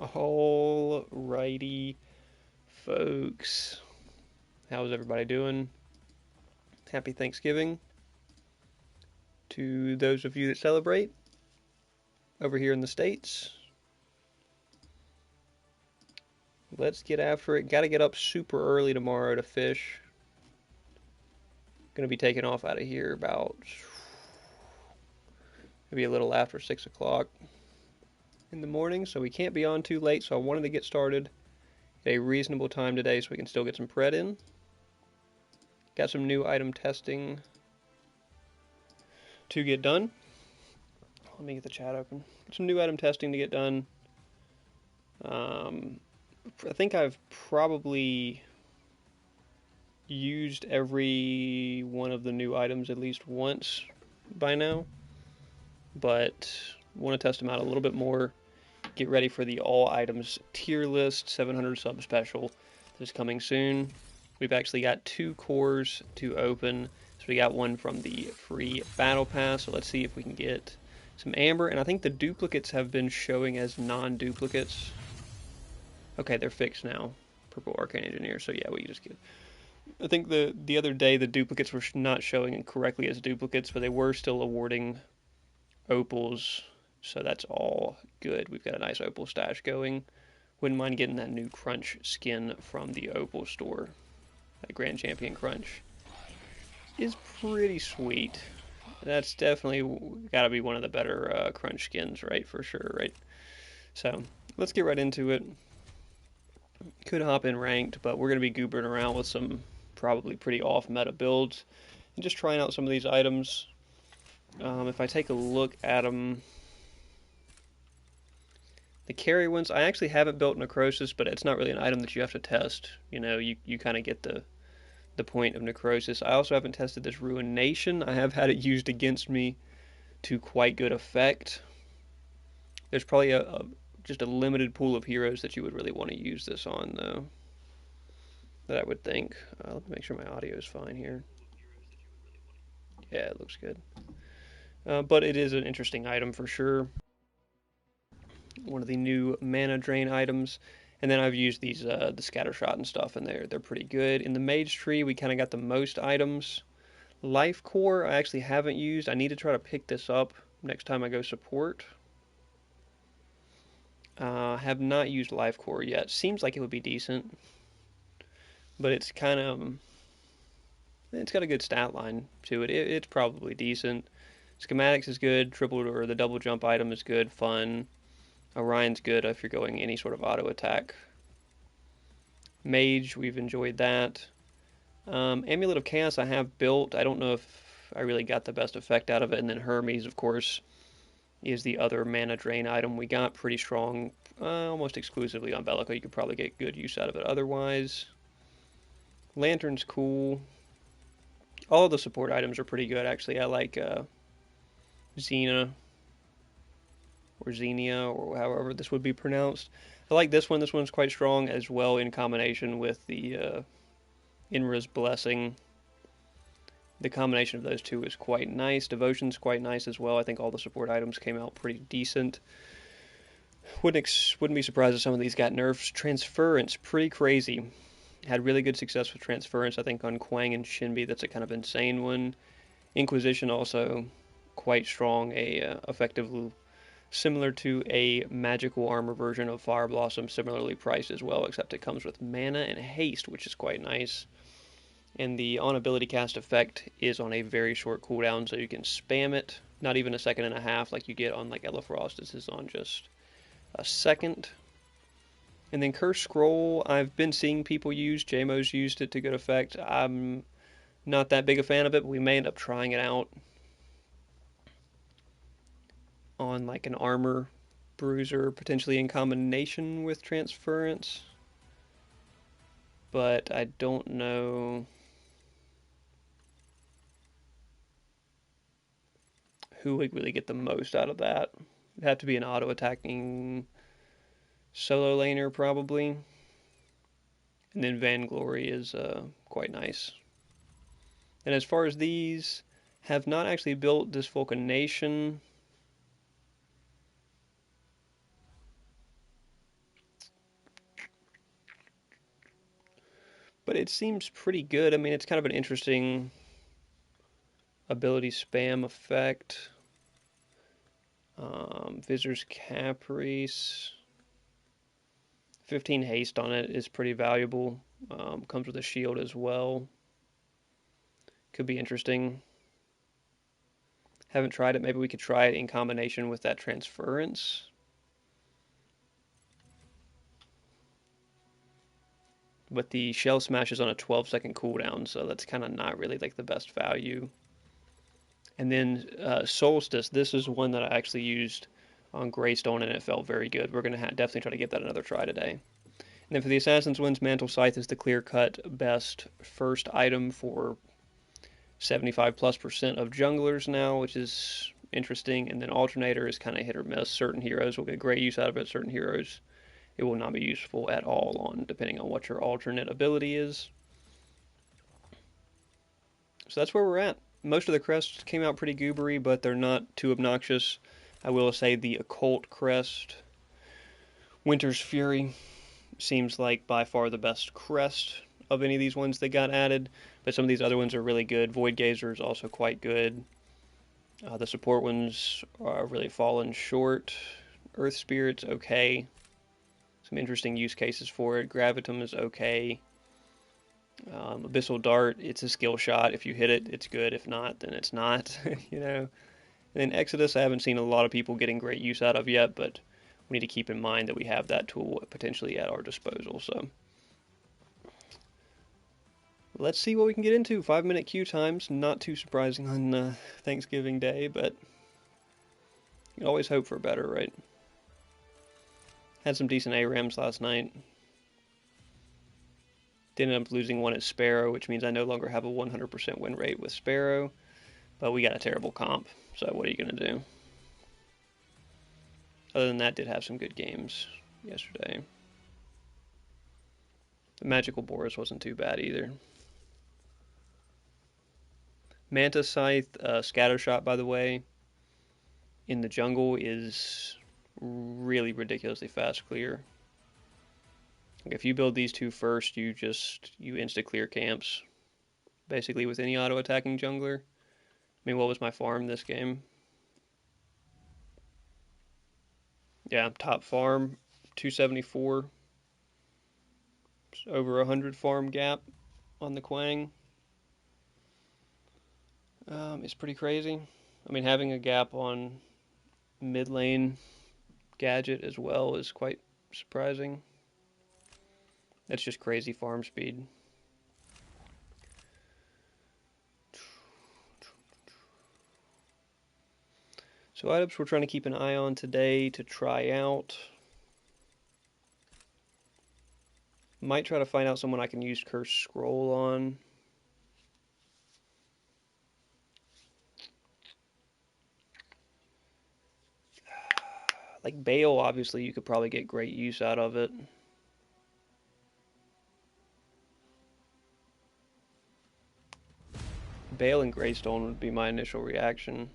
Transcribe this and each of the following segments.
Alrighty, folks. How's everybody doing? Happy Thanksgiving to those of you that celebrate over here in the States. Let's get after it. Gotta get up super early tomorrow to fish. Gonna be taking off out of here about maybe a little after 6 o'clock in the morning, so we can't be on too late. So I wanted to get started at a reasonable time today so we can still get some pred in. Got some new item testing to get done. Let me get the chat open. Some new item testing to get done. I think I've probably used every one of the new items at least once by now, but want to test them out a little bit more. Get ready for the all items tier list 700 sub special that is coming soon. We've actually got 2 cores to open. So we got one from the free battle pass. So let's see if we can get some amber. And I think the duplicates have been showing as non-duplicates. Okay, they're fixed now. Purple Arcane Engineer. So yeah, we just get. I think the other day the duplicates were not showing correctly as duplicates, but they were still awarding opals. So that's all good. We've got a nice opal stash going. Wouldn't mind getting that new Crunch skin from the opal store. That Grand Champion Crunch is pretty sweet. That's definitely got to be one of the better Crunch skins, right? For sure, right? So let's get right into it. Could hop in ranked, but we're going to be goobering around with some probably pretty off-meta builds and just trying out some of these items. If I take a look at them, the carry ones, I actually haven't built Necrosis, but it's not really an item that you have to test. You know, you kind of get the point of Necrosis. I also haven't tested this Ruination. I have had it used against me to quite good effect. There's probably just a limited pool of heroes that you would really want to use this on, though. That I would think. Let me make sure my audio is fine here. Yeah, it looks good. But it is an interesting item for sure. One of the new mana drain items. And then I've used these the scatter shot and stuff, and they're pretty good. In the mage tree, we kind of got the most items. Life core, I actually haven't used. I need to try to pick this up next time I go support. Have not used life core yet. Seems like it would be decent, but it's kind of it's got a good stat line to it. It's probably decent. Schematics is good. Triple or the double jump item is good. Fun. Orion's good if you're going any sort of auto attack. Mage, we've enjoyed that. Amulet of Chaos I have built. I don't know if I really got the best effect out of it. And then Hermes, of course, is the other mana drain item we got. Pretty strong, almost exclusively on Bellica. You could probably get good use out of it otherwise. Lantern's cool. All of the support items are pretty good, actually. I like Xena, or Xenia, or however this would be pronounced. I like this one. This one's quite strong as well in combination with the Inra's Blessing. The combination of those two is quite nice. Devotion's quite nice as well. I think all the support items came out pretty decent. Wouldn't be surprised if some of these got nerfs. Transference, pretty crazy. Had really good success with Transference, I think, on Quang and Shinbi. That's a kind of insane one. Inquisition also quite strong. Effective, similar to a magical armor version of Fire Blossom, similarly priced as well, except it comes with mana and haste, which is quite nice. And the on ability cast effect is on a very short cooldown, so you can spam it. Not even a second and a half like you get on like Elefrost. This is on just a second. And then Curse Scroll, I've been seeing people use. JMO's used it to good effect. I'm not that big a fan of it, but we may end up trying it out on like an armor bruiser, potentially in combination with Transference. But I don't know who would really get the most out of that. It'd have to be an auto-attacking solo laner, probably. And then Vanglory is quite nice. And as far as these, have not actually built this Vulcanation. but it seems pretty good. I mean, it's kind of an interesting ability spam effect. Visitor's Caprice. 15 haste on it is pretty valuable. Comes with a shield as well. Could be interesting. Haven't tried it. Maybe we could try it in combination with that transference. But the shell smash is on a 12-second cooldown, so that's kind of not really like the best value. And then Solstice, this is one that I actually used on Greystone, and it felt very good. We're going to definitely try to give that another try today. And then for the Assassin's Winds, Mantle Scythe is the clear-cut best first item for 75+% of junglers now, which is interesting. And then Alternator is kind of hit or miss. Certain heroes will get great use out of it. Certain heroes, it will not be useful at all on, depending on what your alternate ability is. So that's where we're at. Most of the crests came out pretty goobery, but they're not too obnoxious. I will say the Occult crest, Winter's Fury, seems like by far the best crest of any of these ones that got added, but some of these other ones are really good. Void Gazer is also quite good. The support ones are really fallen short. Earth Spirit's okay. Some interesting use cases for it. Gravitum is okay. Abyssal Dart, it's a skill shot. If you hit it, it's good. If not, then it's not. you know. And then Exodus, I haven't seen a lot of people getting great use out of yet, but we need to keep in mind that we have that tool potentially at our disposal. So let's see what we can get into. 5-minute queue times, not too surprising on Thanksgiving Day, but you can always hope for better, right? Had some decent ARAMs last night. Did end up losing one at Sparrow, which means I no longer have a 100% win rate with Sparrow, but we got a terrible comp, so what are you going to do? Other than that, did have some good games yesterday. The Magical Boris wasn't too bad either. Manta Scythe, Scatter Shot, by the way, in the jungle is really ridiculously fast clear. Like if you build these two first, you insta clear camps, basically with any auto attacking jungler. I mean, what was my farm this game? Yeah, top farm, 274. Over 100 farm gap on the Quang. It's pretty crazy. I mean, having a gap on mid lane Gadget as well is quite surprising. That's just crazy farm speed. So items we're trying to keep an eye on today to try out. Might try to find out someone I can use Curse Scroll on. Like Bale, obviously, you could probably get great use out of it. Bale and Greystone would be my initial reaction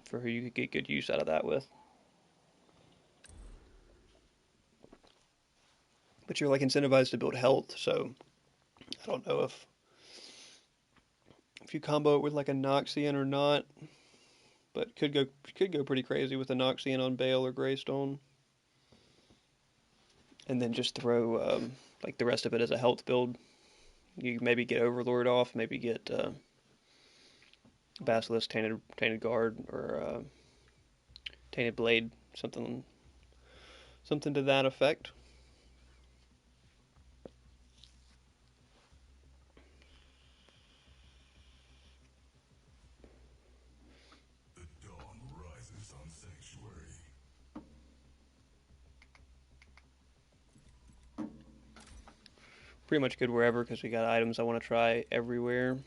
for who you could get good use out of that with. But you're like incentivized to build health, so I don't know if you combo it with like a Noxian or not. But could go pretty crazy with a Noxian on Bale or Greystone. And then just throw like the rest of it as a health build. You maybe get Overlord off, maybe get Basilisk, Tainted Guard, or Tainted Blade, something to that effect. The dawn rises on Sanctuary. Pretty much good wherever because we got items I want to try everywhere.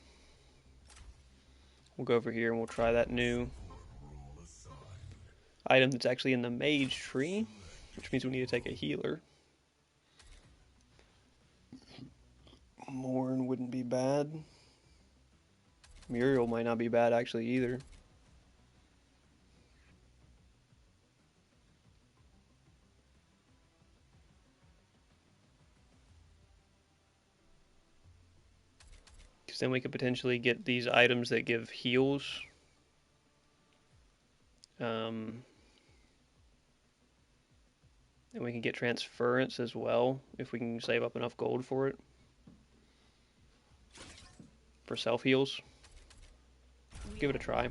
We'll go over here and we'll try that new item that's actually in the mage tree, which means we need to take a healer. Morn wouldn't be bad. Muriel might not be bad actually either. Because then we could potentially get these items that give heals. Um, and we can get transference as well if we can save up enough gold for it. For self heals. Give it a try.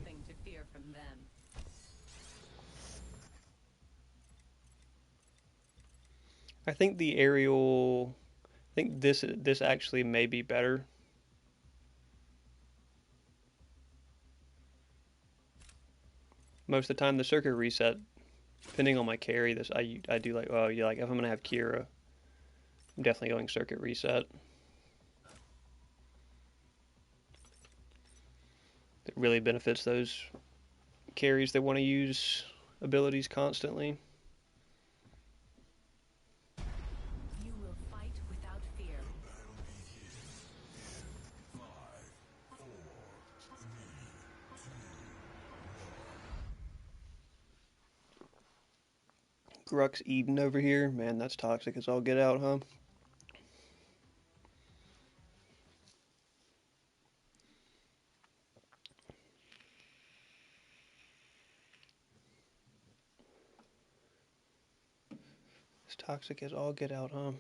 I think the aerial. I think this actually may be better. Most of the time, the circuit reset, depending on my carry, this I do like. Oh, yeah, like if I'm gonna have Kira, I'm definitely going circuit reset. It really benefits those carries that want to use abilities constantly. You will fight without fear. Grux Eden over here, man, that's toxic as all get out, huh? It's toxic as all get out, huh?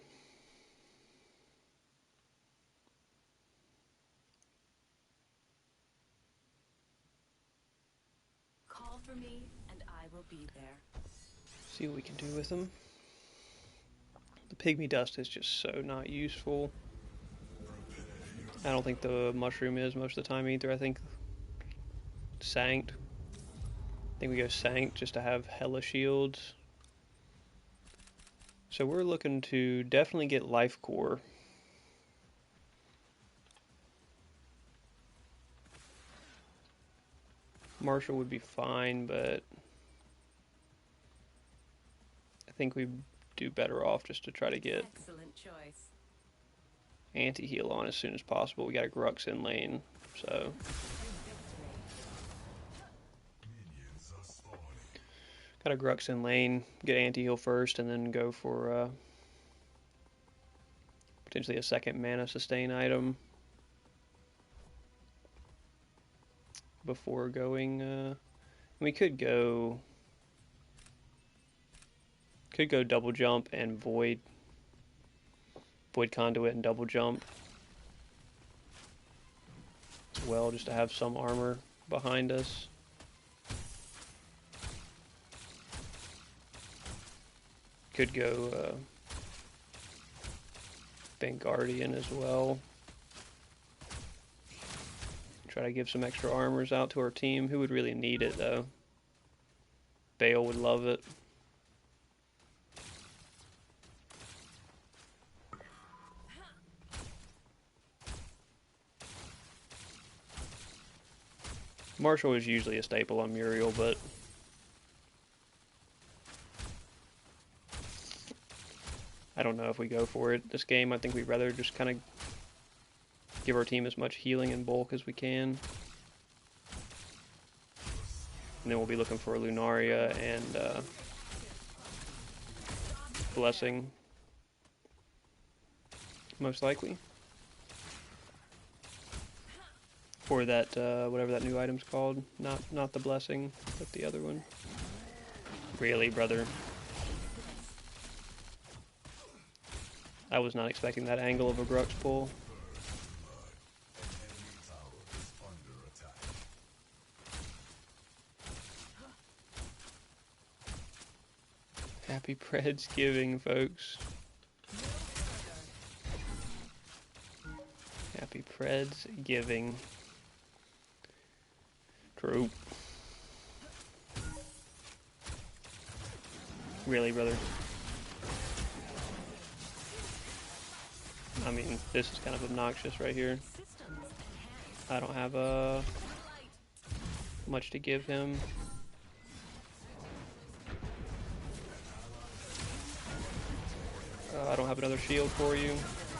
Call for me, and I will be there. See what we can do with them. The pygmy dust is just so not useful. I don't think the mushroom is most of the time either. I think Sanct. I think we go Sanct just to have hella shields. So we're looking to definitely get Life Core. Marshall would be fine, but I think we do better off just to try to get Excellent choice. anti-heal on as soon as possible. We got a Grux in lane, so got a Grux in lane, get anti-heal first, and then go for potentially a second mana sustain item before going. We could go double jump and void conduit and double jump as well, just to have some armor behind us. Could go Vanguardian as well. Try to give some extra armors out to our team. Who would really need it though? Bale would love it. Marshall is usually a staple on Muriel, but I don't know if we go for it this game. I think we'd rather just kind of give our team as much healing and bulk as we can. And then we'll be looking for a Lunaria and Blessing, most likely. Or that, whatever that new item's called. Not the Blessing, but the other one. Really, brother? I was not expecting that angle of a Grux pull. Happy Preds giving, folks. Happy Preds giving. True. Really, brother? I mean, this is kind of obnoxious right here. I don't have much to give him. I don't have another shield for you.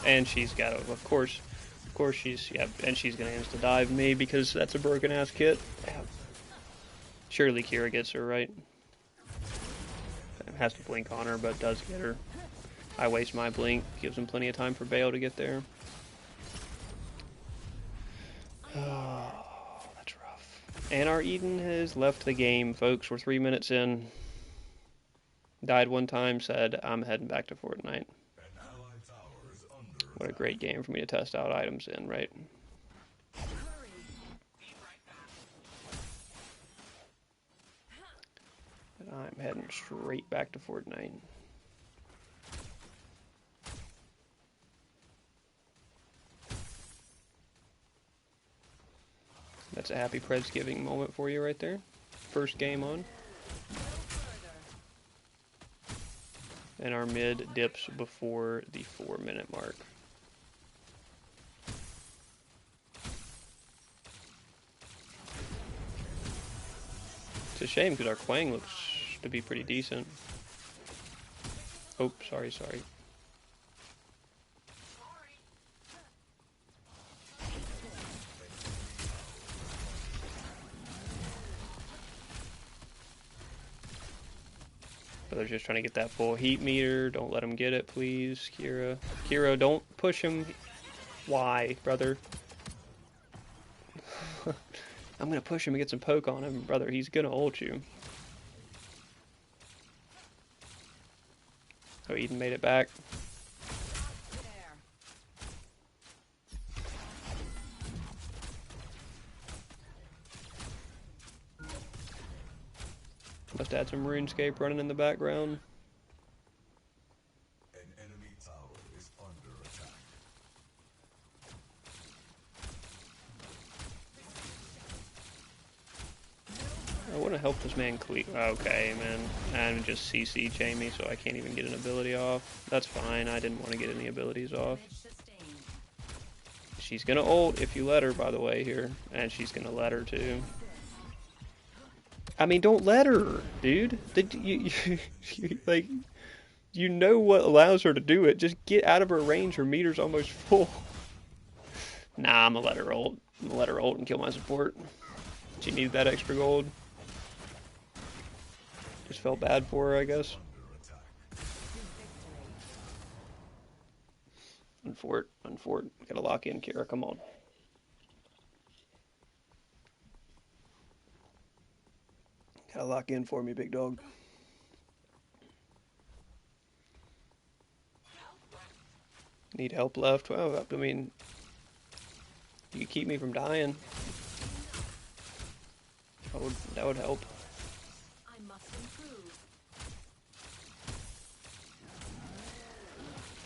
And she's got a, of course she's, yeah, and she's gonna insta dive me because that's a broken ass kit. Yeah. Surely Kira gets her, right? Has to blink on her, but does get her. I waste my blink, gives him plenty of time for Bale to get there. Oh, that's rough. And our Eden has left the game, folks. We're 3 minutes in. Died one time, said, I'm heading back to Fortnite. An allied tower is under What a attack. great game for me to test out items in, right? Hurry. And I'm heading straight back to Fortnite. That's a happy Predsgiving moment for you right there. First game on. No further. And our mid dips before the 4-minute mark. It's a shame because our Quang looks to be pretty decent. Oh, sorry. But they're just trying to get that full heat meter. Don't let him get it, please, Kira. Kira, don't push him. Why, brother? I'm gonna push him and get some poke on him, brother. He's gonna ult you. Oh, Eden made it back. There. Must add some RuneScape running in the background. An enemy tower is under attack. I want to help this man clear. Okay, man. I'm just CC Jamie, so I can't even get an ability off. That's fine. I didn't want to get any abilities off. Damage sustained. She's gonna ult if you let her, by the way, here. And she's gonna let her, too. I mean, don't let her, dude. Like, you know what allows her to do it. Just get out of her range. Her meter's almost full. Nah, I'm gonna let her ult. I'm gonna let her ult and kill my support. She needed that extra gold. Just felt bad for her, I guess. Unfort. Gotta lock in, Kira. Come on. Gotta lock in for me, big dog. Need help left? Well, I mean, you could keep me from dying. That would help. I must improve.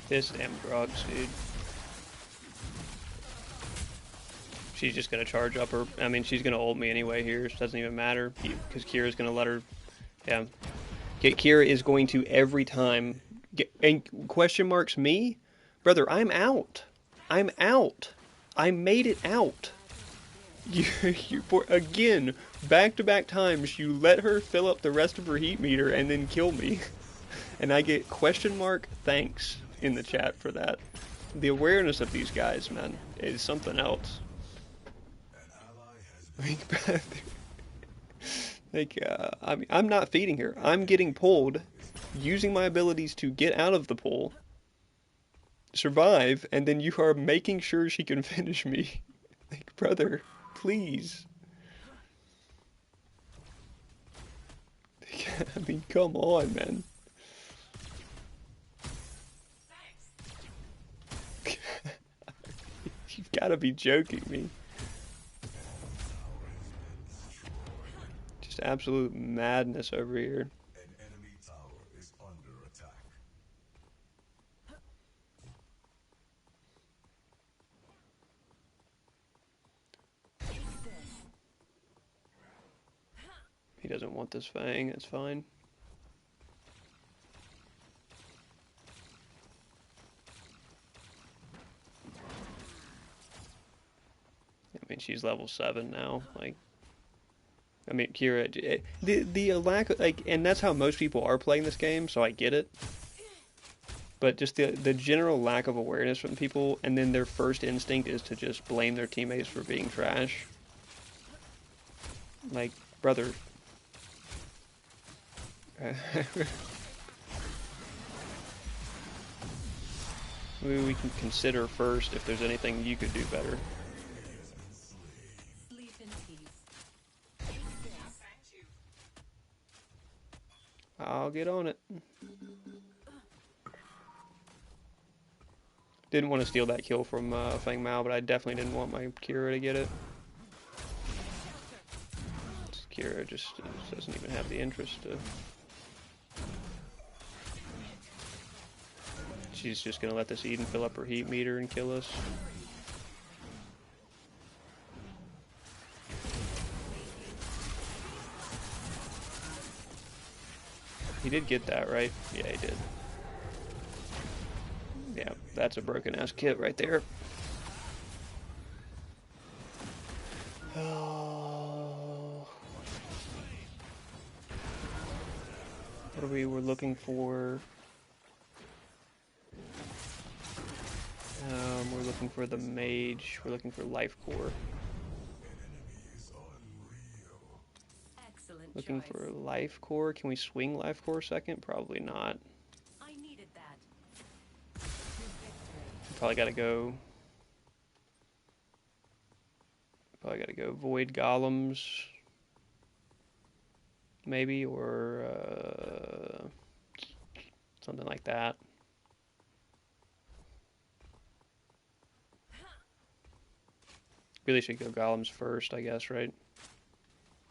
This damn drugs, dude. She's just gonna charge up her. I mean, she's gonna ult me anyway here. It doesn't even matter because Kira's gonna let her. Yeah, Kira is going to every time. And question marks me, brother. I'm out. I'm out. I made it out. Again, back-to-back times, you let her fill up the rest of her heat meter and then kill me. And I get question mark thanks in the chat for that. The awareness of these guys, man, is something else. An ally has been I mean, I'm not feeding her. I'm getting pulled, using my abilities to get out of the pull, survive, and then you are making sure she can finish me. Like, brother, please. I mean, come on, man. You've got to be joking me. Just absolute madness over here. an enemy tower is under attack. He doesn't want this Fang, it's fine. I mean, she's level 7 now, like... I mean, Kira, the lack of, like, and that's how most people are playing this game, so I get it. But just the general lack of awareness from people, and then their first instinct is to just blame their teammates for being trash. Like, brother. Maybe we can consider first if there's anything you could do better. I'll get on it. Didn't want to steal that kill from Feng Mao, but I definitely didn't want my Kira to get it. This Kira just doesn't even have the interest to... She's just gonna let this Eden fill up her heat meter and kill us. He did get that, right? Yeah, he did. Yeah, that's a broken-ass kit right there. Oh. What are we were looking for? We're looking for the mage. We're looking for life core. Excellent Looking choice. for life core. Can we swing life core second? Probably not. I needed that. Probably gotta go. Probably gotta go void golems. Maybe, or something like that. Really should go golems first, I guess, right?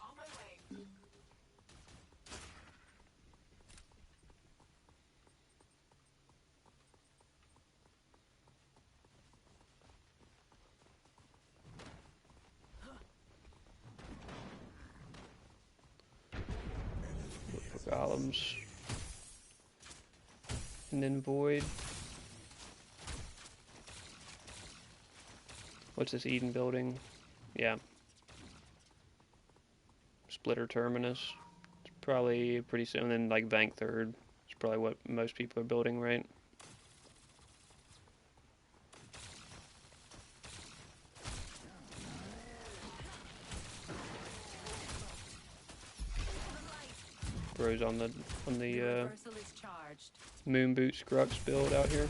On my way. Look for golems. And then void. What's this Eden building? Yeah. Splitter Terminus. It's probably pretty soon. Then like Vank Third. It's probably what most people are building, right? Bros on the Universal is charged. Moon Boots Grux build out here.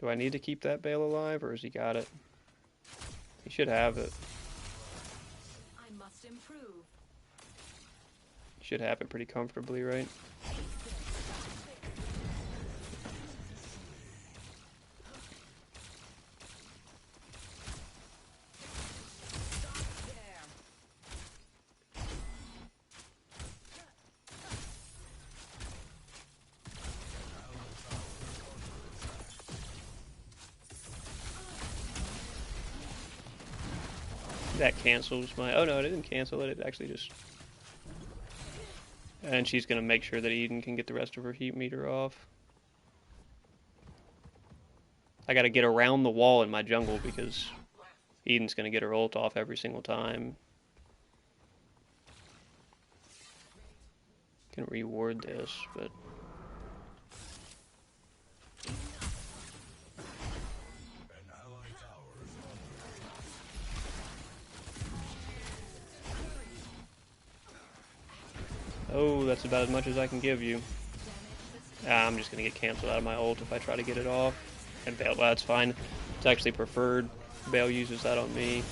Do I need to keep that Bale alive, or has he got it? He should have it. I must improve. He should have it pretty comfortably, right? That cancels my... Oh no, it didn't cancel it. It actually just... And she's going to make sure that Eden can get the rest of her heat meter off. I got to get around the wall in my jungle because Eden's going to get her ult off every single time. Can reward this, but... Oh, that's about as much as I can give you. I'm just going to get canceled out of my ult if I try to get it off. And Bale, well, that's fine. It's actually preferred. Bale uses that on me.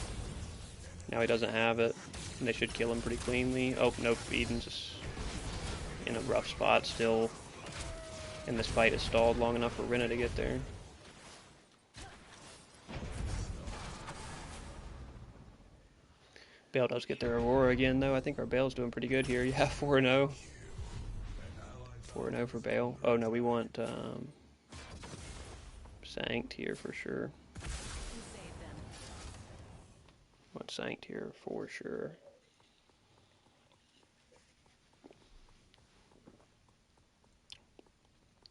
Now he doesn't have it. And they should kill him pretty cleanly. Oh, nope, Eden's just in a rough spot still. And this fight is stalled long enough for Rena to get there. Bale does get their Aurora again, though. I think our Bale's doing pretty good here. Yeah, 4-0. 4-0 for Bale. Oh, no, we want Sanct here for sure. Want Sanct here for sure.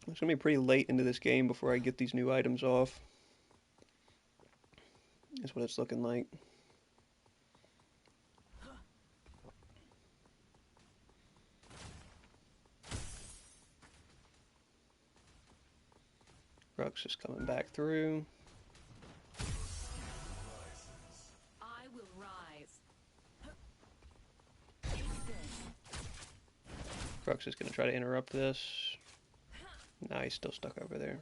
It's going to be pretty late into this game before I get these new items off. That's what it's looking like. Rux is coming back through. I will rise. Rux is going to try to interrupt this. Nah, he's still stuck over there.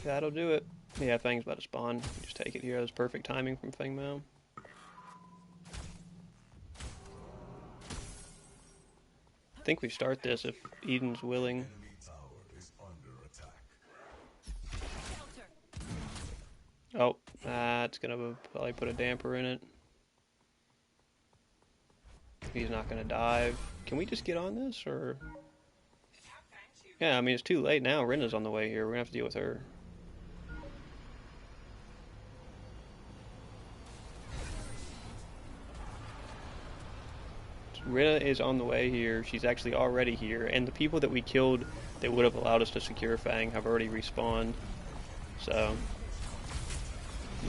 That'll do it. Yeah, Fang's about to spawn. Just take it here. That was perfect timing from Feng Mao. I think we start this if Eden's willing. Enemy tower is under attack. Shelter. Oh, that's gonna probably put a damper in it. He's not gonna dive. Can we just get on this, or? Yeah, I mean, it's too late now. Rena's on the way here. We're gonna have to deal with her. Rena is on the way here. She's actually already here. And the people that we killed that would have allowed us to secure Fang have already respawned. So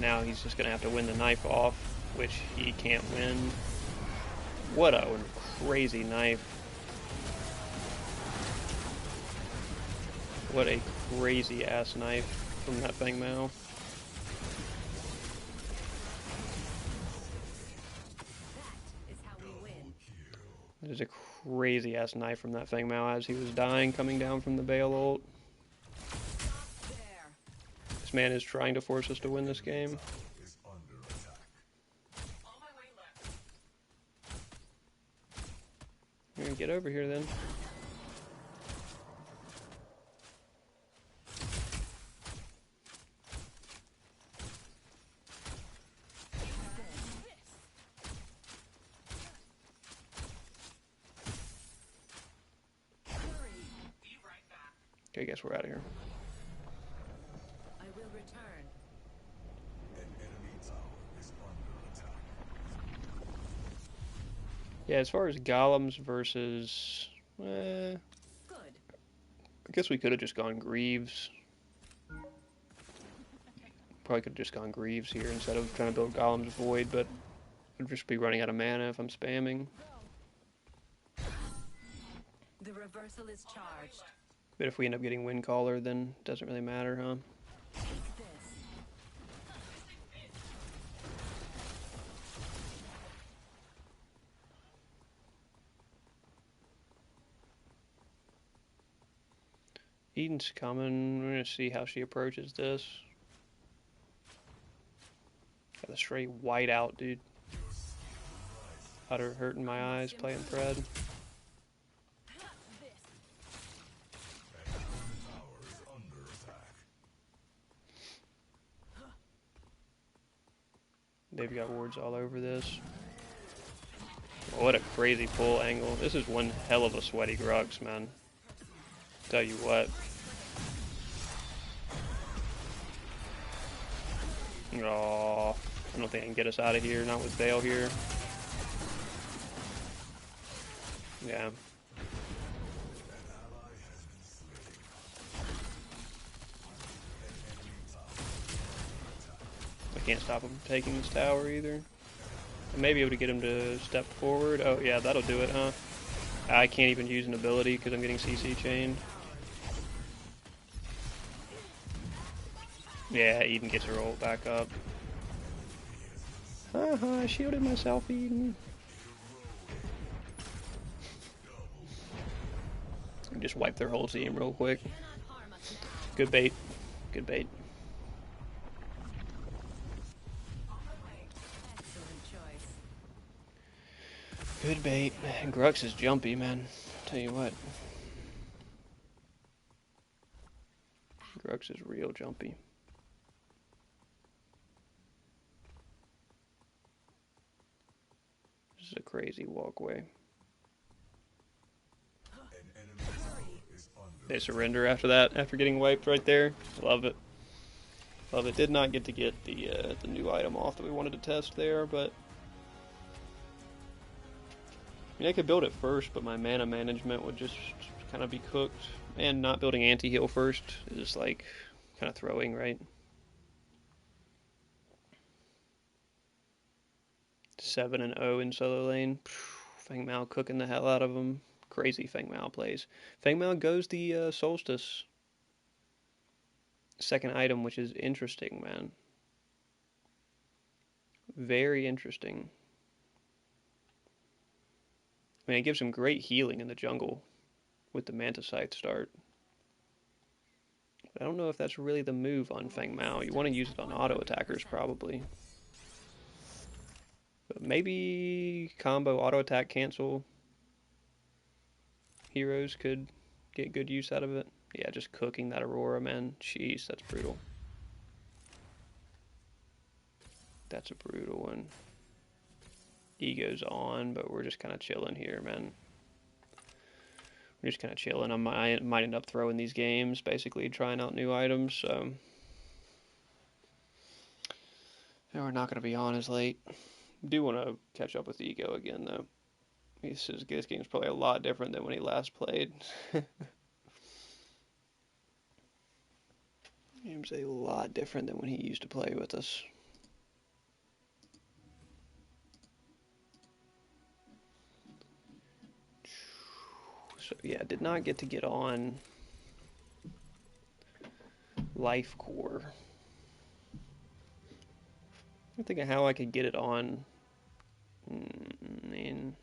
now he's just going to have to win the knife off, which he can't win. What a crazy knife. What a crazy ass knife from that Feng Mao. That is how we win. That is a crazy ass knife from that Feng Mao as he was dying, coming down from the Bale ult. There. This man is trying to force us to win this game. Is under attack. Here, get over here then. Okay, I guess we're out of here. I will return. An enemy tower is under attack. Yeah, as far as golems versus, I Good. guess we could have just gone Greaves. Probably could have just gone Greaves here instead of trying to build golems void, but I'd just be running out of mana if I'm spamming. The reversal is charged. But if we end up getting Wind Caller, then it doesn't really matter, huh? Take this. Eden's coming. We're gonna see how she approaches this. Got a straight white out, dude. Utter hurting my eyes playing Pred. Tower is under attack. They've got wards all over this. Oh, what a crazy pull angle. This is one hell of a sweaty Grux, man. Tell you what. Oh, I don't think I can get us out of here, not with Vale here. Yeah. I can't stop him from taking this tower either. I may be able to get him to step forward. Oh yeah, that'll do it, huh? I can't even use an ability because I'm getting CC chained. Yeah, Eden gets her ult back up. I shielded myself, Eden. Just wipe their whole team real quick. Good bait. Good bait. Excellent choice. Good bait. Grux is jumpy, man. Tell you what. Grux is real jumpy. This is a crazy walkway. An enemy tower is under They surrender after that, after getting wiped right there. Love it. Love it. Did not get to get the new item off that we wanted to test there, but I mean, I could build it first, but my mana management would just kind of be cooked. And not building anti-heal first is like kind of throwing, right? 7-0 in solo lane. Feng Mao cooking the hell out of them. Crazy Feng Mao plays. Feng Mao goes the Solstice. Second item, which is interesting, man. Very interesting. I mean, it gives him great healing in the jungle with the Manta Scythe start. But I don't know if that's really the move on Feng Mao. You want to use it on auto attackers, 100%. probably. But maybe combo auto attack cancel heroes could get good use out of it. Yeah, just cooking that Aurora, man. Jeez, that's brutal. That's a brutal one. Ego's on, but we're just kind of chilling here, man. We're just kind of chilling. I might end up throwing these games, basically trying out new items, so we're not going to be on as late. Do want to catch up with Ego again, though. This game's probably a lot different than when he last played. Game's a lot different than when he used to play with us. So yeah, did not get on Life Core. I'm thinking how I could get it on. Man,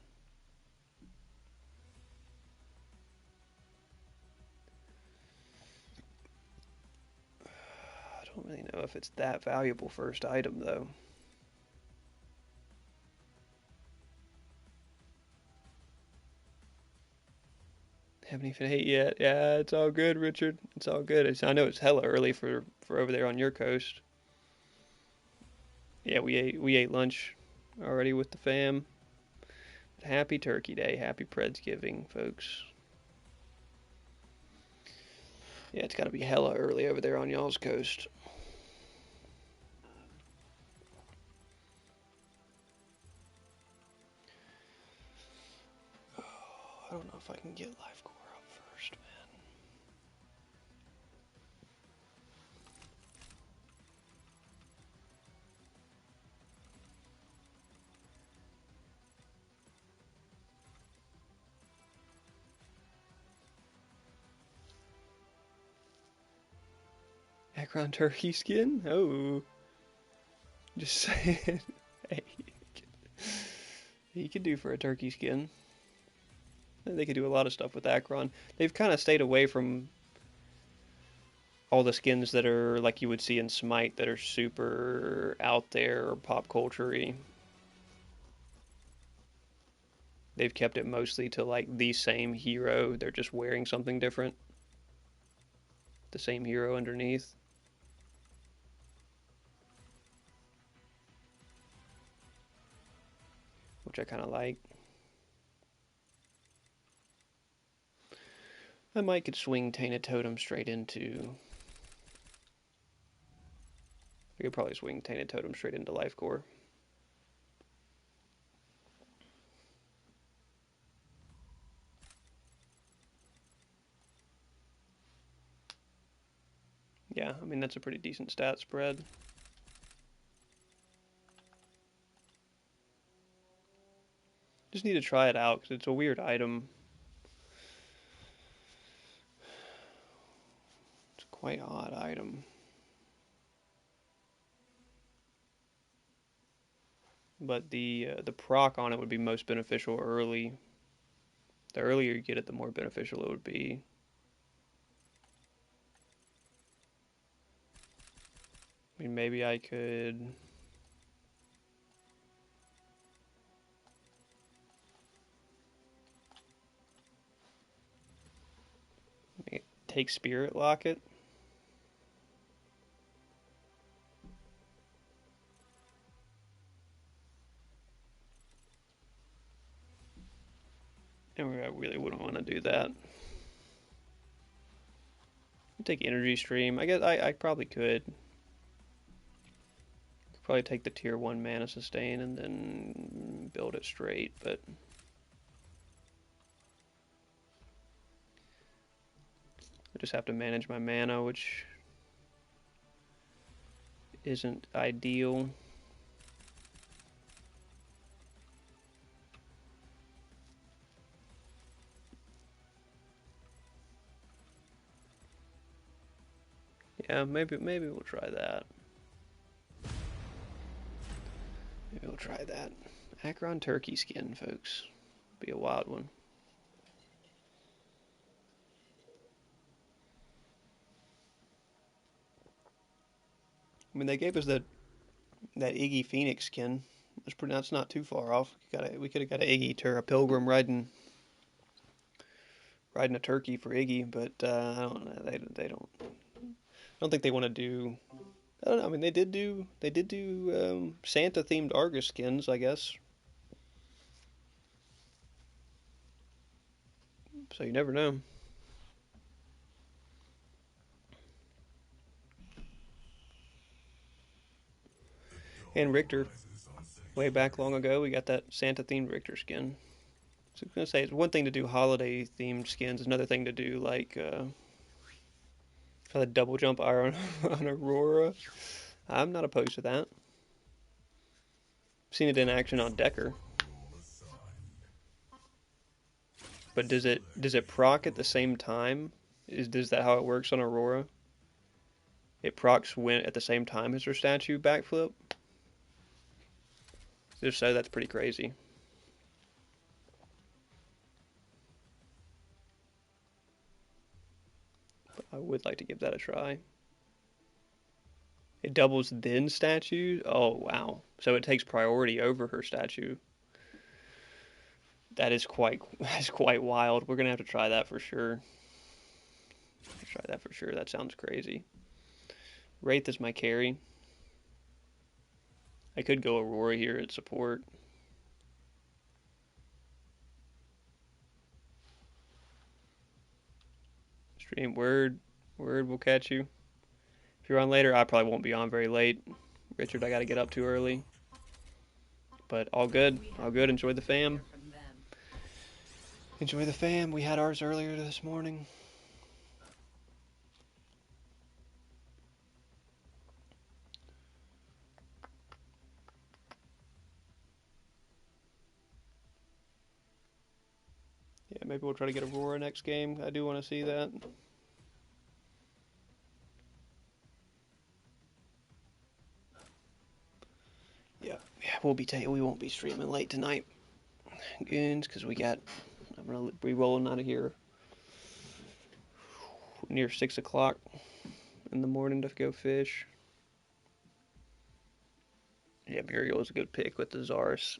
I don't really know if it's that valuable first item though. Haven't even ate yet. Yeah, it's all good, Richard. It's all good. I know it's hella early for over there on your coast. Yeah, we ate lunch already with the fam. Happy Turkey Day. Happy Predsgiving, folks. Yeah, it's got to be hella early over there on y'all's coast. Oh, I don't know if I can get Life Core up first, man. Akron turkey skin? Oh, just saying. Hey, he could do for a turkey skin. They could do a lot of stuff with Akron. They've kind of stayed away from all the skins that are like you would see in Smite that are super out there or pop culture-y. They've kept it mostly to like the same hero. They're just wearing something different. The same hero underneath, which I kind of like. I might could swing Tainted Totem straight into. I could probably swing Tainted Totem straight into Life Core. Yeah, I mean that's a pretty decent stat spread. Just need to try it out because it's a weird item. It's a quite odd item. But the proc on it would be most beneficial early. The earlier you get it, the more beneficial it would be. I mean, maybe I could. Take Spirit Locket. And I really wouldn't want to do that. Take Energy Stream. I guess I probably could. Probably take the tier 1 mana sustain and then build it straight, but I just have to manage my mana, which isn't ideal. Yeah, maybe we'll try that. Maybe we'll try that. Akron turkey skin, folks. Be a wild one. I mean, they gave us that Iggy Phoenix skin. That's not too far off. We could have got an Iggy or a Pilgrim riding a turkey for Iggy, but I don't know. They don't. I don't think they want to do. I don't know. I mean, they did do Santa themed Argus skins, I guess. So you never know. And Richter, Rises on way back sanctuary. long ago, we got that Santa themed Richter skin. So I was gonna say it's one thing to do holiday themed skins, another thing to do like the double jump iron on Aurora. I'm not opposed to that. Seen it in action on Decker, Rule assigned. but does it proc at the same time? Is that how it works on Aurora? It procs when at the same time as her statue backflip. If so, that's pretty crazy. But I would like to give that a try. It doubles then statue. Oh wow! So it takes priority over her statue. That is quite that's quite wild. We're gonna have to try that for sure. Try that for sure. That sounds crazy. Wraith is my carry. I could go Aurora here at support. Stream word will catch you. If you're on later, I probably won't be on very late. Richard, I got to get up too early. But all good. We All have good. much Enjoy the to fear fam. from them. Enjoy the fam. We had ours earlier this morning. Yeah, maybe we'll try to get Aurora next game. I do want to see that. Yeah, we won't be streaming late tonight, goons, because I'm gonna be rolling out of here near 6 o'clock in the morning to go fish. Yeah, Muriel is a good pick with the Zars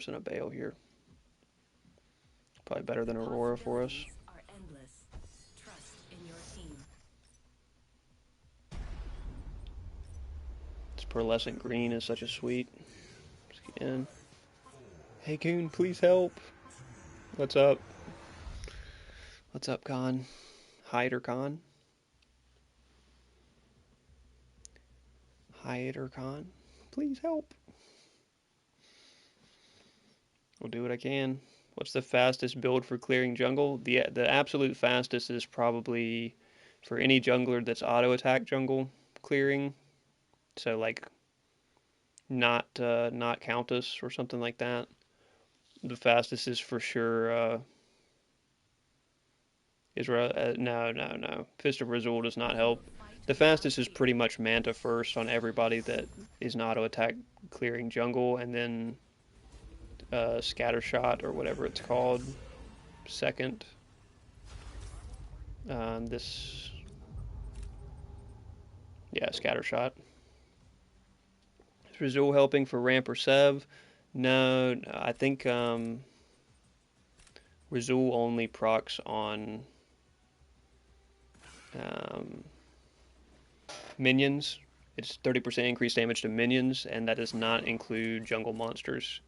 and a Bale here. Probably better The than Aurora for us. possibilities are endless. Trust in your team. This pearlescent green is such a sweet skin. Hey, Goon, please help. What's up? What's up, Con? Hyder Con? Hyder Con? Please help. I'll do what I can. What's the fastest build for clearing jungle? The absolute fastest is probably for any jungler that's auto attack jungle clearing. So like not Countess or something like that. The fastest is for sure Israel. No. Fist of Razul does not You will help. fight The without fastest is fear. pretty much Manta first on everybody that is an auto attack clearing jungle, and then Scatter Shot or whatever it's called second. This Yeah, Scatter Shot. Is Razul helping for ramp or Sev? No, I think Razul only procs on um, minions. It's 30% increased damage to minions, and that does not include jungle monsters.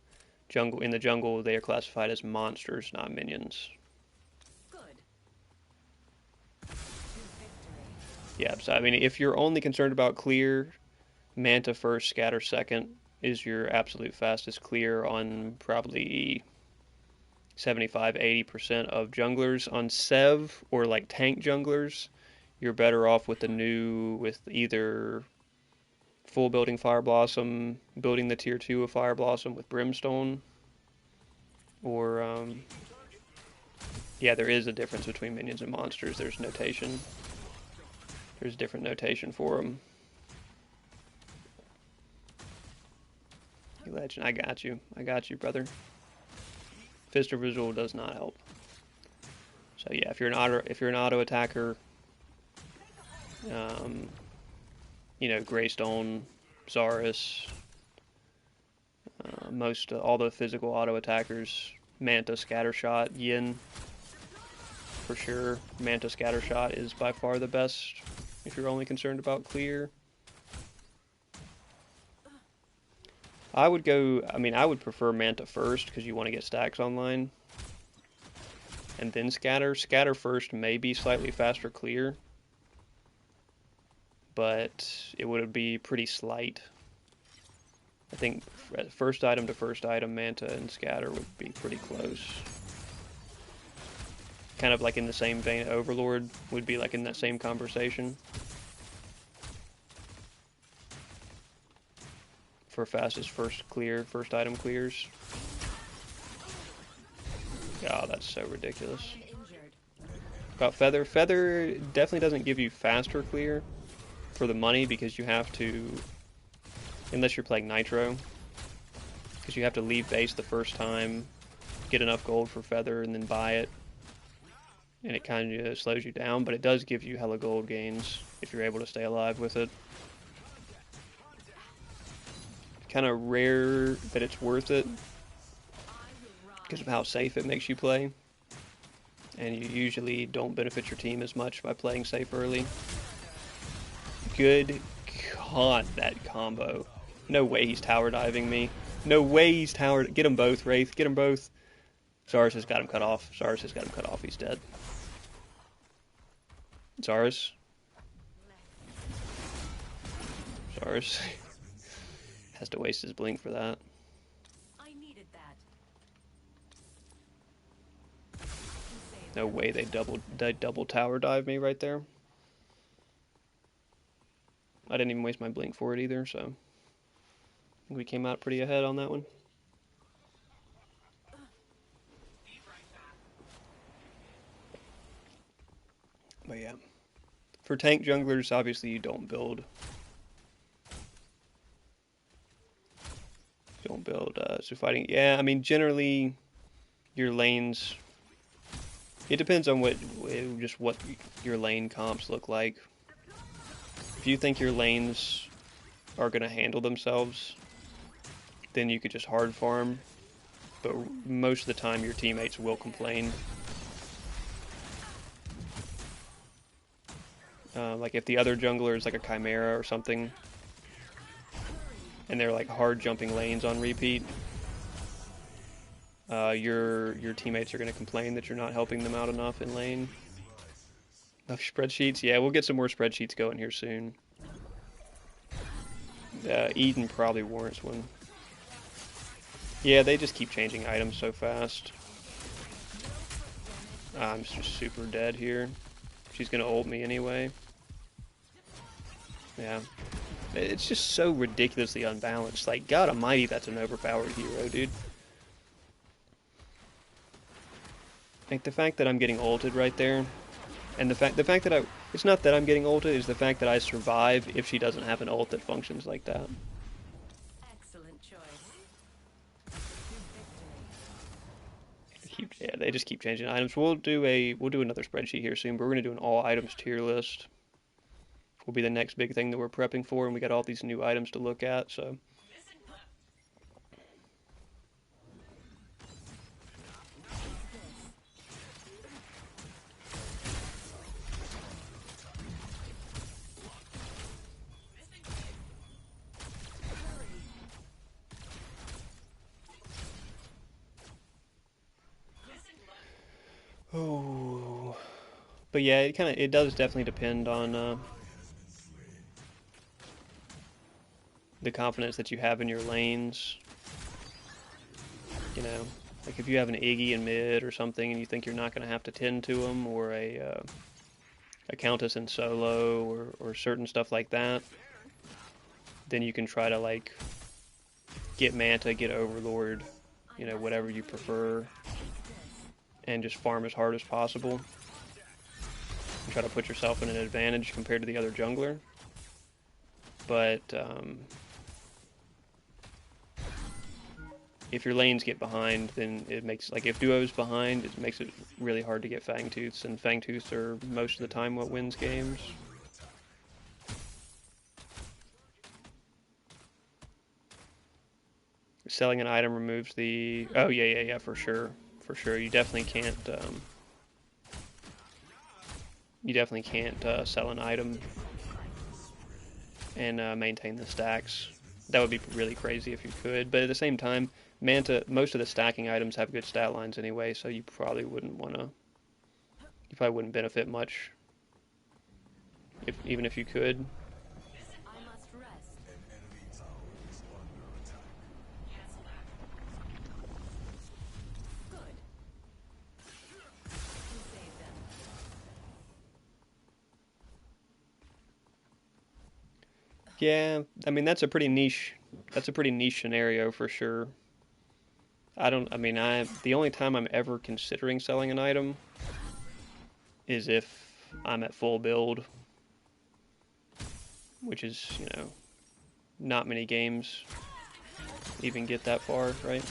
In the jungle, they are classified as monsters, not minions. Good. To victory. Yeah, so I mean, if you're only concerned about clear, Manta first, Scatter second is your absolute fastest clear on probably 75-80% of junglers. On Sev or like tank junglers, you're better off with either full building Fire Blossom, building the tier 2 of Fire Blossom with Brimstone, or yeah, there is a difference between minions and monsters. There's notation. There's different notation for them. You legend, I got you. I got you, brother. Fist of Visual does not help. So yeah, if you're an auto attacker, um, you know, Greystone, Zarus, most all the physical auto attackers, Manta, Scattershot, Yin for sure. Manta Scattershot is by far the best if you're only concerned about clear. I would go, I mean, I would prefer Manta first because you want to get stacks online. And then Scatter. Scatter first may be slightly faster clear, but it would be pretty slight. I think first item to first item, Manta and Scatter would be pretty close. Kind of like in the same vein, Overlord would be like in that same conversation. For fastest first item clears. Oh, that's so ridiculous. About Feather. Feather definitely doesn't give you faster clear for the money because you have to, unless you're playing Nitro, because you have to leave base the first time, get enough gold for Feather, and then buy it. And it kind of slows you down, but it does give you hella gold gains if you're able to stay alive with it. Kind of rare that it's worth it because of how safe it makes you play. And you usually don't benefit your team as much by playing safe early. Good God, that combo. No way he's tower diving me. No way he's tower... Get them both, Wraith. Get them both. Zarus has got him cut off. Zarus has got him cut off. He's dead. Zarus. Zarus has to waste his blink for that. I needed that. No way they double tower dive me right there. I didn't even waste my blink for it either, so I think we came out pretty ahead on that one. But yeah, for tank junglers, obviously you don't build so fighting. Yeah, I mean generally your lanes. It depends on what your lane comps look like. If you think your lanes are gonna handle themselves, then you could just hard farm. But most of the time, your teammates will complain. Like if the other jungler is like a Chimera or something, and they're like hard jumping lanes on repeat, your teammates are going to complain that you're not helping them out enough in lane. Enough spreadsheets? Yeah, we'll get some more spreadsheets going here soon. Eden probably warrants one. Yeah, they just keep changing items so fast. I'm just super dead here. She's going to ult me anyway. Yeah. It's just so ridiculously unbalanced. Like, God almighty, that's an overpowered hero, dude. Like, the fact that I'm getting ulted right there, and the fact that it's not that I'm getting ulted, it's the fact that I survive if she doesn't have an ult that functions like that. Excellent choice. Yeah, they just keep changing items. We'll do another spreadsheet here soon, but we're gonna do an all items tier list. Will be the next big thing that we're prepping for, and we got all these new items to look at, so. Oh, but yeah, it does definitely depend on the confidence that you have in your lanes. You know, like if you have an Iggy in mid or something, and you think you're not going to have to tend to him, or a Countess in solo, or certain stuff like that, then you can try to like get Manta, get Overlord, you know, whatever you prefer, and just farm as hard as possible. And try to put yourself in an advantage compared to the other jungler. But if your lanes get behind, then it makes, like if duo's behind, it makes it really hard to get Fangtooths, and Fangtooths are most of the time what wins games. selling an item removes the. Oh yeah, for sure, for sure. You definitely can't sell an item and maintain the stacks. That would be really crazy if you could. But at the same time, Manta, most of the stacking items have good stat lines anyway, so you probably wouldn't want to. You probably wouldn't benefit much, even if you could. I must rest. An enemy tower is under attack. Good. You saved them. Yeah, I mean that's a pretty niche. That's a pretty niche scenario for sure. I don't. I mean, the only time I'm ever considering selling an item is if I'm at full build, which is not many games even get that far, right?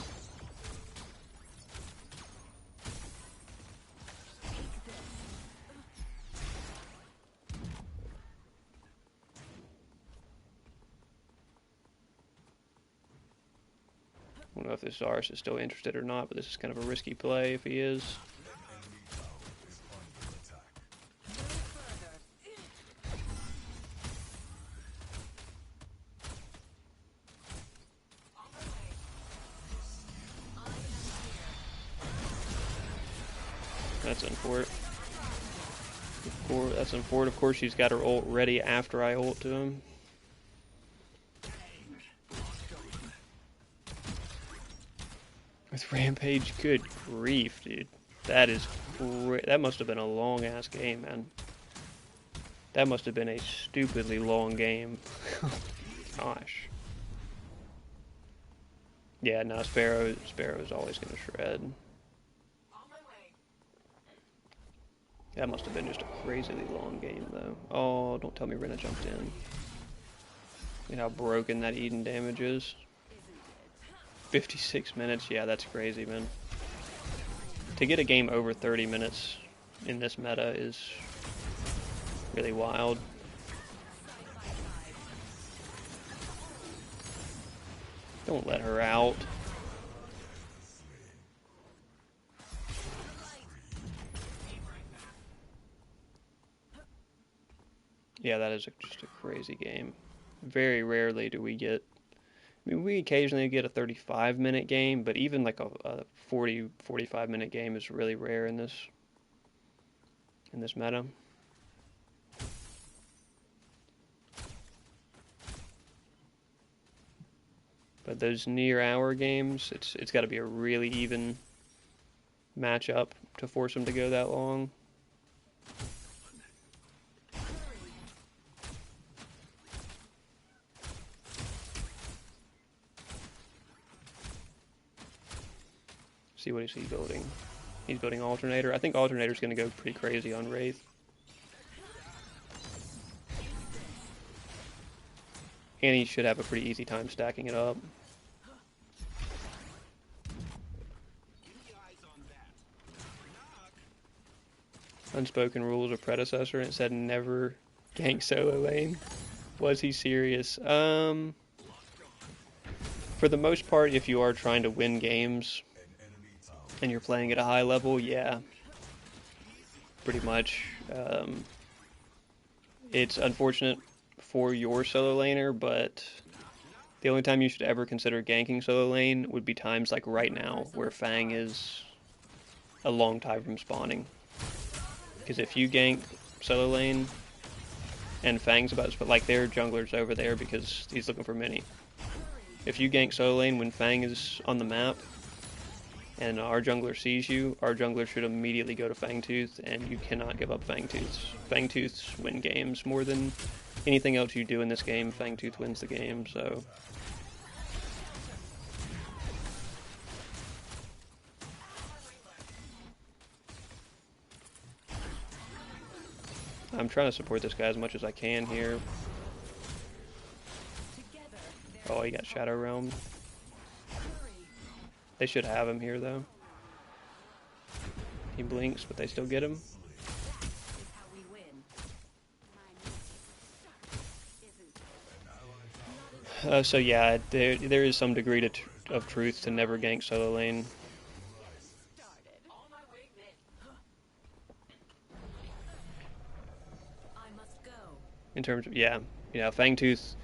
I don't know if this Zars is still interested or not, but this is kind of a risky play if he is. Enemy tower is under attack. That's unfortunate. That's unfortunate. Of course, she's got her ult ready after I ult to him. With Rampage, good grief, dude. That is that must have been a long ass game, man. That must have been a stupidly long game. Gosh. Yeah, no, Sparrow's always gonna shred. That must have been just a crazily long game, though. Oh, don't tell me Rena jumped in. You know how broken that Eden damage is? 56 minutes? Yeah, that's crazy, man. To get a game over 30 minutes in this meta is really wild. Don't let her out. Yeah, that is just a crazy game. Very rarely do we get. I mean, we occasionally get a 35-minute game, but even like a 40, 45-minute game is really rare in this meta. But those near hour games, it's got to be a really even matchup to force them to go that long. See what is he building? He's building Alternator. I think Alternator's going to go pretty crazy on Wraith. And he should have a pretty easy time stacking it up. Unspoken rules of Predecessor, and it said never gank solo lane. Was he serious? For the most part, if you are trying to win games and you're playing at a high level, yeah, pretty much. It's unfortunate for your solo laner, but the only time you should ever consider ganking solo lane would be times like right now, where Fang is a long time from spawning. Because if you gank solo lane and Fang's about to spawn, like their jungler's over there because he's looking for mini. If you gank solo lane when Fang is on the map and our jungler sees you, our jungler should immediately go to Fangtooth, and you cannot give up Fangtooths. Fangtooths win games more than anything else you do in this game. Fangtooth wins the game, so. I'm trying to support this guy as much as I can here. Oh, he got Shadow Realm. They should have him here, though. He blinks, but they still get him. So yeah, there is some degree to of truth to never gank solo lane. Started. On my way, men. I must go. In terms of, yeah, Fangtooth,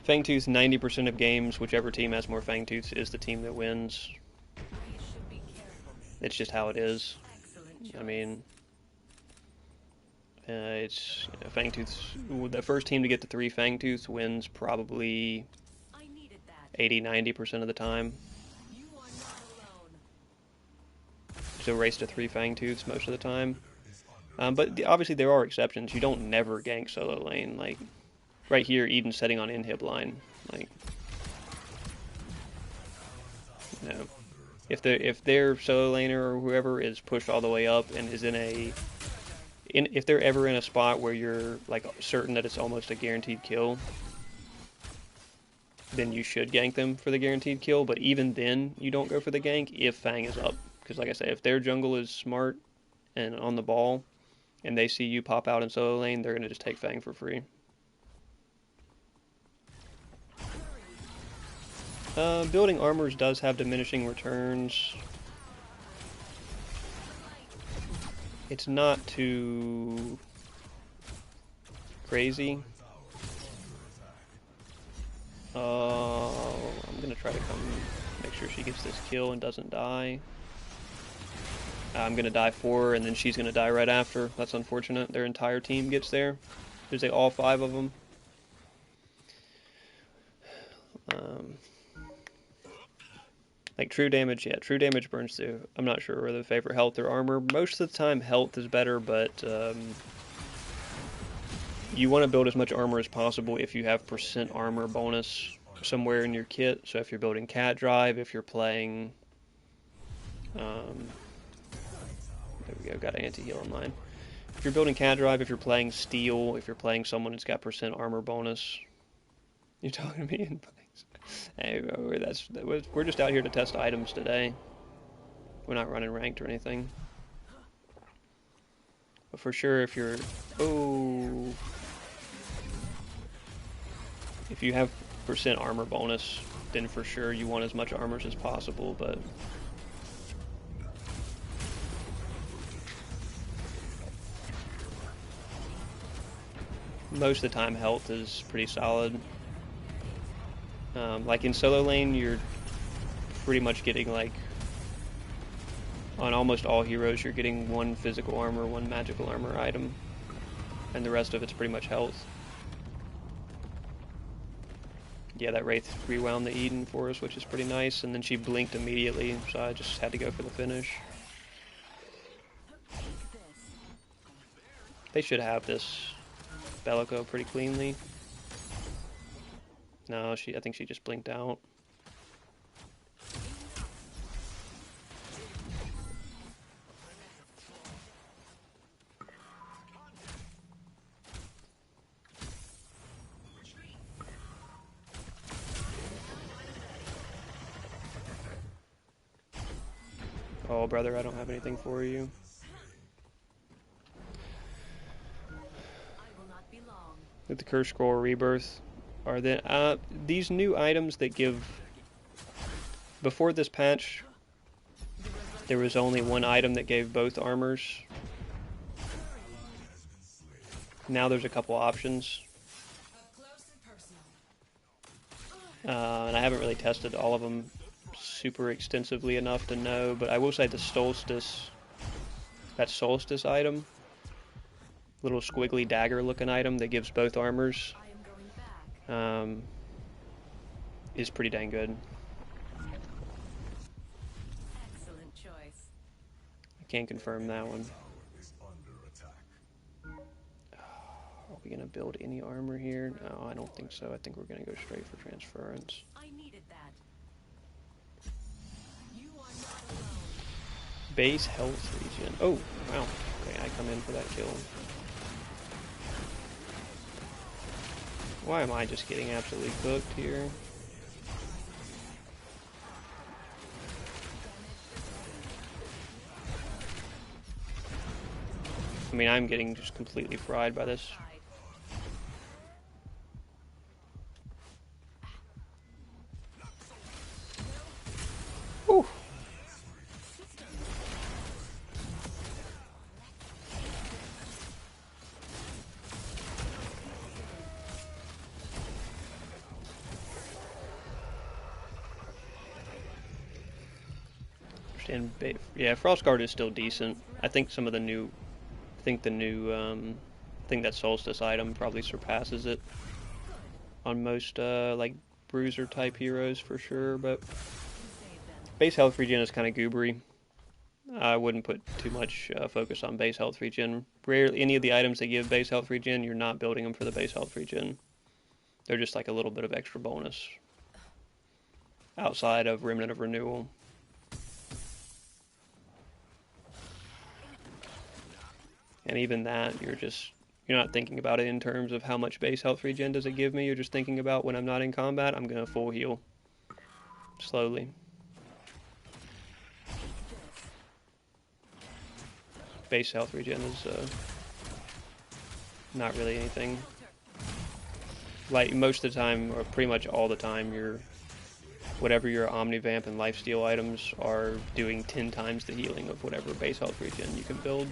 90% of games, whichever team has more Fangtooths is the team that wins. We should be careful. It's just how it is. Excellent choice. I mean, it's Fangtooths. The first team to get to 3 Fangtooths wins probably I needed that. 80-90% of the time. You are not alone. So race to 3 Fangtooths most of the time. But obviously there are exceptions. You don't never gank solo lane. Like right here, Eden's setting on inhib line. Like, you know, if their solo laner or whoever is pushed all the way up and is if they're ever in a spot where you're like certain that it's almost a guaranteed kill, then you should gank them for the guaranteed kill. But even then, you don't go for the gank if Fang is up, because like I say, if their jungle is smart and on the ball, and they see you pop out in solo lane, they're gonna just take Fang for free. Building armors does have diminishing returns. It's not too crazy. I'm gonna try to come make sure she gets this kill and doesn't die. I'm gonna die for her, and then she's gonna die right after. That's unfortunate. Their entire team gets there. There's all 5 of them. Like true damage, yeah, true damage burns through. I'm not sure whether they favor health or armor. Most of the time, health is better, but you want to build as much armor as possible if you have % armor bonus somewhere in your kit. So if you're building Cat Drive, if you're playing, there we go, got an anti-heal online. If you're building Cat Drive, if you're playing Steel, if you're playing someone who's got % armor bonus, you're talking to me in place. Hey, we're just out here to test items today. We're not running ranked or anything. But for sure, if you're if you have % armor bonus, then for sure you want as much armors as possible. But most of the time, health is pretty solid. Like in solo lane, you're pretty much getting like on almost all heroes, you're getting 1 physical armor, 1 magical armor item, and the rest of it's pretty much health. Yeah, that Wraith rewound the Eden for us, which is pretty nice, and then she blinked immediately, so I just had to go for the finish. They should have this Bellico pretty cleanly. No, I think she just blinked out. Oh, brother, I don't have anything for you. I will not be long. With the Curse Scroll Rebirth, are these new items that give... Before this patch, there was only 1 item that gave both armors. Now there's a couple options. And I haven't really tested all of them super extensively enough to know, but I will say the Solstice, that Solstice item, little squiggly dagger looking item that gives both armors, I am going back. is pretty dang good. Excellent choice. I can't confirm that one. Are we going to build any armor here? No, I don't think so. I think we're going to go straight for transference. I needed that. You are not alone. Base health regen. Oh, wow. Okay, I come in for that kill. Why am I just getting absolutely cooked here? I mean, I'm getting just completely fried by this. And yeah, Frostguard is still decent. I think some of the new, I think the new, I think that Solstice item probably surpasses it on most like bruiser type heroes for sure. But base health regen is kind of goobery. I wouldn't put too much focus on base health regen. Rarely any of the items that give base health regen, you're not building them for the base health regen. They're just like a little bit of extra bonus outside of Remnant of Renewal. And even that, you're not thinking about it in terms of how much base health regen does it give me. You're just thinking about when I'm not in combat, I'm gonna full heal slowly. Base health regen is not really anything. Like most of the time, or pretty much all the time, whatever your Omnivamp and Lifesteal items are doing 10 times the healing of whatever base health regen you can build.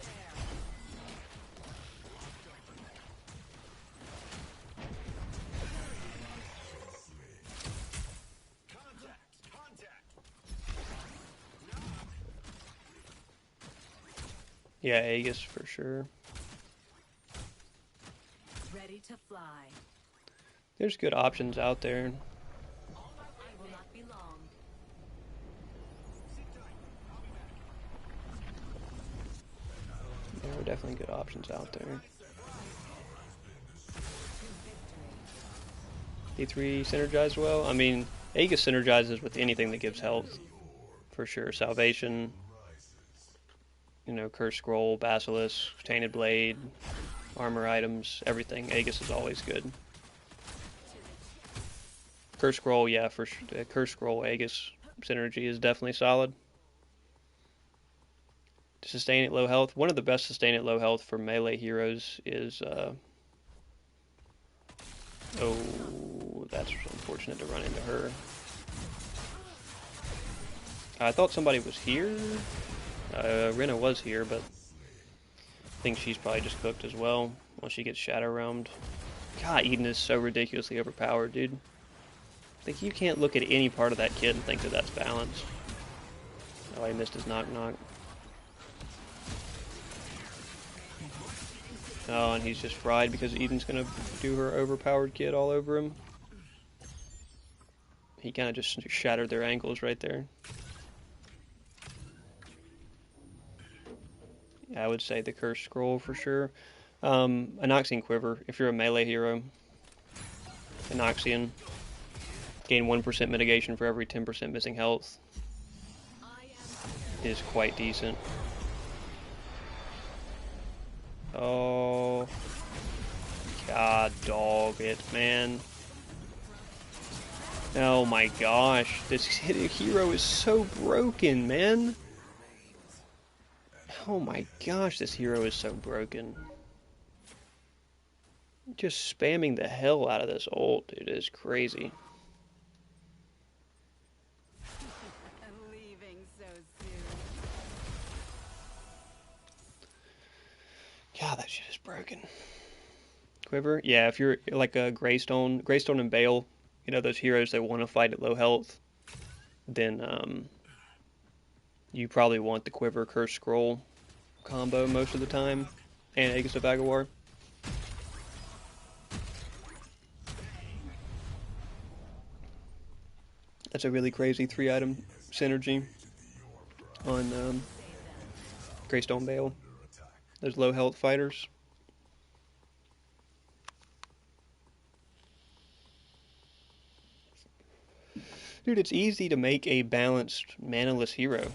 Yeah, Aegis for sure. Ready to fly. There's good options out there. I will not be long. There are definitely good options out there. D3 synergized well. I mean, Aegis synergizes with anything that gives health, for sure. Salvation, Curse Scroll, Basilisk, Tainted Blade, armor items, everything. Aegis is always good. Curse Scroll, yeah, for sure. Curse Scroll Aegis synergy is definitely solid. To sustain at low health, one of the best sustain at low health for melee heroes is oh, that's unfortunate to run into her. I thought somebody was here. Rena was here, but I think she's probably just cooked as well once she gets Shadow Realmed. God, Eden is so ridiculously overpowered, dude. Like, you can't look at any part of that kid and think that that's balanced. Oh, I missed his knock-knock. Oh, and he's just fried because Eden's gonna do her overpowered kid all over him. He kind of just shattered their ankles right there. Yeah, I would say the Cursed Scroll for sure. Anoxian Quiver, if you're a melee hero. Anoxian. Gain 1% mitigation for every 10% missing health. Is quite decent. Oh. God dog it, man. Oh my gosh. This hero is so broken, man. Oh my gosh, this hero is so broken. Just spamming the hell out of this ult, dude, is crazy. I'm leaving so soon. God, that shit is broken. Quiver? Yeah, if you're like a Greystone and Bale, those heroes that want to fight at low health, then you probably want the Quiver Curse Scroll combo most of the time, and Aegis of Aguilar. That's a really crazy 3-item synergy on Greystone Bale. Those low health fighters. Dude, it's easy to make a balanced manaless hero,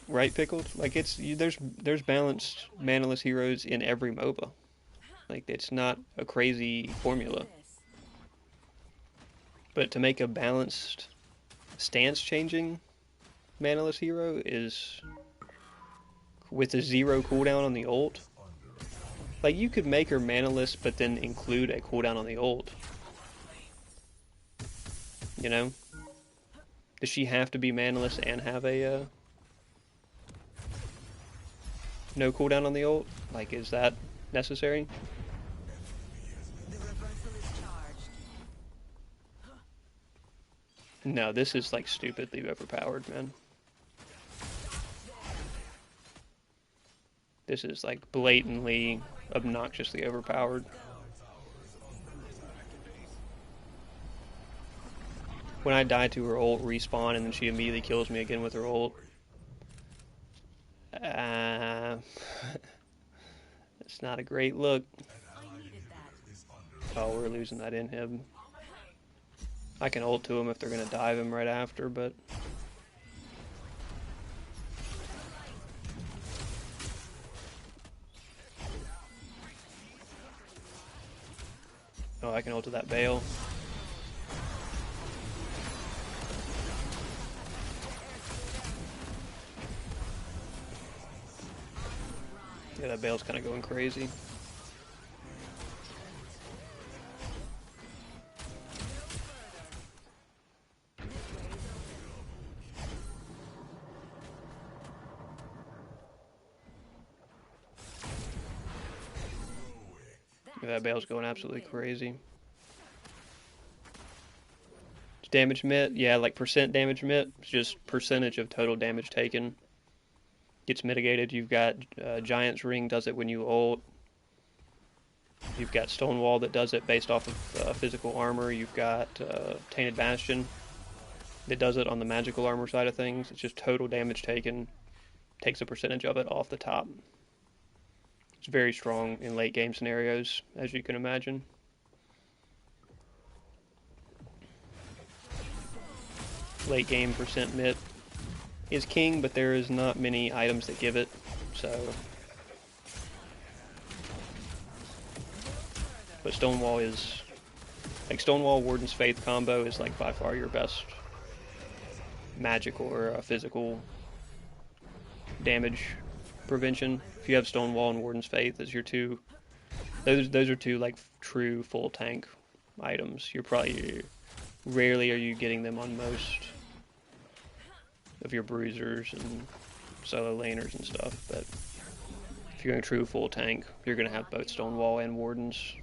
right, Pickled? Like there's balanced manaless heroes in every MOBA. Like it's not a crazy formula. But to make a balanced stance changing manaless hero is with a 0 cooldown on the ult. Like you could make her manaless but then include a cooldown on the ult. You know? Does she have to be manaless and have a no cooldown on the ult? Like, is that necessary? The reversal is charged. No, this is like stupidly overpowered, man. This is like blatantly, obnoxiously overpowered. When I die to her ult, respawn, and then she immediately kills me again with her ult. Uh, it's not a great look. I needed that. Oh, we're losing that inhib. I can ult to him if they're going to dive him right after, but... Oh, I can ult to that Bale. Yeah, that Bale's kind of going crazy. Yeah, that Bale's going absolutely crazy. Damage mit, yeah, like percent damage mit, it's just percentage of total damage taken. Gets mitigated. You've got Giant's Ring does it when you ult. You've got Stonewall that does it based off of physical armor. You've got Tainted Bastion that does it on the magical armor side of things. It's just total damage taken, takes a percentage of it off the top. It's very strong in late game scenarios, as you can imagine. Late game percent mit is king, but there is not many items that give it, so... But Stonewall is... Like, Stonewall Warden's Faith combo is, like, by far your best magical or physical damage prevention. If you have Stonewall and Warden's Faith as your two... Those are two, like, true full tank items. You're probably... Rarely are you getting them on most of your bruisers and solo laners and stuff, but if you're going true full tank, you're going to have both Stonewall and Wardens.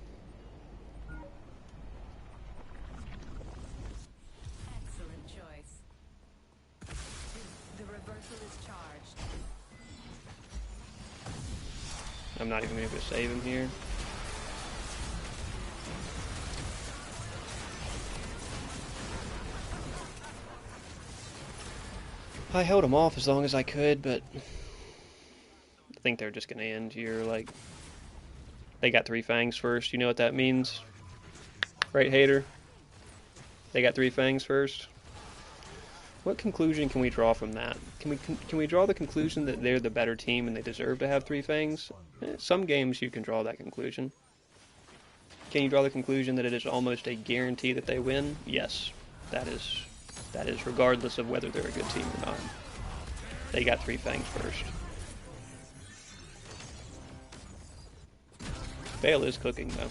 Excellent choice. The reversal is charged. I'm not even going to save him here. I held him off as long as I could, but I think they're just going to end here. Like, they got 3 fangs first. You know what that means? Right, Hater? They got 3 fangs first. What conclusion can we draw from that? Can we draw the conclusion that they're the better team and they deserve to have 3 fangs? Some games you can draw that conclusion. Can you draw the conclusion that it is almost a guarantee that they win? Yes, that is regardless of whether they're a good team or not. They got 3 fangs first. Bale is cooking though.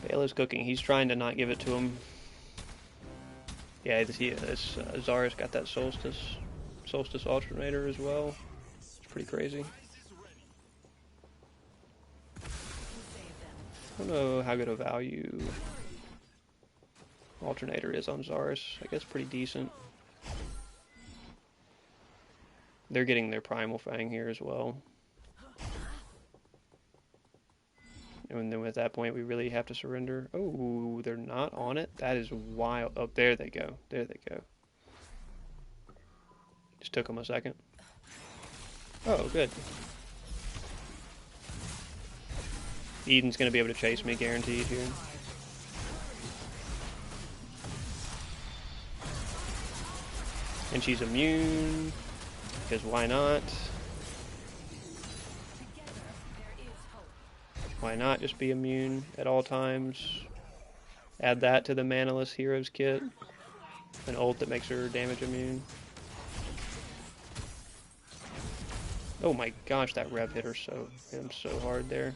Bale is cooking. He's trying to not give it to him. Yeah, this Zarya's got that Solstice alternator as well. It's pretty crazy. I don't know how good a value alternator is on Zarus. I guess pretty decent. They're getting their Primal Fang here as well. And then at that point we really have to surrender. Oh, they're not on it? That is wild. Oh, there they go. There they go. Just took them a second. Oh, good. Eden's going to be able to chase me, guaranteed here. And she's immune, because why not? Why not just be immune at all times? Add that to the Manaless Heroes kit. An ult that makes her damage immune. Oh my gosh, that rev hit him so hard there.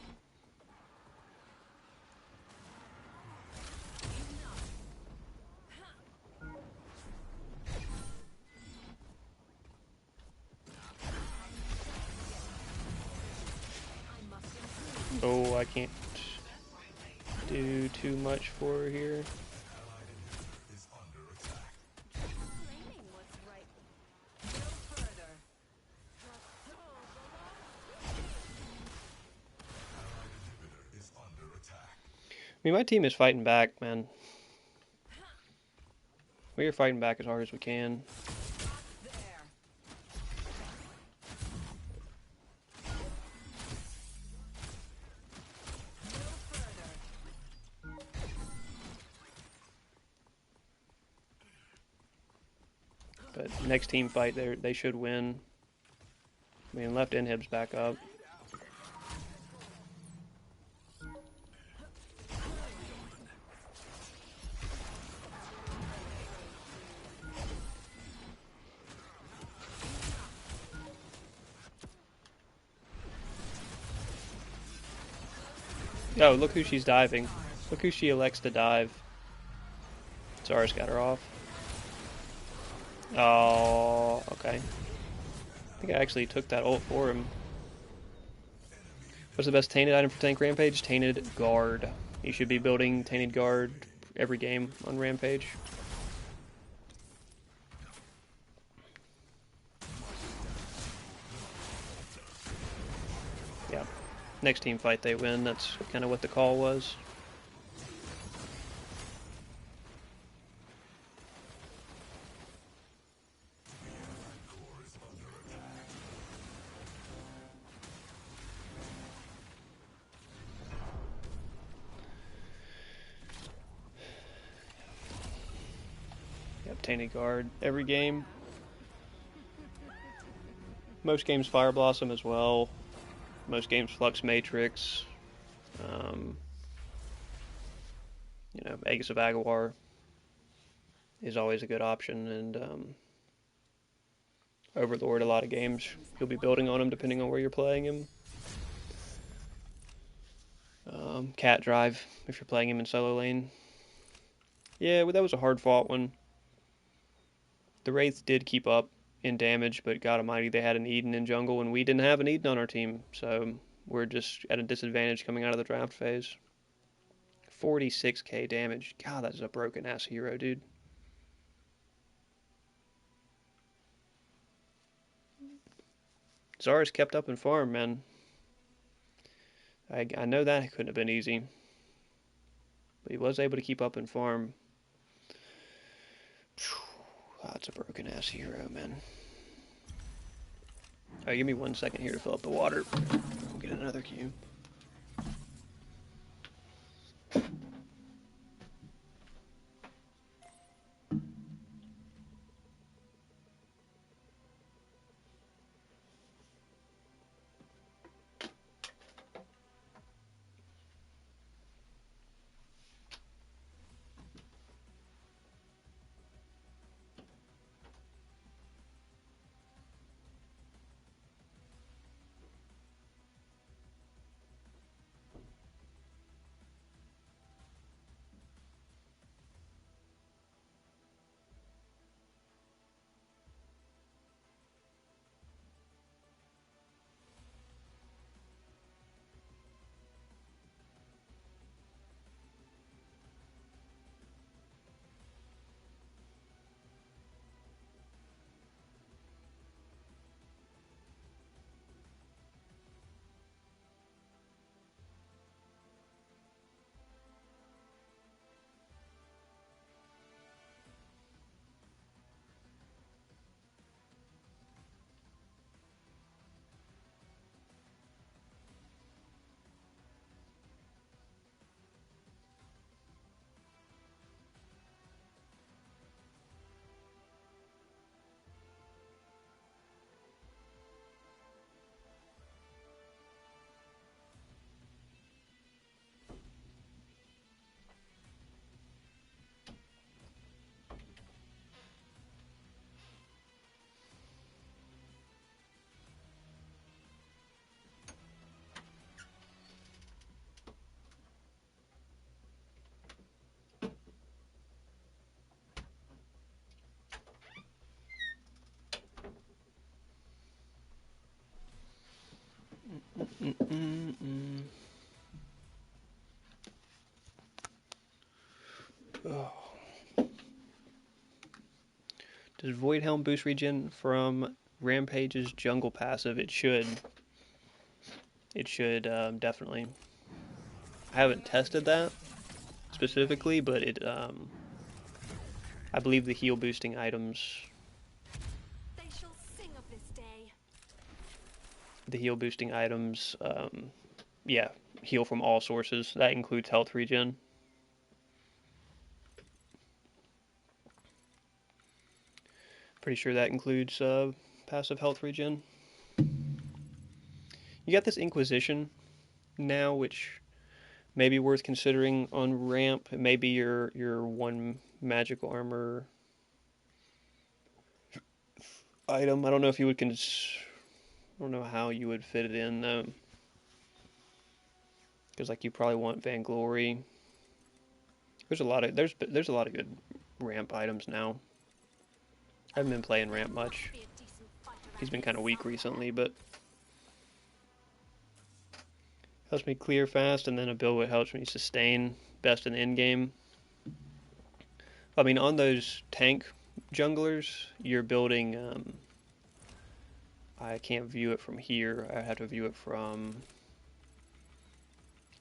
Oh, I can't do too much for her here. mean, my team is fighting back, man. We are fighting back as hard as we can. But next team fight, they should win. I mean, left inhib's back up. Oh, look who she's diving. Look who she elects to dive. Zara's got her off. Oh, okay. I think I actually took that ult for him. What's the best tainted item for tank Rampage? Tainted Guard. You should be building Tainted Guard every game on Rampage. Yeah. Next team fight they win. That's kind of what the call was. Yep, Tainted Guard every game. Most games Fire Blossom as well. Most games Flux Matrix. Um, Aegis of Aguilar is always a good option, and Overlord a lot of games. You'll be building on him depending on where you're playing him. Cat Drive if you're playing him in solo lane. Yeah, well, that was a hard fought one. The Wraiths did keep up in damage, but God Almighty, they had an Eden in jungle, and we didn't have an Eden on our team, so we're just at a disadvantage coming out of the draft phase. 46k damage. God, that's a broken ass hero, dude. Zara's kept up in farm, man. I know that couldn't have been easy, but he was able to keep up in farm. That's a broken ass hero, man. Alright, give me 1 second here to fill up the water. I'll get another cube. Oh. Does Void Helm boost regen from Rampage's jungle passive? It should. It should, definitely. I haven't tested that, specifically, but I believe the heal boosting items, They shall sing of this day. the heal boosting items, yeah, heal from all sources. That includes health regen. Pretty sure that includes passive health regen. You got this Inquisition now, which may be worth considering on ramp. It may be your one magical armor item. I don't know if you would I don't know how you would fit it in though, because like you probably want Vainglory. There's a lot of good ramp items now. I haven't been playing There ramp must much. be a decent fight He's around been here kind of weak somewhere. recently, but helps me clear fast, and then a build that helps me sustain best in the end game. I mean, on those tank junglers, you're building. I can't view it from here. I have to view it from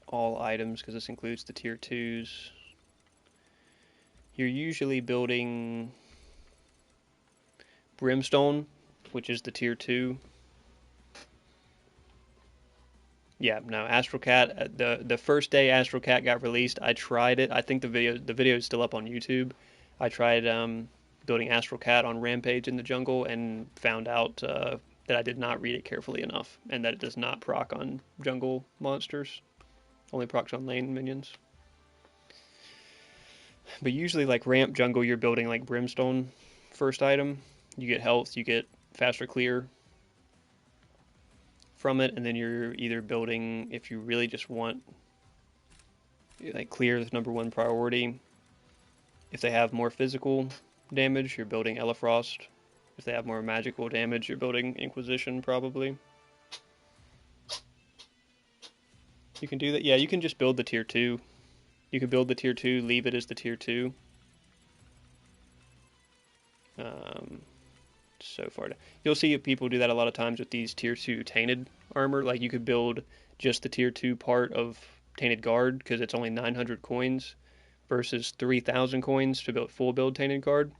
all items because this includes the tier 2s. You're usually building Brimstone, which is the tier 2. Yeah, no, Astral Cat. The first day Astral Cat got released, I tried it. I think the video is still up on YouTube. I tried building Astral Cat on Rampage in the jungle and found out that I did not read it carefully enough, and that it does not proc on jungle monsters. Only procs on lane minions. But usually, like ramp jungle, you're building like Brimstone first item. You get health, you get faster clear from it, and then you're either building, if you really just want like clear is number one priority. If they have more physical damage, you're building Elefrost. If they have more magical damage, you're building Inquisition probably. You can do that. Yeah, you can just build the tier 2. You can build the tier 2, leave it as the tier 2. Um, so far. You'll see people do that a lot of times with these tier 2 tainted armor. Like you could build just the tier 2 part of tainted guard because it's only 900 coins versus 3,000 coins to build full build tainted guard.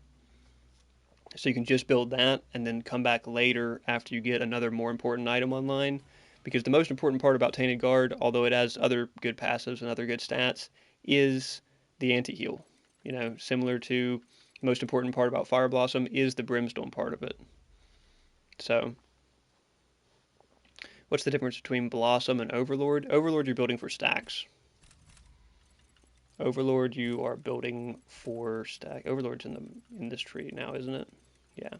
So you can just build that and then come back later after you get another more important item online. Because the most important part about Tainted Guard, although it has other good passives and other good stats, is the anti-heal. You know, similar to the most important part about Fire Blossom is the Brimstone part of it. So, what's the difference between Blossom and Overlord? Overlord you're building for stacks. Overlord you are building for stack. Overlord's in this tree now, isn't it? Yeah.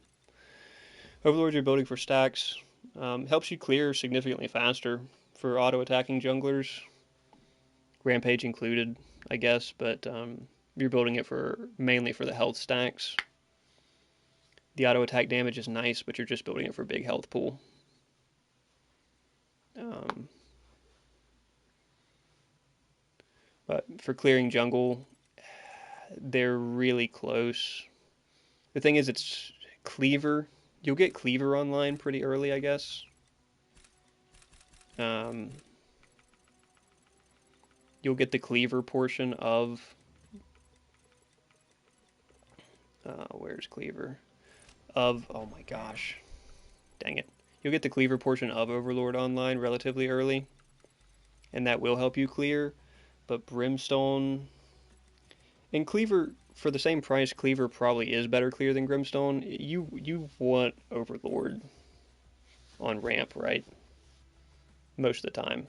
Overlord you're building for stacks. Helps you clear significantly faster for auto attacking junglers, Rampage included, I guess. But you're building it for mainly for the health stacks. The auto attack damage is nice, but you're just building it for big health pool. Um, but for clearing jungle, they're really close. The thing is, it's Cleaver. You'll get Cleaver online pretty early, I guess. Um, you'll get the Cleaver portion of. Where's Cleaver? Oh my gosh. Dang it. You'll get the Cleaver portion of Overlord online relatively early, and that will help you clear. But Brimstone. And Cleaver, for the same price, Cleaver probably is better clear than Brimstone. You want Overlord on ramp, right? Most of the time.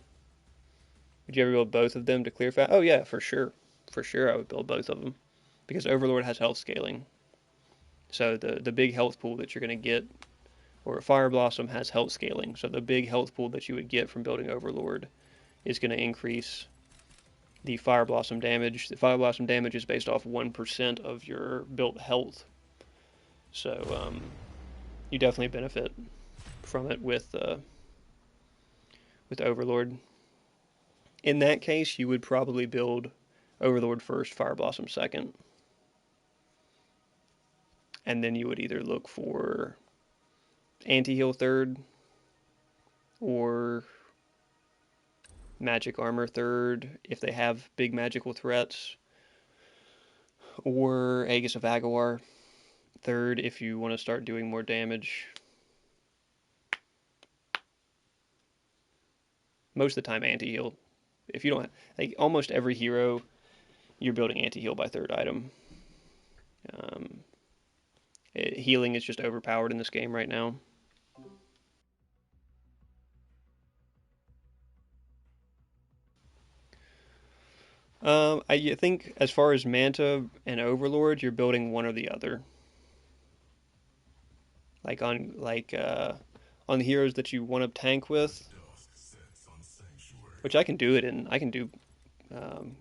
Would you ever build both of them to clear fast? Oh yeah, for sure. For sure I would build both of them. Because Overlord has health scaling. So the big health pool that you're going to get, or Fire Blossom has health scaling. So the big health pool that you would get from building Overlord is going to increase the Fire Blossom damage. The Fire Blossom damage is based off 1% of your built health. So you definitely benefit from it with Overlord. In that case, you would probably build Overlord first, Fire Blossom second. And then you would either look for anti-heal third or magic armor third if they have big magical threats. or Aegis of Aguar third if you want to start doing more damage. Most of the time, anti-heal. If you don't, like almost every hero, you're building anti-heal by third item. Um, Healing is just overpowered in this game right now. I think as far as Manta and Overlord, you're building one or the other. On the heroes that you want to tank with, Dusk sets on sanctuary. which I can do it in. I can do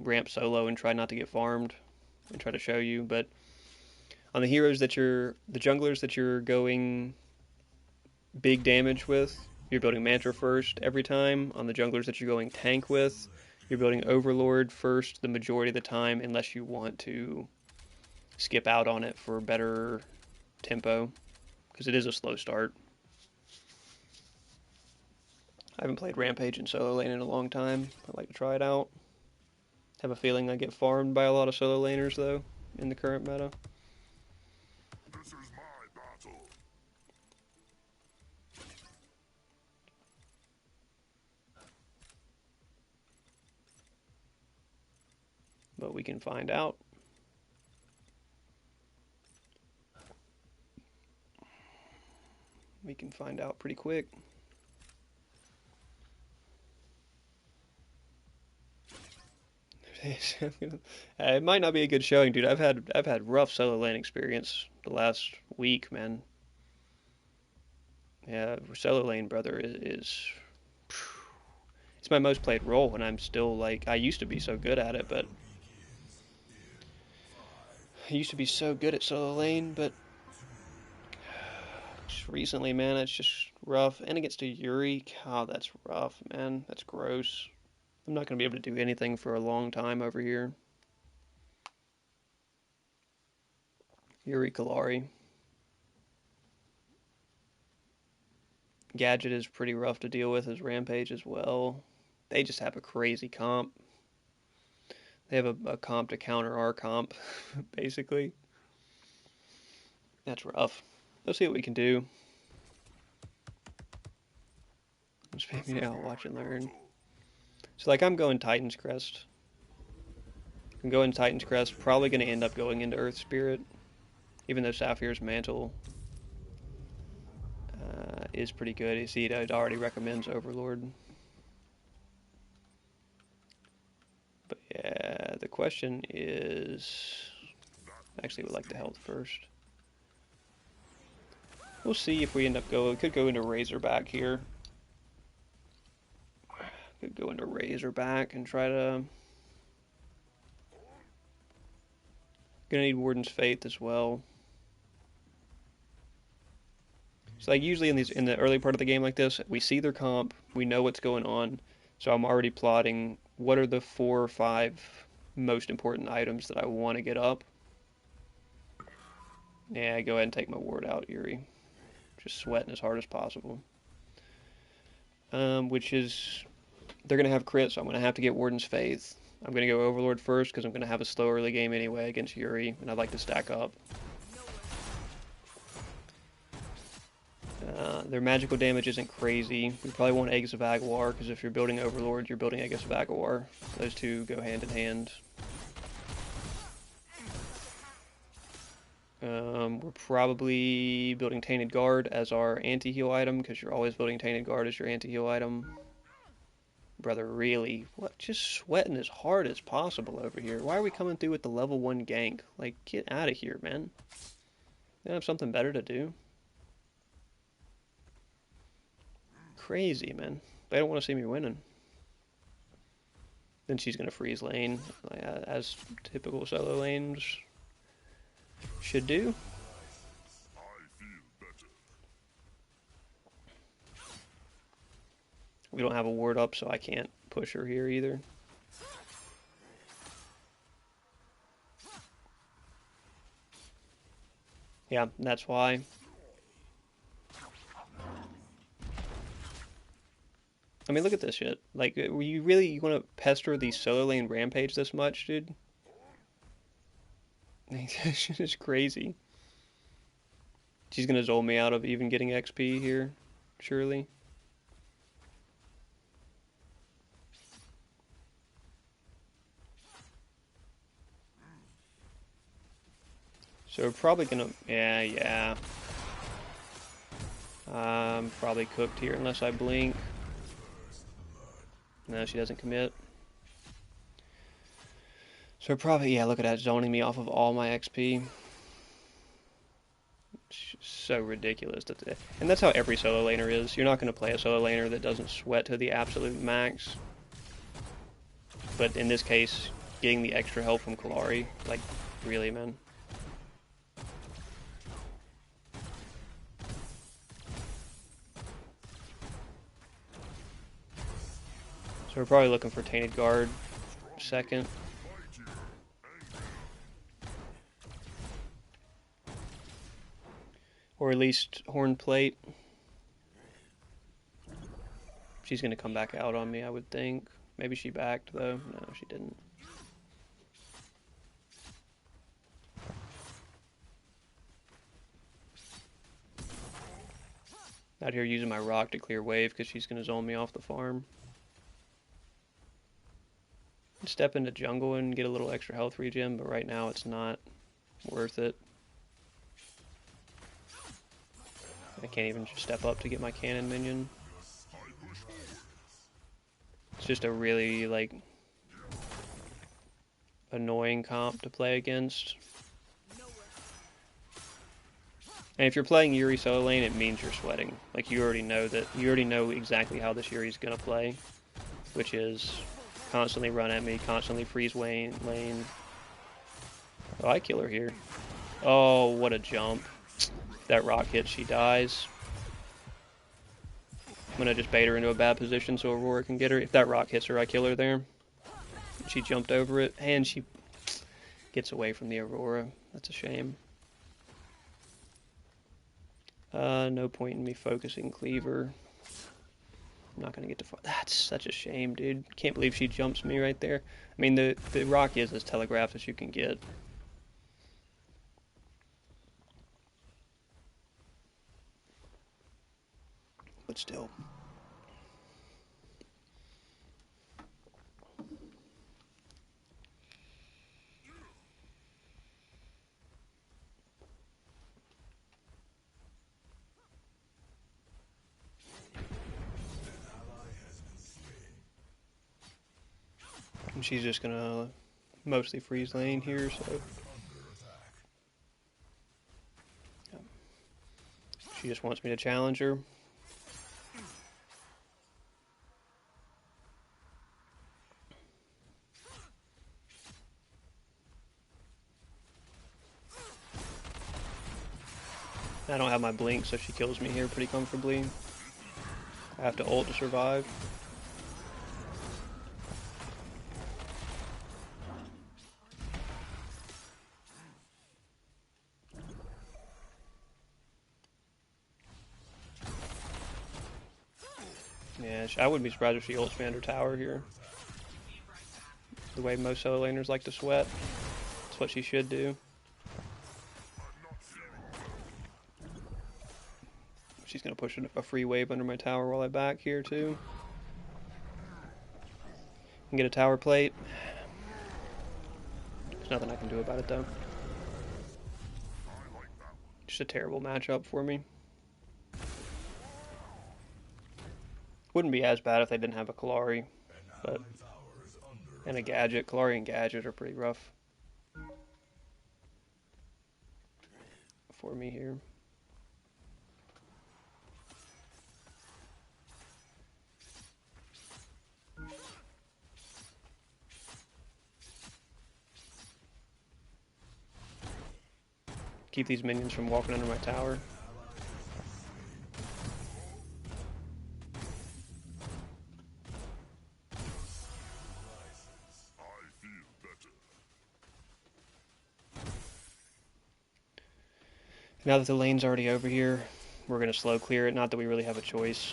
ramp solo and try not to get farmed and try to show you. But on the junglers that you're going big damage with, you're building Manta first every time. On the junglers that you're going tank with, you're building Overlord first the majority of the time, unless you want to skip out on it for better tempo, because it is a slow start. I haven't played Rampage in solo lane in a long time. I'd like to try it out. Have a feeling I get farmed by a lot of solo laners though in the current meta. This is my battle. But we can find out. We can find out pretty quick. It might not be a good showing, dude. I've had rough solo lane experience the last week, man. Yeah, solo lane, brother, is it's my most played role, and I'm still like I used to be so good at it, but I used to be so good at solo lane, but just recently, man, it's just rough. And it gets to Yuri. God, that's rough, man. That's gross. I'm not gonna be able to do anything for a long time over here. Yuri Kalari. Gadget is pretty rough to deal with as Rampage as well. They just have a crazy comp. They have a comp to counter our comp, basically. That's rough. Let's see what we can do. Just maybe now watch and learn. So like I'm going Titan's Crest. I'm going Titan's Crest. Probably going to end up going into Earth Spirit, even though Sapphire's Mantle is pretty good. You see, it already recommends Overlord. But yeah, the question is, I actually would like the health first. We'll see if we end up going. We could go into Razorback here. Could go into Razorback and try to. Gonna need Warden's Faith as well. So like usually in the early part of the game like this, we see their comp, we know what's going on, so I'm already plotting what are the 4 or 5 most important items that I want to get up. Yeah, go ahead and take my ward out, Yuri. Just sweating as hard as possible. Which is they're gonna have crit, so I'm gonna have to get Warden's Faith. I'm gonna go Overlord first because I'm gonna have a slow early game anyway against Yuri, and I'd like to stack up. Their magical damage isn't crazy. We probably want Aegis of Aguar, because if you're building Overlord, you're building Aegis of Aguar. Those two go hand in hand. We're probably building Tainted Guard as our anti-heal item, because you're always building Tainted Guard as your anti-heal item. Brother, really? What? Just sweating as hard as possible over here. Why are we coming through with the level 1 gank? Like, get out of here, man. You have something better to do? Crazy, man. They don't want to see me winning. Then she's going to freeze lane, as typical solo lanes should do. We don't have a ward up, so I can't push her here either. Yeah, that's why. I mean, look at this shit. Like, you want to pester the solo lane Rampage this much, dude? It's crazy. She's gonna zol me out of even getting XP here, surely. So we're probably gonna, yeah. I'm probably cooked here unless I blink. No, she doesn't commit. So probably, yeah, look at that, zoning me off of all my XP. It's so ridiculous. And that's how every solo laner is. You're not going to play a solo laner that doesn't sweat to the absolute max. But in this case, getting the extra help from Kalari, like, really, man. So we're probably looking for Tainted Guard second. Or at least Horn Plate. She's going to come back out on me, I would think. Maybe she backed, though. No, she didn't. Out here using my rock to clear wave because she's going to zone me off the farm. Step into jungle and get a little extra health regen, but right now it's not worth it. I can't even just step up to get my cannon minion. It's just a really, like, annoying comp to play against. And if you're playing Yuri solo lane, it means you're sweating. Like, you already know exactly how this Yuri's gonna play, which is constantly run at me, constantly freeze lane. Oh, I kill her here. Oh, what a jump. If that rock hits, she dies. I'm gonna just bait her into a bad position so Aurora can get her. If that rock hits her, I kill her there. She jumped over it, and she gets away from the Aurora. That's a shame. No point in me focusing Cleaver. I'm not gonna get to far. That's such a shame, dude. Can't believe she jumps me right there. I mean, the rock is as telegraphed as you can get. But still. And she's just gonna mostly freeze lane here, so yeah. She just wants me to challenge her. I don't have my blink, so she kills me here pretty comfortably. I have to ult to survive. Yeah, I wouldn't be surprised if she ults me under tower here. The way most solo laners like to sweat. That's what she should do. She's gonna push a free wave under my tower while I back here too. And get a tower plate. There's nothing I can do about it though. Just a terrible matchup for me. Wouldn't be as bad if they didn't have a Kalari, but and a Gadget. Kalari and Gadget are pretty rough for me here. Keep these minions from walking under my tower. Now that the lane's already over here, we're going to slow clear it. Not that we really have a choice.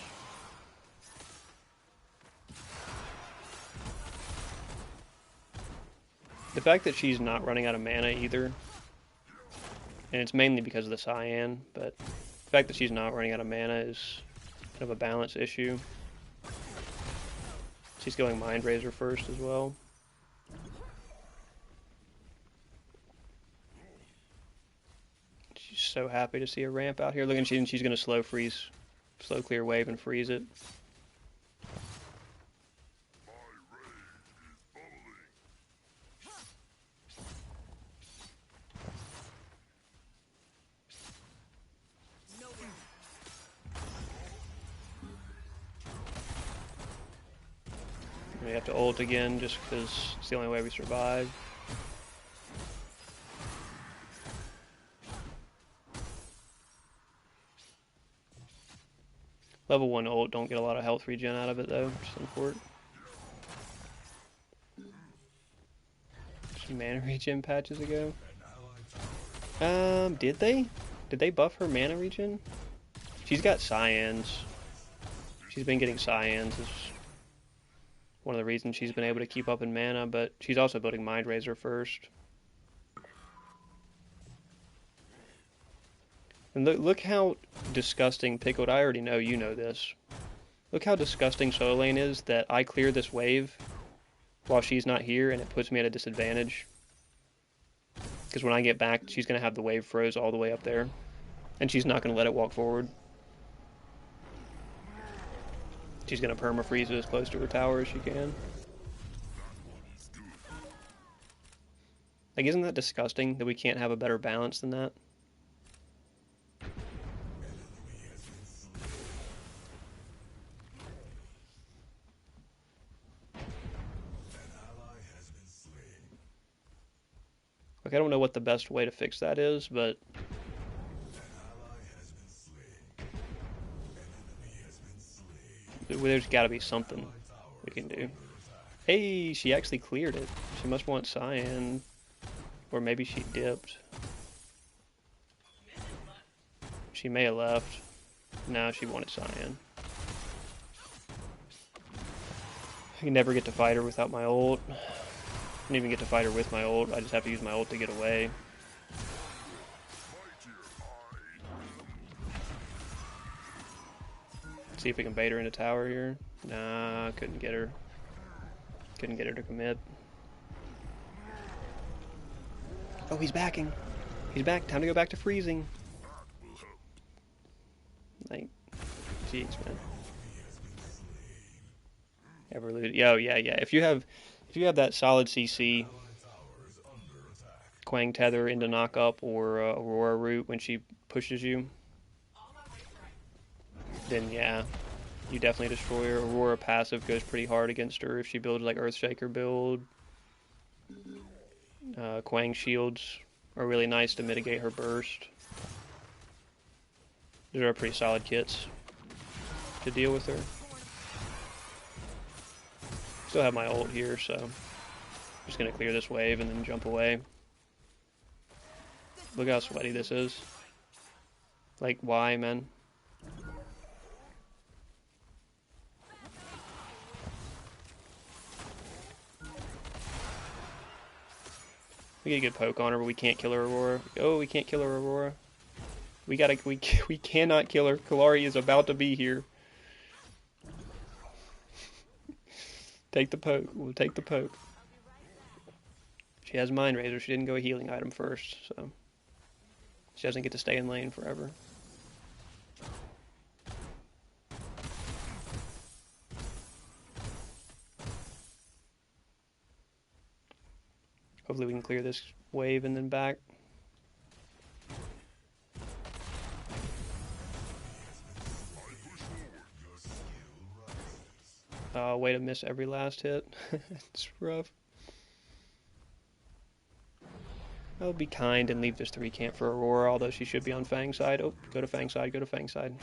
The fact that she's not running out of mana either and it's mainly because of the cyan, but the fact that she's not running out of mana is kind of a balance issue. She's going Mind Razor first as well. She's so happy to see a ramp out here. Look, and she's going to slow clear wave and freeze it. We have to ult again just because it's the only way we survive. Level 1 ult, don't get a lot of health regen out of it though, which is unfortunate. Some mana regen patches ago. Did they? Did they buff her mana regen? She's got cyans. She's been getting cyans. Is one of the reasons she's been able to keep up in mana, but she's also building Mind Razor first. And look how disgusting Pickled, I already know you know this. Look how disgusting solo lane is that I clear this wave while she's not here and it puts me at a disadvantage. Because when I get back, she's going to have the wave froze all the way up there. And she's not going to let it walk forward. She's going to perma-freeze it as close to her tower as she can. Like, isn't that disgusting that we can't have a better balance than that? Like, I don't know what the best way to fix that is, but there's got to be something we can do. Hey, she actually cleared it. She must want cyan. Or maybe she dipped. She may have left. No, she wanted cyan. I can never get to fight her without my ult. I don't even get to fight her with my ult. I just have to use my ult to get away. See if we can bait her into tower here. Nah, couldn't get her. Couldn't get her to commit. Oh, he's backing. He's back. Time to go back to freezing. Like, jeez, man. Ever lose? Yo, yeah. If you have that solid CC, Quang tether into knock up or Aurora root when she pushes you, then yeah, you definitely destroy her. Aurora passive goes pretty hard against her if she builds like Earthshaker build. Quang shields are really nice to mitigate her burst. These are pretty solid kits to deal with her. Still have my ult here, so I'm just gonna clear this wave and then jump away. Look how sweaty this is. Like, why, man? We get a good poke on her, but we can't kill her Aurora. Oh, we can't kill her Aurora. We cannot kill her. Kalari is about to be here. Take the poke. We'll take the poke. She has Mind Razor. She didn't go a healing item first, so she doesn't get to stay in lane forever. Hopefully we can clear this wave and then back. Way to miss every last hit. It's rough. I'll be kind and leave this 3 camp for Aurora, although she should be on Fang side. Oh, go to Fang side, go to Fang side.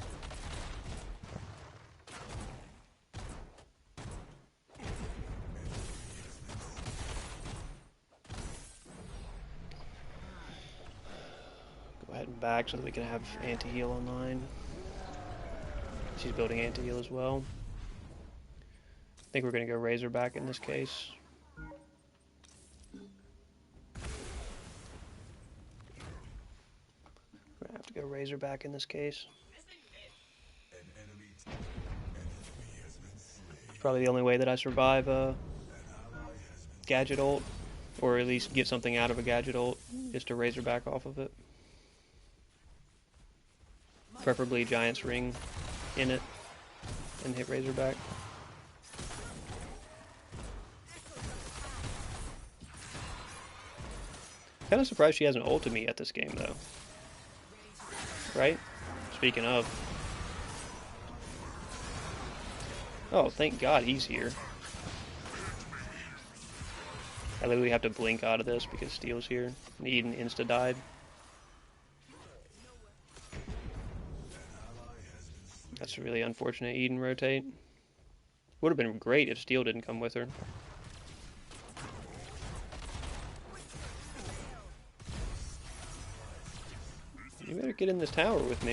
Go ahead and back so that we can have anti-heal online. She's building anti-heal as well. I think we're going to go Razorback in this case. to go Razorback in this case. An enemy has been It's slain. probably the only way that I survive a An ally has been gadget ult, or at least get something out of a gadget ult, is to Razorback off of it. Preferably Giant's Ring in it and hit Razorback. Kind of surprised she hasn't ulted me yet this game though. Right? Speaking of. Oh, thank God he's here. I literally have to blink out of this because Steel's here. And Eden insta-died. That's really unfortunate. Eden rotate. Would have been great if Steel didn't come with her. You better get in this tower with me.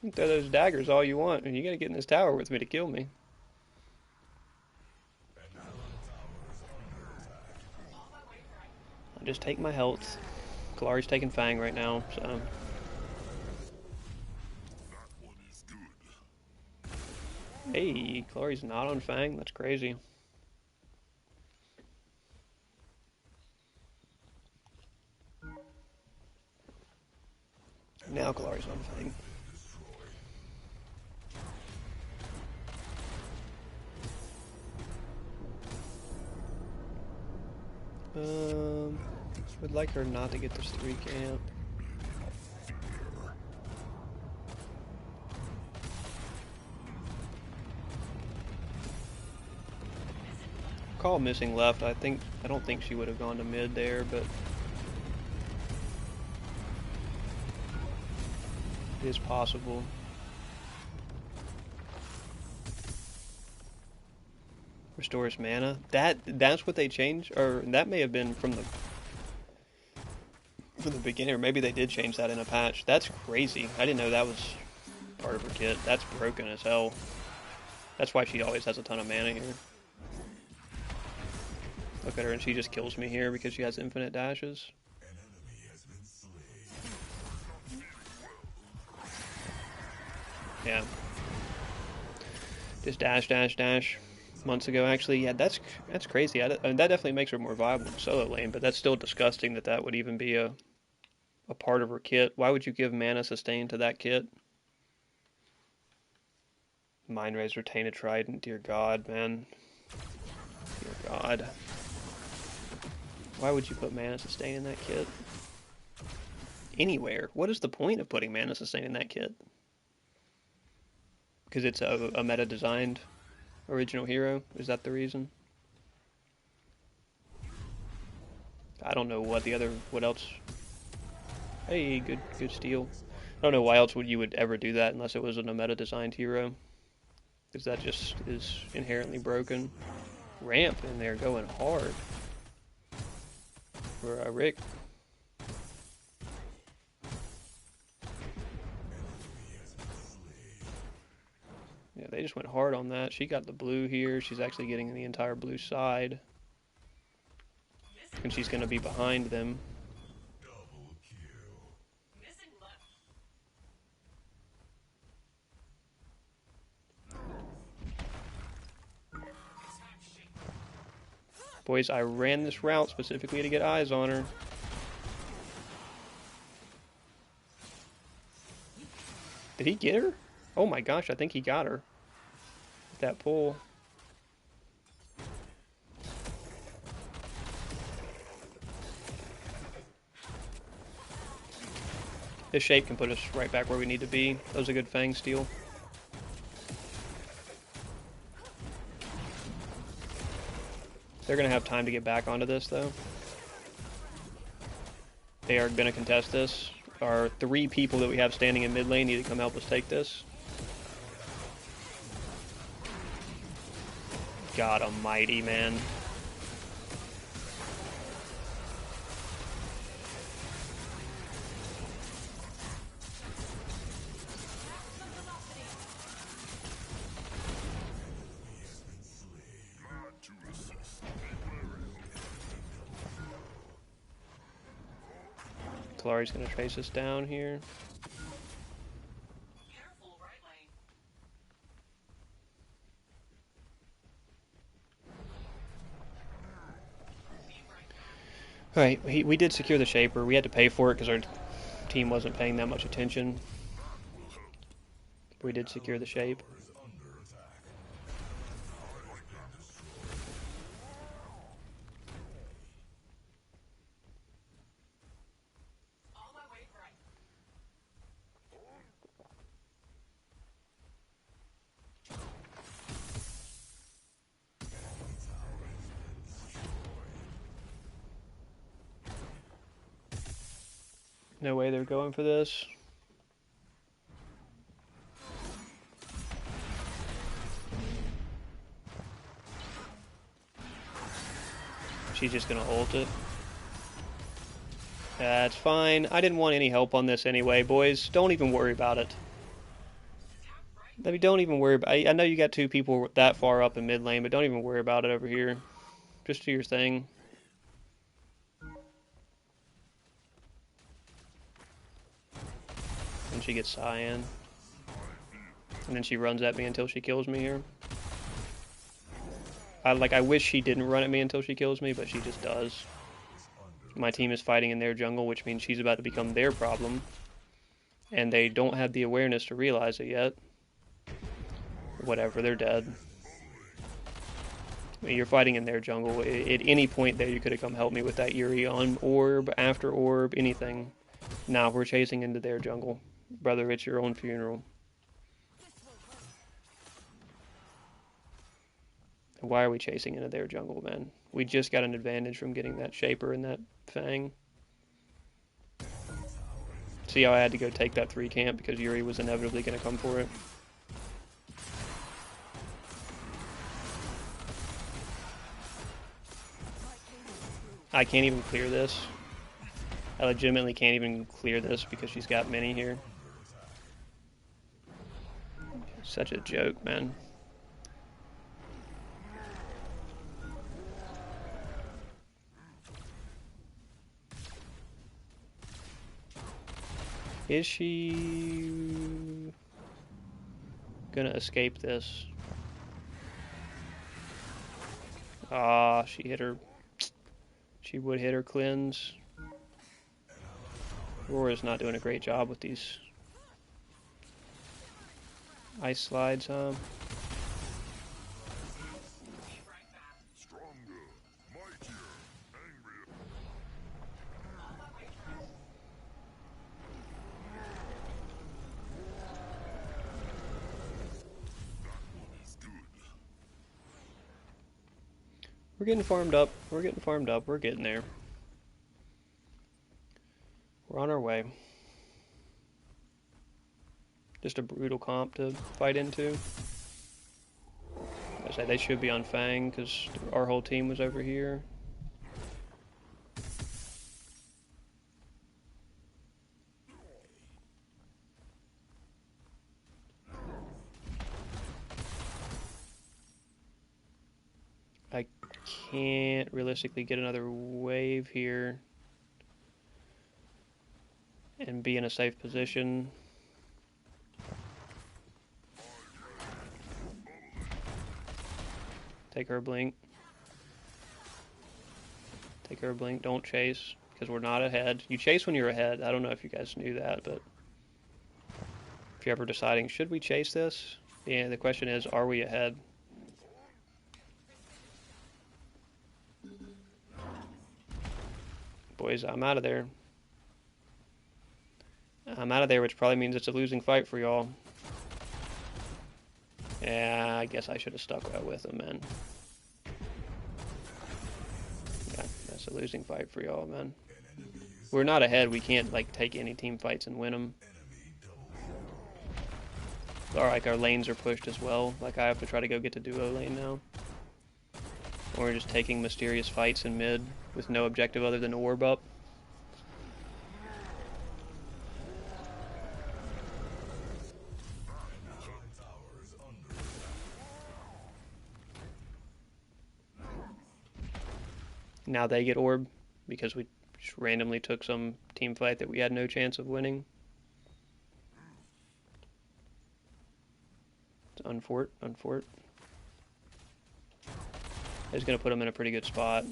You can throw those daggers all you want, and you gotta get in this tower with me to kill me. I just take my health. Kalari's taking Fang right now, so. Hey, Kalari's not on Fang? That's crazy. Now Kalari's on Fang. Would like her not to get this 3 camp. Call missing left. I don't think she would have gone to mid there, but it is possible. Restores mana. That's what they changed, or that may have been from the beginning, or maybe they did change that in a patch. That's crazy. I didn't know that was part of her kit. That's broken as hell. That's why she always has a ton of mana here. Look at her, and she just kills me here because she has infinite dashes. An enemy has been slain. Yeah. Just dash, dash, dash. Months ago, actually, yeah, that's crazy. That definitely makes her more viable in solo lane, but that's still disgusting that would even be a part of her kit. Why would you give mana sustain to that kit? Mind Razor, Tainted Trident, dear God, man. Dear God. Why would you put mana sustain in that kit? Anywhere. What is the point of putting mana sustain in that kit? Because it's a meta-designed original hero? Is that the reason? I don't know what else. Hey, good steal. I don't know why else you would ever do that unless it was a meta-designed hero. Because that just is inherently broken. Ramp in there going hard. For Rick. Yeah, they just went hard on that. She got the blue here. She's actually getting the entire blue side. And she's going to be behind them. Double kill. Boys, I ran this route specifically to get eyes on her. Did he get her? Oh my gosh, I think he got her. With that pull. This shape can put us right back where we need to be. That was a good Fang steal. They're going to have time to get back onto this, though. They are going to contest this. Our 3 people that we have standing in mid lane need to come help us take this. God almighty, man. Kalari's gonna chase us down here. Alright, we did secure the Shaper. We had to pay for it because our team wasn't paying that much attention. We did secure the Shape. No way they're going for this. She's just gonna ult it. That's fine. I didn't want any help on this anyway, boys. Don't even worry about it. I mean, don't even worry about it. I know you got two people that far up in mid lane, but don't even worry about it over here. Just do your thing. And she gets cyan. And then she runs at me until she kills me here. I wish she didn't run at me until she kills me, but she just does. My team is fighting in their jungle, which means she's about to become their problem. And they don't have the awareness to realize it yet. Whatever, they're dead. I mean, you're fighting in their jungle. At any point there, you could have come help me with that Yuri on orb, after orb, anything. Now we're chasing into their jungle. Brother, it's your own funeral. Why are we chasing into their jungle, man? We just got an advantage from getting that Shaper and that Fang. See how I had to go take that 3 camp because Yuri was inevitably going to come for it? I can't even clear this. I legitimately can't even clear this because she's got many here. Such a joke, man. Is she gonna escape this? Ah, she hit her. She would hit her cleanse. Aurora's not doing a great job with these ice slides, huh? We're getting farmed up. We're getting farmed up. We're getting there. We're on our way. Just a brutal comp to fight into. I say they should be on Fang because our whole team was over here. I can't realistically get another wave here and be in a safe position. Take her blink. Take her blink. Don't chase because we're not ahead. You chase when you're ahead. I don't know if you guys knew that, but if you're ever deciding, should we chase this? Yeah, the question is, are we ahead? Boys, I'm out of there. I'm out of there, which probably means it's a losing fight for y'all. Yeah, I guess I should have stuck with him, man. Yeah, that's a losing fight for y'all, man. We're not ahead. We can't, like, take any team fights and win them. Or, like, our lanes are pushed as well. Like, I have to try to go get to duo lane now. Or we're just taking mysterious fights in mid with no objective other than to orb up. Now they get orb because we just randomly took some team team fight that we had no chance of winning. It's unfort, unfort. He's going to put him in a pretty good spot.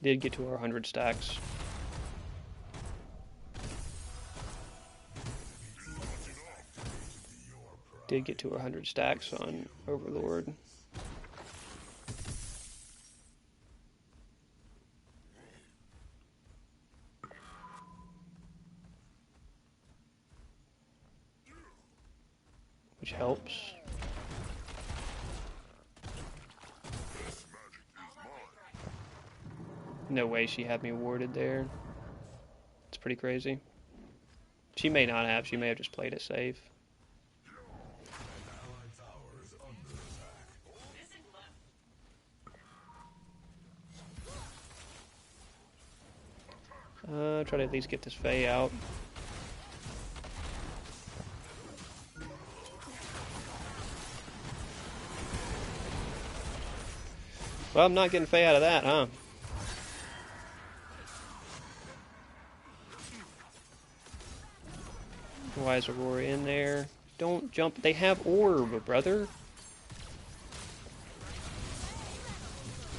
Did get to our 100 stacks. Did get to our 100 stacks on Overlord. Which helps. No way she had me warded there. It's pretty crazy. She may not have. She may have just played it safe. Try to at least get this Faye out. Well, I'm not getting Faye out of that, huh? Why is Aurora in there? Don't jump. They have orb, brother.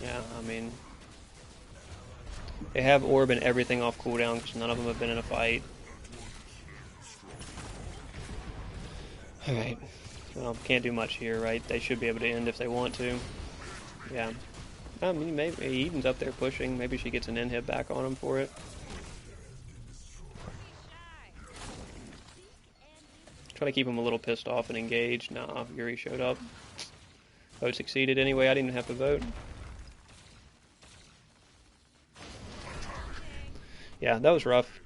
Yeah, I mean, they have orb and everything off cooldown because none of them have been in a fight. Alright. Well, can't do much here, right? They should be able to end if they want to. Yeah. I mean, maybe Eden's up there pushing. Maybe she gets an inhib back on him for it. Try to keep him a little pissed off and engaged. Nah, Yuri showed up. Vote succeeded anyway. I didn't even have to vote. Yeah, that was rough.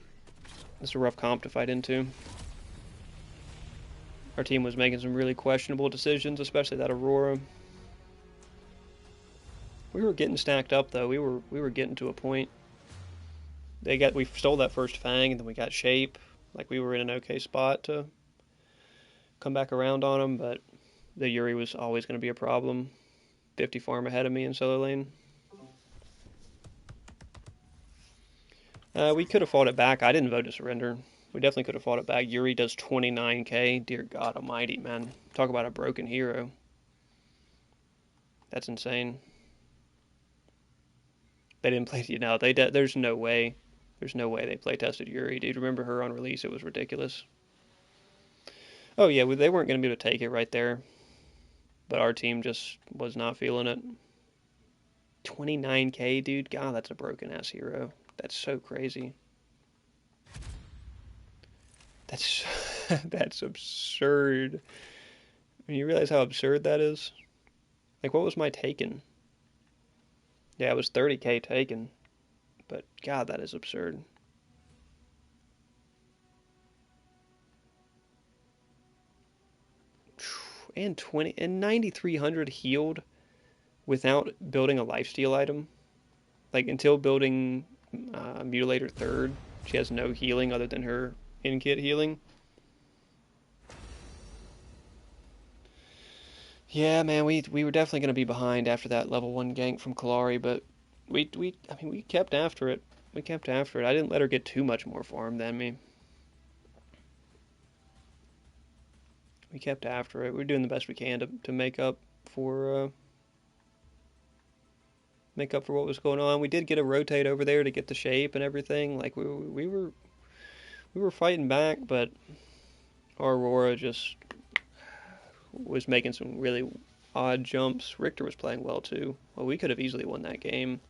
This is a rough comp to fight into. Our team was making some really questionable decisions, especially that Aurora. We were getting stacked up though. We were getting to a point. We stole that first Fang and then we got Shape. Like we were in an okay spot to come back around on them, but the Yuri was always going to be a problem. 50 farm ahead of me in solo lane. We could have fought it back. I didn't vote to surrender. We definitely could have fought it back. Yuri does 29k. Dear God Almighty, man. Talk about a broken hero. That's insane. They didn't play. There's no way. There's no way they play tested Yuri, dude. Remember her on release? It was ridiculous. Oh yeah, they weren't going to be able to take it right there. But our team just was not feeling it. 29k, dude. God, that's a broken ass hero. That's so crazy. That's that's absurd. When you realize how absurd that is. Like, what was my taken? Yeah, it was 30k taken. But God, that is absurd. And 9300 healed without building a lifesteal item. Like, until building Mutilator 3rd, she has no healing other than her in-kit healing. Yeah, man, we were definitely going to be behind after that level 1 gank from Kalari, but we kept after it. We kept after it. I didn't let her get too much more farm than me. We kept after it. We're doing the best we can to make up for what was going on. We did get a rotate over there to get the shape and everything. Like we were fighting back, but our Aurora just was making some really odd jumps. Richter was playing well too. Well, we could have easily won that game.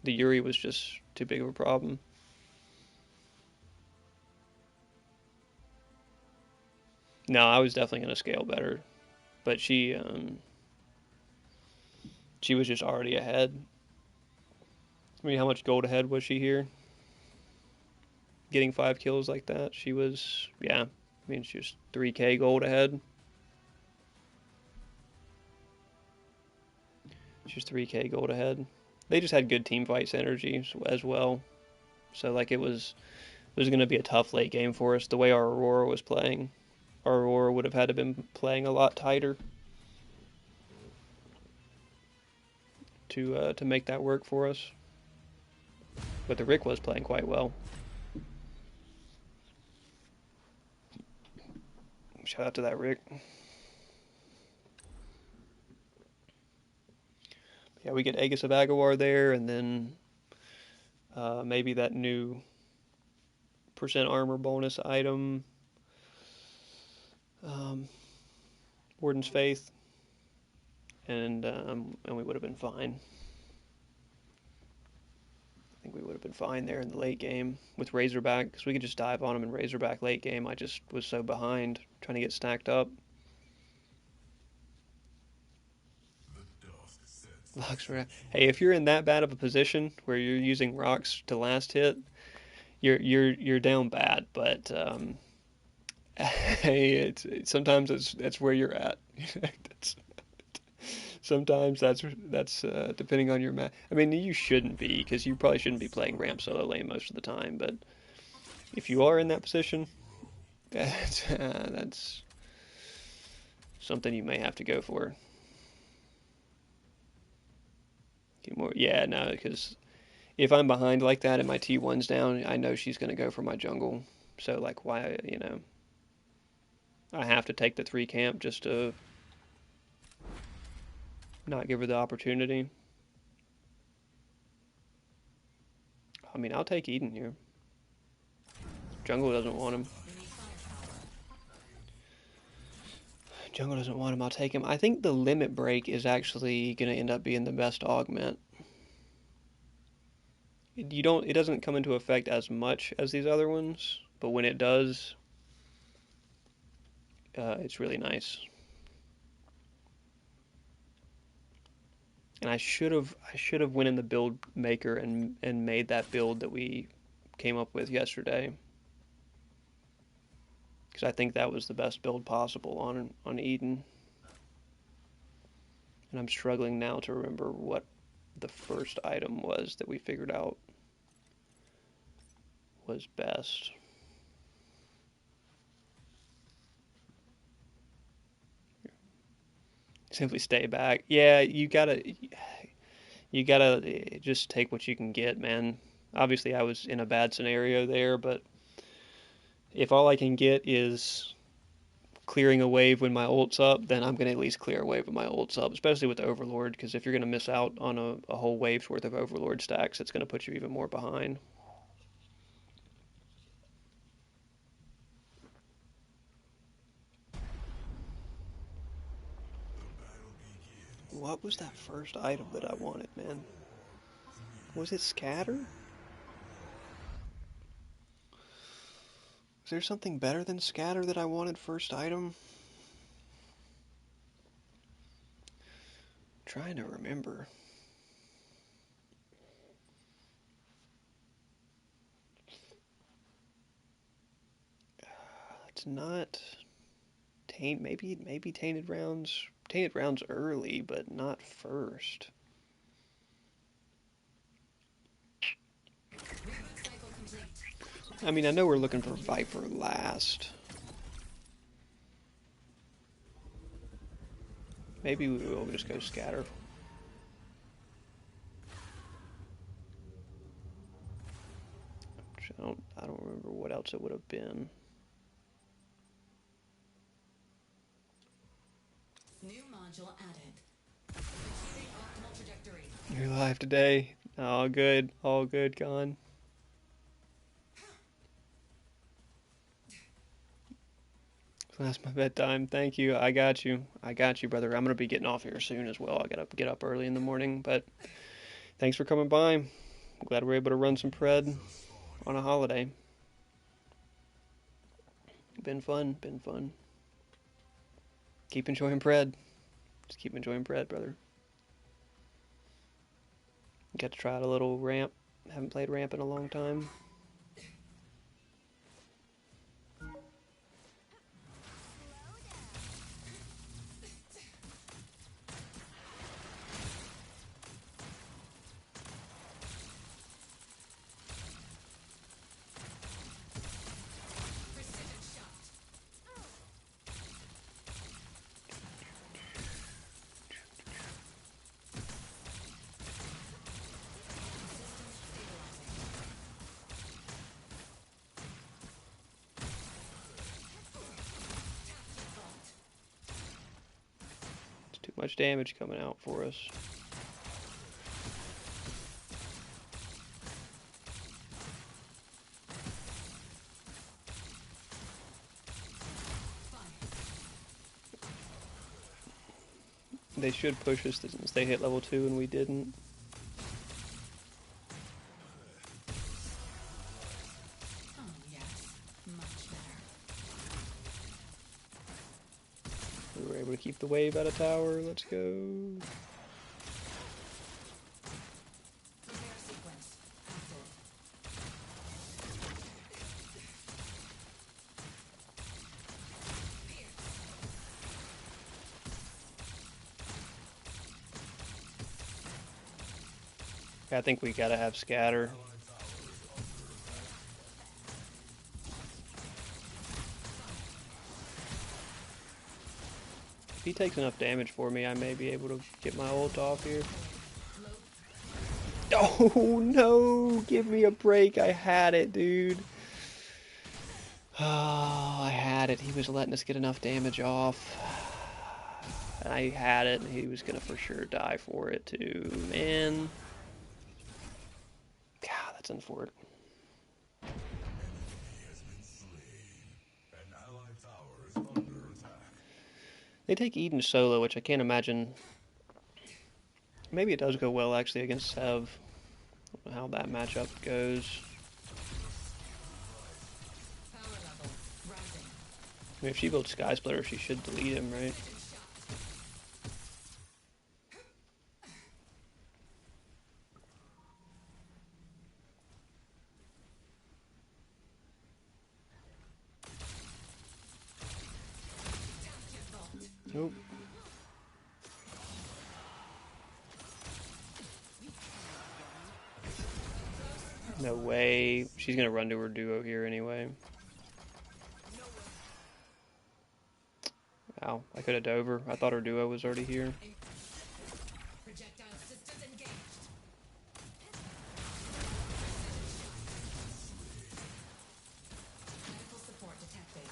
The Yuri was just too big of a problem. No, I was definitely going to scale better, but she was just already ahead. I mean, how much gold ahead was she here? Getting 5 kills like that, she was, yeah. I mean, she was 3k gold ahead. She was 3k gold ahead. They just had good team fight synergy as well. So like it was going to be a tough late game for us. The way our Aurora was playing, our Aurora would have had to been playing a lot tighter. to make that work for us. But the Rick was playing quite well. Shout out to that Rick. Yeah, we get Aegis of Agawar there, and then maybe that new percent armor bonus item, Warden's Faith, and we would have been fine. I think we would have been fine there in the late game with Razorback, because we could just dive on him in Razorback late game. I just was so behind trying to get stacked up. Hey, if you're in that bad of a position where you're using rocks to last hit, you're down bad. But hey, sometimes that's where you're at. Sometimes that's depending on your map. I mean, you shouldn't be, because you probably shouldn't be playing ramp solo lane most of the time. But if you are in that position, that's something you may have to go for. Get more, yeah, no, because if I'm behind like that and my T1's down, I know she's gonna go for my jungle. So like, why, I have to take the 3 camp just to not give her the opportunity. I mean, I'll take Eden here. Jungle doesn't want him. Jungle doesn't want him. I'll take him. I think the limit break is actually going to end up being the best augment. It doesn't come into effect as much as these other ones, but when it does, it's really nice. And I should have went in the build maker and made that build that we came up with yesterday, because I think that was the best build possible on Eden. And I'm struggling now to remember what the first item was that we figured out was best. Simply stay back. Yeah, you gotta just take what you can get, man. Obviously, I was in a bad scenario there, but if all I can get is clearing a wave when my ult's up, then I'm gonna at least clear a wave when my ult's up, especially with the Overlord, because if you're gonna miss out on a whole wave's worth of Overlord stacks, it's gonna put you even more behind. What was that first item that I wanted, man? Was it Scatter? Is there something better than Scatter that I wanted first item? I'm trying to remember. It's not taint. Maybe tainted rounds. Tainted rounds early, but not first. I mean, I know we're looking for Viper last. Maybe we will just go Scatter. I don't remember what else it would have been. New module added. Achieving optimal trajectory. You're live today. All good, Con. That's my bedtime. Thank you. I got you, brother. I'm gonna be getting off here soon as well. I gotta get up early in the morning, but thanks for coming by. I'm glad we're able to run some pred on a holiday. Been fun. Keep enjoying pred. Just keep enjoying pred, brother. Got to try out a little ramp. Haven't played ramp in a long time. much damage coming out for us. They should push us since they hit level 2 and we didn't. Oh, yes. Much better. We were able to keep the wave out of tower. Let's go. Prepare sequence. Active. I think we gotta have scatter. If he takes enough damage for me, I may be able to get my ult off here. Oh no! Give me a break. I had it, dude. Oh, I had it. He was letting us get enough damage off. And I had it, and he was gonna for sure die for it too. Man. God, that's unfortunate. They take Eden solo, which I can't imagine. Maybe it does go well actually against Sev. I don't know how that matchup goes. Power level rising. I mean, if she builds Sky Splitter, she should delete him, right? Nope. No way. She's gonna run to her duo here anyway. Wow, I could have dove her. I thought her duo was already here. Projectile systems engaged. Medical support detected.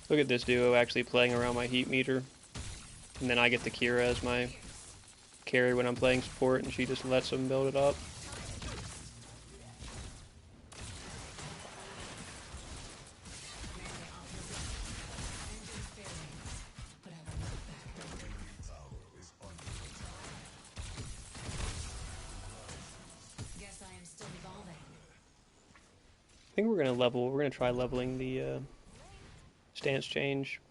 Look at this duo actually playing around my heat meter. And then I get the Kira as my carry when I'm playing support, and she just lets them build it up. Guess I am still evolving. I think we're gonna try leveling the stance change.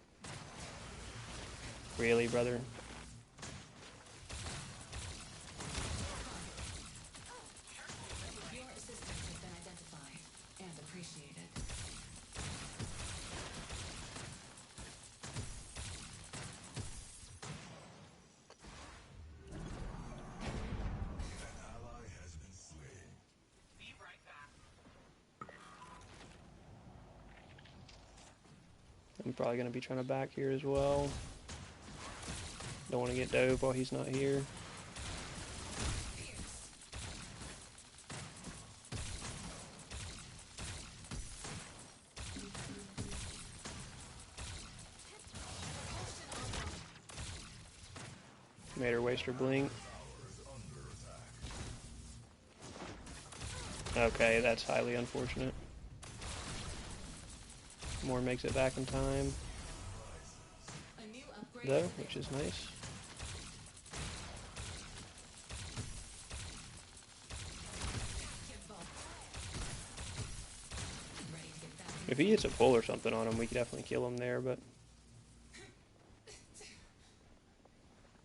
Really, brother? Your assistance has been identified and appreciated. I'm probably gonna be trying to back here as well. Don't want to get dove while he's not here. Made her waste her blink. Okay, that's highly unfortunate. Moore makes it back in time, A new upgrade though, which is nice. ready to get back. If he hits a pull or something on him, we could definitely kill him there, but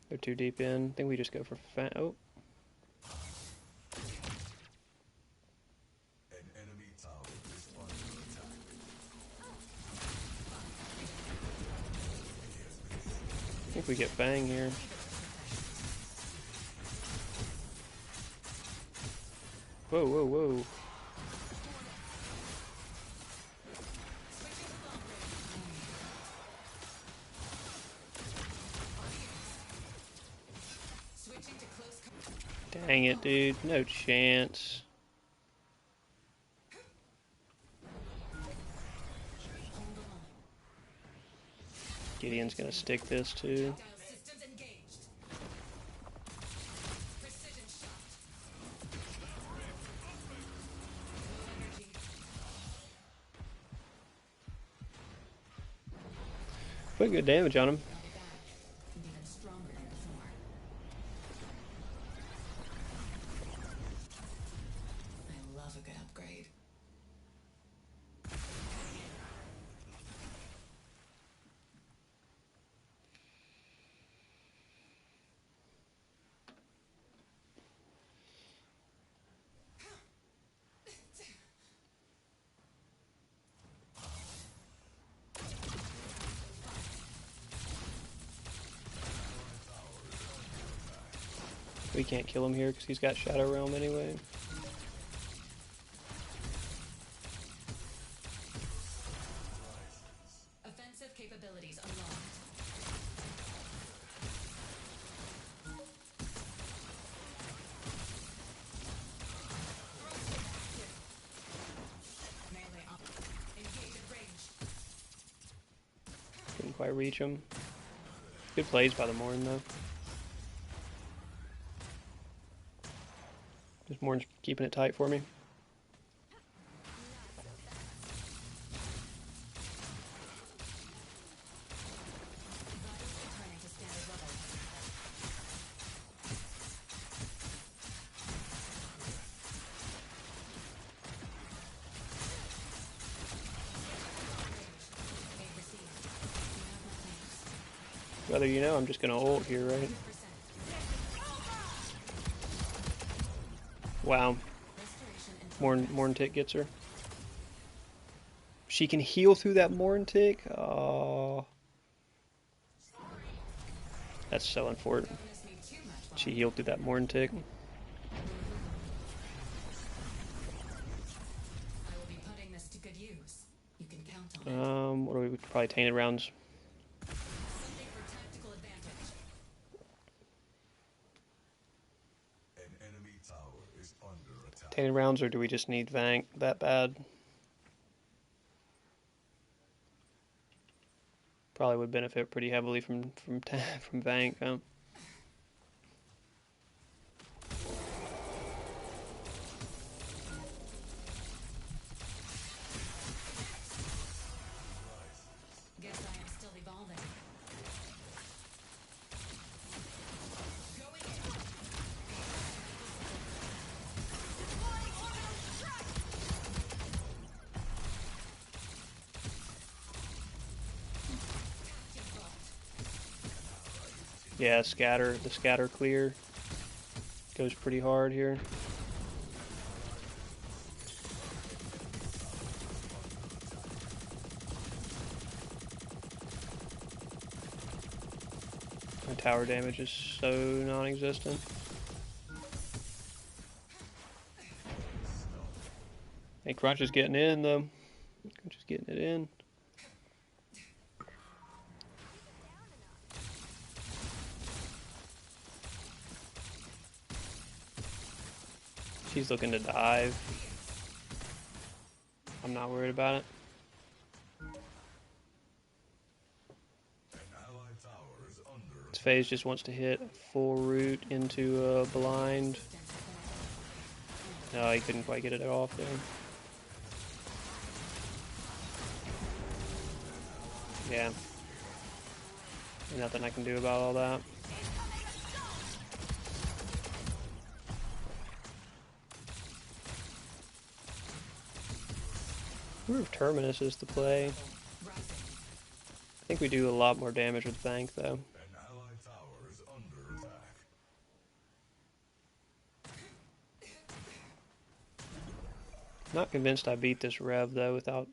they're too deep in. I think we just go for oh. An enemy tower is under attack. I think we get Fang here. Whoa, whoa, whoa. Switching to close. Dang it, dude. No chance. Gideon's gonna stick this too. Systems engaged. Precision shot. Low energy. Put good damage on him. I'll be back. Even stronger than before. I love a good upgrade. We can't kill him here because he's got Shadow Realm anyway. Offensive capabilities unlocked. Melee up. Engage at range. Couldn't quite reach him. Good plays by the Morn though. This Morn's keeping it tight for me. Vitals returning to standard levels. Aid received. You have my thanks. Whether you know, I'm just gonna ult here, right? 100%. Wow. Restoration in Morn Tick gets her. She can heal through that Morn Tick? Oh. That's so unfortunate. Don't miss me too much, She healed through that Morn Tick. I will be putting this to good use. You can count on it. What do we probably Tainted Rounds? Something for tactical advantage. An enemy tower is under attack. Tainted Rounds, or do we just need Vank that bad? Probably would benefit pretty heavily from from Vank. Huh? Guess I am still evolving. Going in. Captive vault. Yeah, the scatter clear goes pretty hard here. My tower damage is so non-existent. Hey, Crunch is getting in though. Crunch is getting it in. She's looking to dive. I'm not worried about it. An allied tower is under This phase just wants to hit a full root into a blind. No, he couldn't quite get it off there. Yeah. Ain't nothing I can do about all that. I wonder if Terminus is the play. Rising. I think we do a lot more damage with Bank though. an allied tower is under attack. Not convinced I beat this Rev though without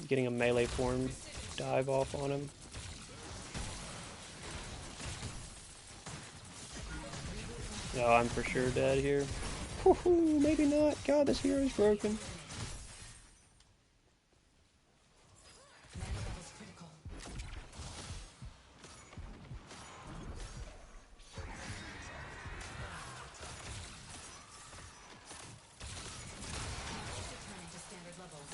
getting a melee form dive off on him. No, I'm for sure dead here. Woohoo, maybe not. God, this hero's broken. Mana levels critical. Returning to standard levels.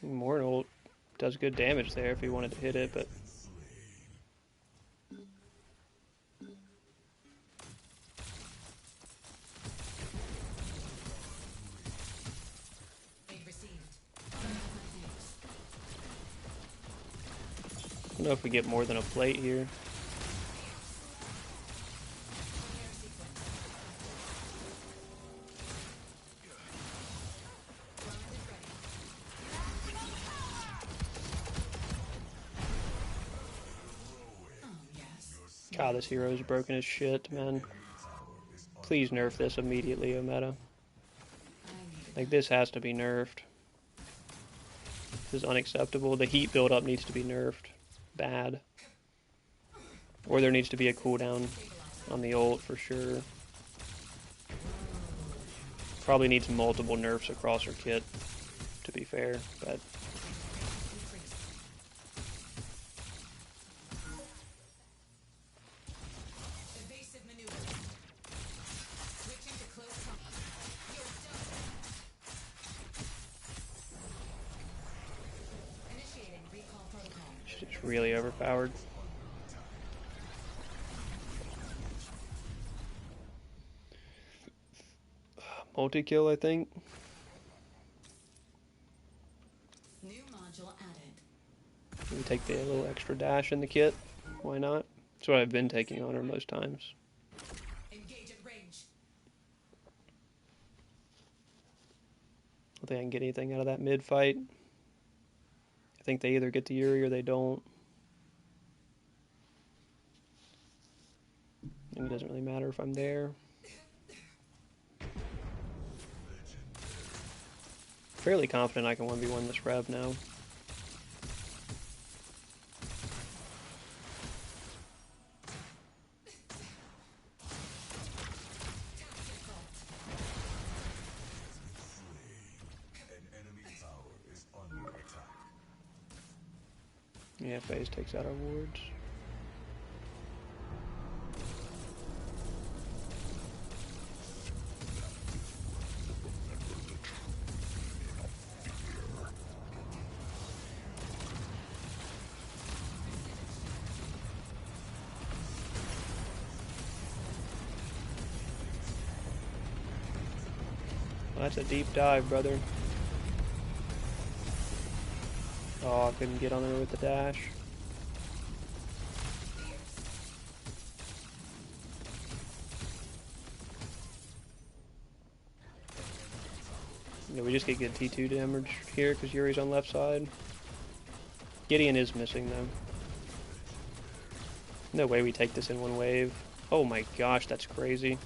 Morn ult does good damage there if he wanted to hit it, but Aid received. I don't know if we get more than a plate here. Air sequence. Drone is ready. Oh, yes. God, this hero is broken as shit, man. Please nerf this immediately, Ometa. Like, this has to be nerfed. This is unacceptable. The heat buildup needs to be nerfed. Bad. Or there needs to be a cooldown on the ult for sure. Probably needs multiple nerfs across her kit, to be fair, but Evasive maneuver. Switching to close combat. You're done. Initiating recall protocol. she's really overpowered. Multi-kill, I think. New module added. We take the little extra dash in the kit. Why not? That's what I've been taking on her most times. Engage at range. I don't think I can get anything out of that mid fight. I think they either get the Yuri or they don't. And it doesn't really matter if I'm there. Fairly confident I can 1v1 this Rev now. An enemy tower is under attack. Yeah, FaZe takes out our wards. Well, that's a deep dive, brother. Oh, I couldn't get on there with the dash. Yeah, we just get good T2 damage here because Yuri's on left side. Gideon is missing though. No way we take this in one wave. Oh my gosh, that's crazy.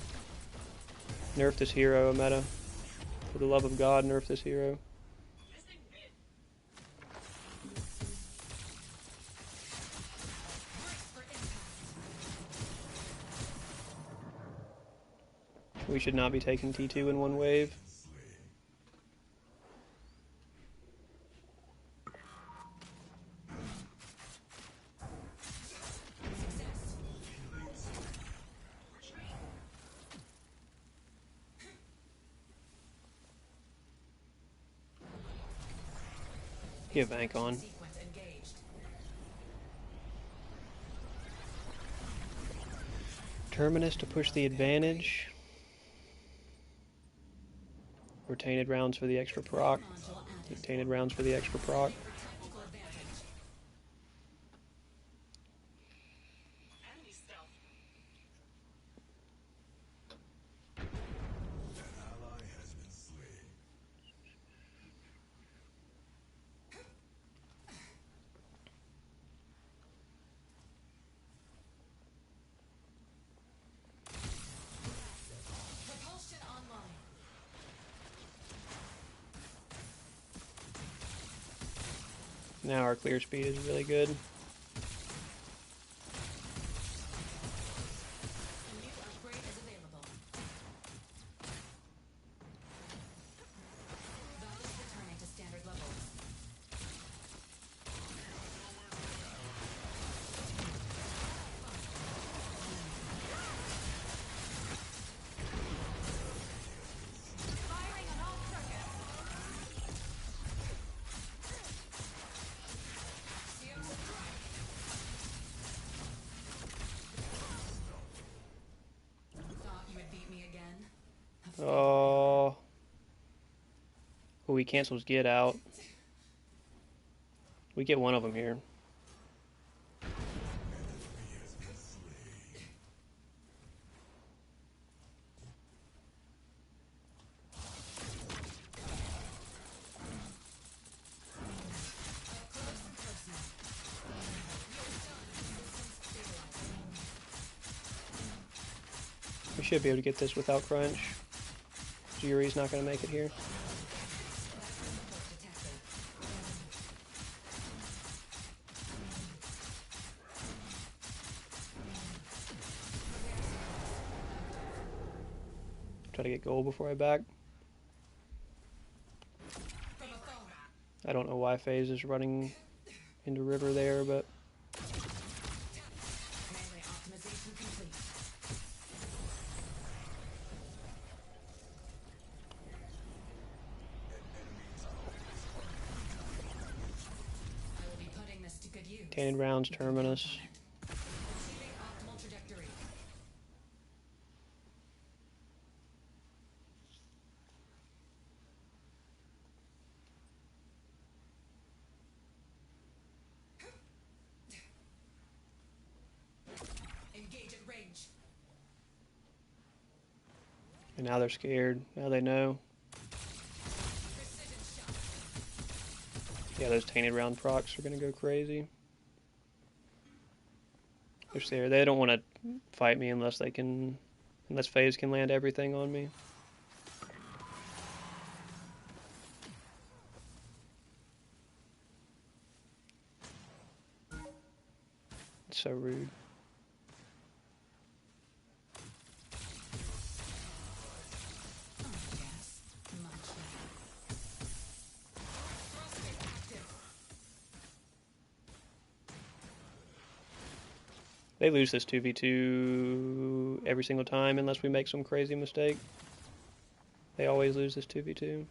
Nerf this hero, meta. For the love of God, nerf this hero. We should not be taking T2 in one wave. Get bank on. Sequence engaged. Terminus to push the advantage. Or tainted rounds for the extra proc. Module added. Tainted rounds for the extra proc. For technical advantage. Enemy stealth. An ally has been slain. Propulsion online. Now our clear speed is really good. A new upgrade is available. Values returning to standard levels. Firing on all circuits. Oh, he cancels get out. We get one of them here. We should be able to get this without crunch. Yuri's not going to make it here. Try to get gold before I back. I don't know why FaZe is running into river there, but Tainted Rounds, Terminus. And now they're scared. Now they know. Yeah, those Tainted Round procs are going to go crazy. They're scared. They don't want to fight me unless they can... Unless FaZe can land everything on me. It's so rude. They lose this 2v2 every single time unless we make some crazy mistake. They always lose this 2v2.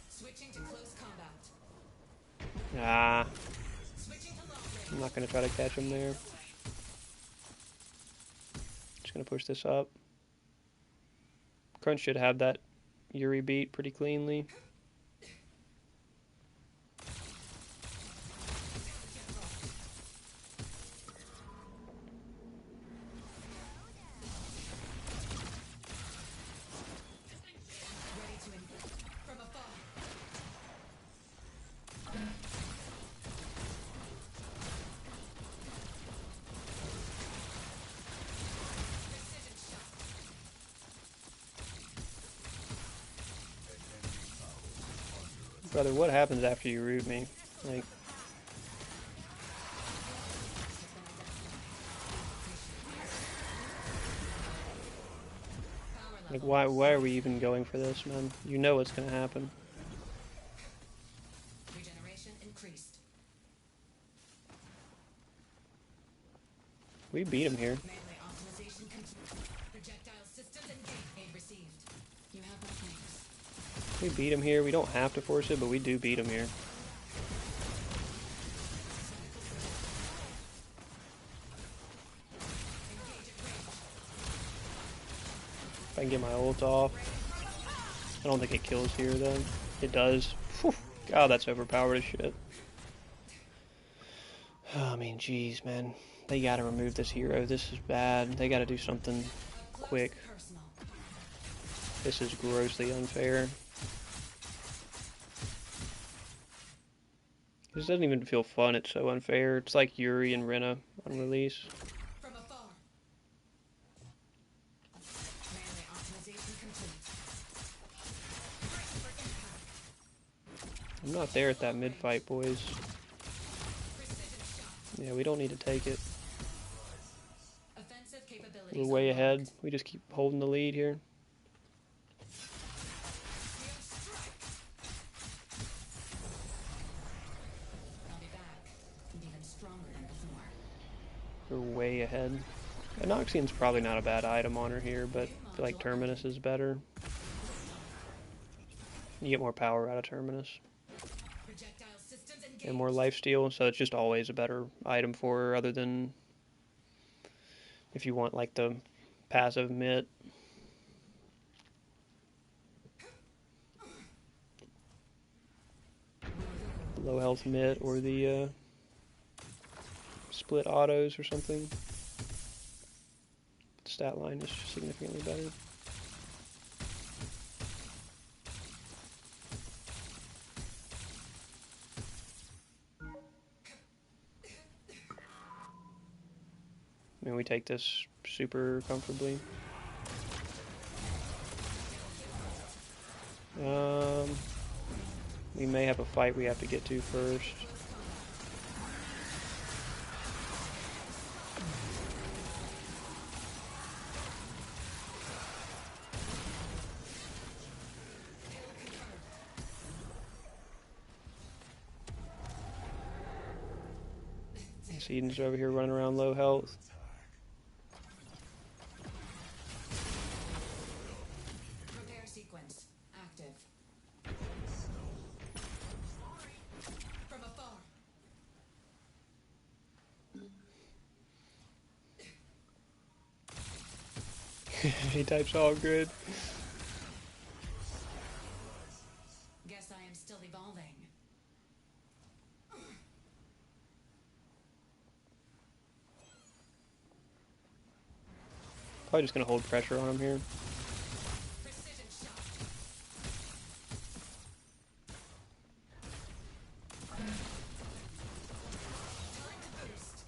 Switching to close combat. Ah. I'm not going to try to catch him there. Just going to push this up. Crunch should have that Yuri beat pretty cleanly. Brother, what happens after you root me? Like why are we even going for this, man? You know what's gonna happen. Regeneration increased. We beat him here. Melee optimization complete. Projectile systems engaged. Aid received. You have my thanks. We beat him here. We don't have to force it, but we do beat him here. If I can get my ult off. I don't think it kills here, though. It does. Whew. God, that's overpowered as shit. I mean, jeez, man. They gotta remove this hero. This is bad. They gotta do something quick. This is grossly unfair. This doesn't even feel fun. It's so unfair. It's like Yuri and Rena on release. From afar. Melee optimization complete. I'm not there at that mid-fight, boys. Yeah, we don't need to take it. Offensive capabilities. We're way ahead. We just keep holding the lead here. I'll be back. Even stronger than before. We're way ahead. Anoxian's probably not a bad item on her here, but I feel like Terminus is better. You get more power out of Terminus. Projectile systems engaged. And more lifesteal, so it's just always a better item for her, other than if you want like the passive mitt. low health mitt or the split autos or something. The stat line is significantly better. I mean, we take this super comfortably. We may have a fight we have to get to first. Eden's over here running around low health. Repair sequence active. From afar. He types all good. Guess I am still evolving. Probably just gonna hold pressure on him here. Precision shot. Time to boost.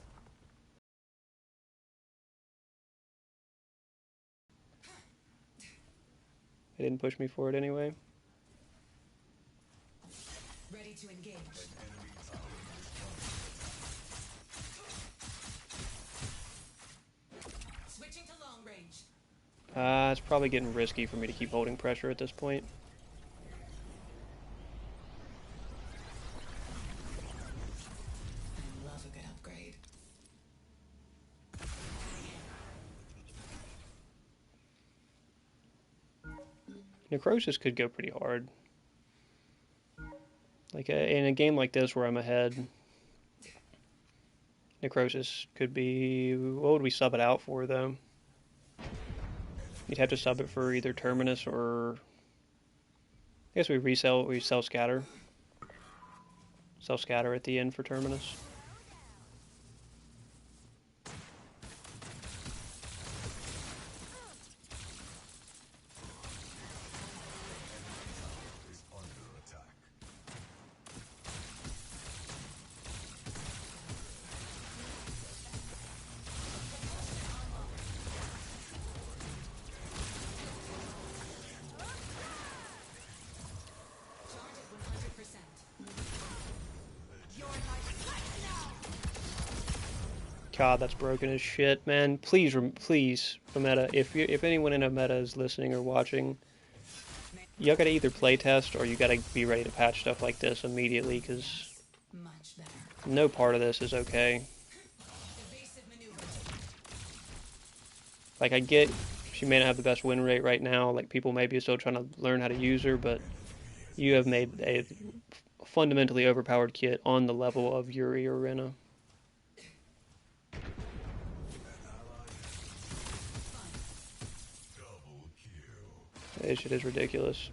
He didn't push me for it anyway. Ready to engage. Switching to long range. It's probably getting risky for me to keep holding pressure at this point. I love a good upgrade. Necrosis could go pretty hard. Like in a game like this where I'm ahead, Necrosis could be... What would we sub it out for, though? You'd have to sub it for either Terminus or... I guess we sell Scatter. Sell Scatter at the end for Terminus. Is under attack. Charge at 100%. God, that's broken as shit, man. Please, please, Meta, if anyone in a meta is listening or watching, you gotta either playtest or you gotta be ready to patch stuff like this immediately, because Much better. no part of this is okay. Evasive maneuver. Like, I get she may not have the best win rate right now, like, people may be still trying to learn how to use her, but you have made a fundamentally overpowered kit on the level of Yuri or Rena. Double kill. This shit is ridiculous.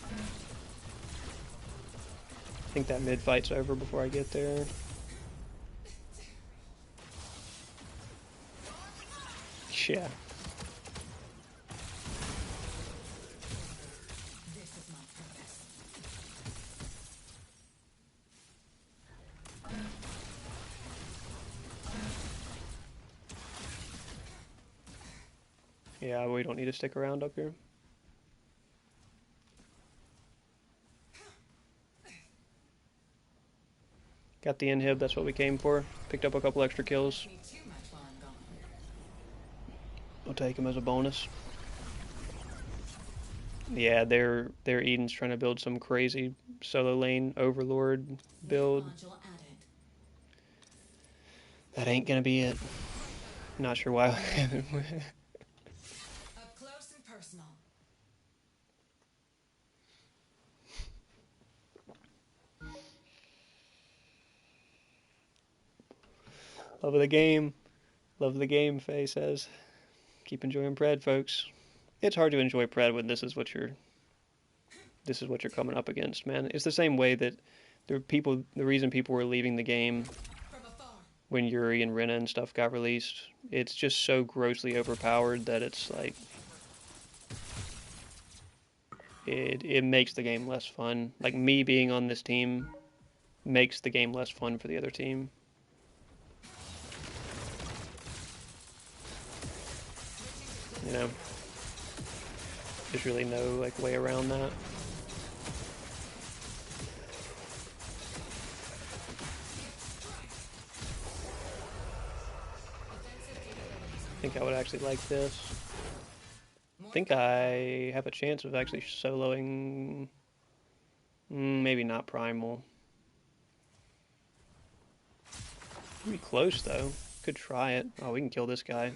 I think that mid fight's over before I get there. Yeah. This is my purpose. Yeah, we don't need to stick around up here. Got the inhib, that's what we came for. Picked up a couple extra kills. Me too much while I'm gone. I'll take him as a bonus. Yeah, their Eden's trying to build some crazy solo lane overlord build. Module added. That ain't gonna be it. Not sure why. Up close and personal. Love of the game. Love of the game, Faye says. Keep enjoying Pred, folks. It's hard to enjoy Pred when this is what you're this is what you're coming up against, man. It's the same way that the reason people were leaving the game From afar. when Yuri and Rena and stuff got released, it's just so grossly overpowered that it's like it makes the game less fun. Like me being on this team makes the game less fun for the other team. You know, there's really no like way around that. I think I would actually like this. I think I have a chance of actually soloing. Maybe not Primal. Pretty close though. Could try it. Oh, we can kill this guy.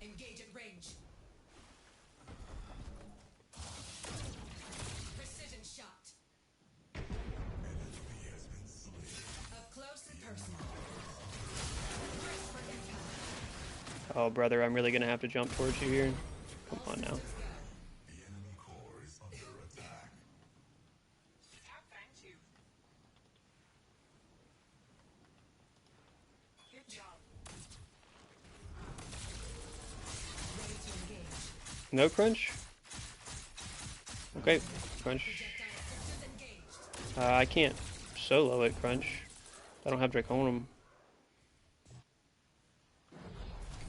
Engage at range. Precision shot. Enemy has been slain. Up close and personal. Brace for impact. Oh, brother, I'm really gonna have to jump towards you here. Come on now. The enemy core is under attack. Thank you. Good job. Ready to engage. No crunch? Okay, crunch. Projectile systems engaged. I can't solo it, crunch. I don't have Draconum.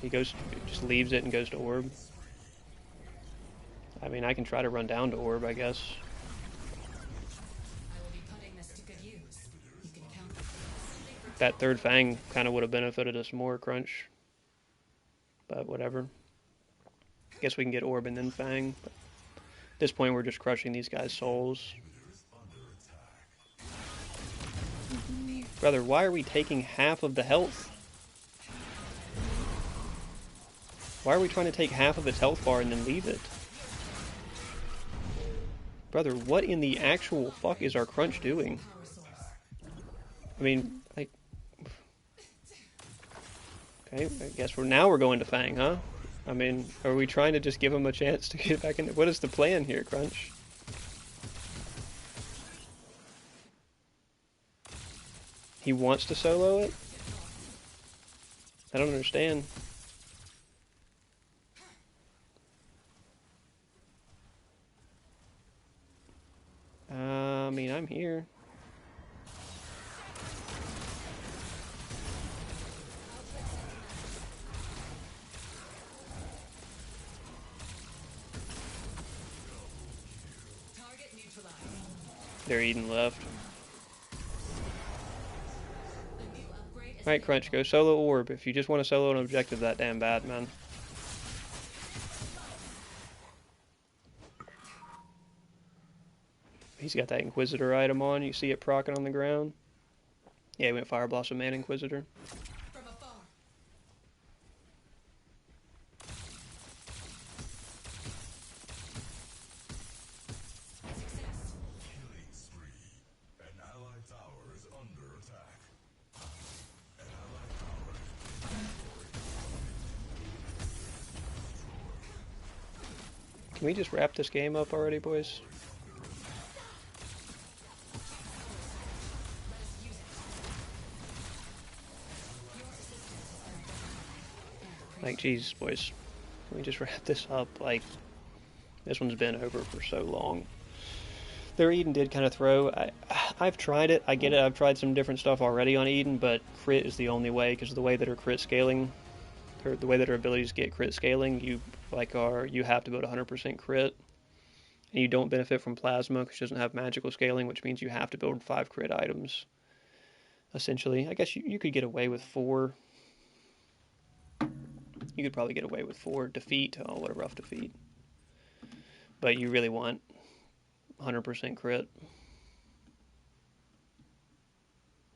He just leaves it and goes to orb. I mean, I can try to run down to orb, I guess. I will be putting this to good use. You can count on it. That third Fang kind of would have benefited us more, crunch. But whatever. Guess we can get orb and then Fang. But at this point, we're just crushing these guys' souls. Brother, why are we taking half of the health? Why are we trying to take half of its health bar and then leave it? Brother, what in the actual fuck is our crunch doing? Power source. I mean, like... Okay, I guess we're going to Fang, huh? I mean, are we trying to just give him a chance to get back in? What is the plan here, Crunch? He wants to solo it? I don't understand. I mean, I'm here. Target neutralized. They're eating left. A new upgrade is Alright, Crunch, go solo orb. If you just want to solo an objective that damn bad, man. He's got that Inquisitor item on. You see it proccing on the ground. Yeah, he went Fire Blossom and Inquisitor. from afar. Success. Killing spree. An allied tower is under attack. An allied tower Can we just wrap this game up already, boys? Let us use it. Your assistance has been valuable. Like, Jesus, boys. Can we just wrap this up? Like, this one's been over for so long. Their Eden did kind of throw. I've tried it. I get it. I've tried some different stuff already on Eden, but crit is the only way because of the way that her crit scaling, the way that her abilities get crit scaling, you have to build 100% crit, and you don't benefit from plasma because she doesn't have magical scaling, which means you have to build 5 crit items. Essentially, I guess you could get away with 4. You could probably get away with 4. Defeat. Oh, what a rough defeat. But you really want 100% crit.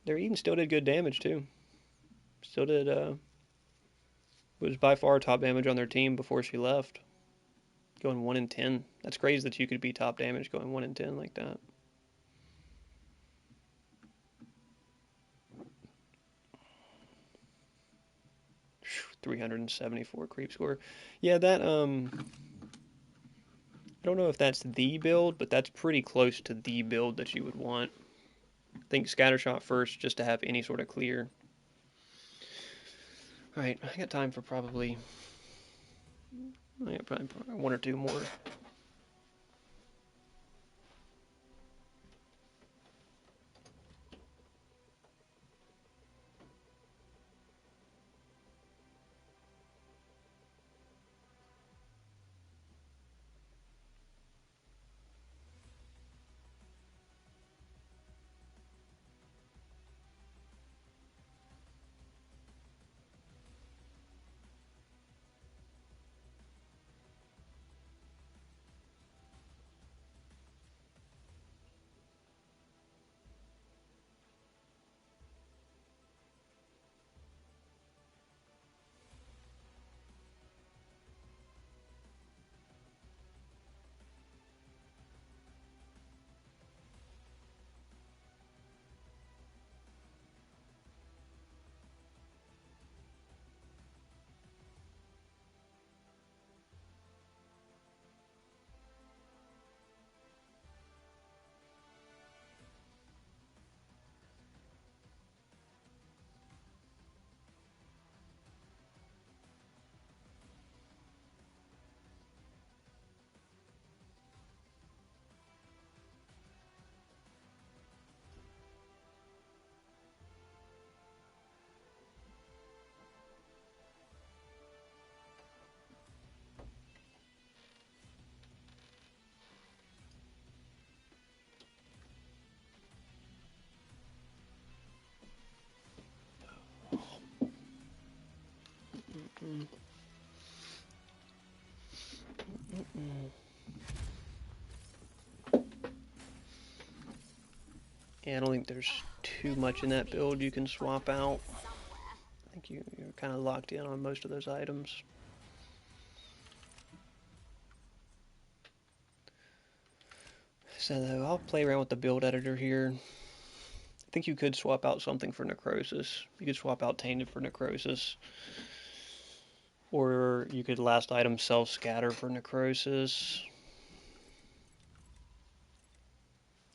Their Eden still did good damage too. Still did was by far top damage on their team before she left. Going 1 in 10. That's crazy that you could be top damage going 1 in 10 like that. Whew, 374 creep score. Yeah, that I don't know if that's the build, but that's pretty close to the build that you would want. I think Scattershot first just to have any sort of clear. Alright, I got time for probably one or two more. Yeah, I don't think there's too much in that build you can swap out. I think you're kind of locked in on most of those items. So I'll play around with the build editor here. I think you could swap out something for Necrosis. You could swap out Tainted for Necrosis. Or you could last item self-scatter for Necrosis.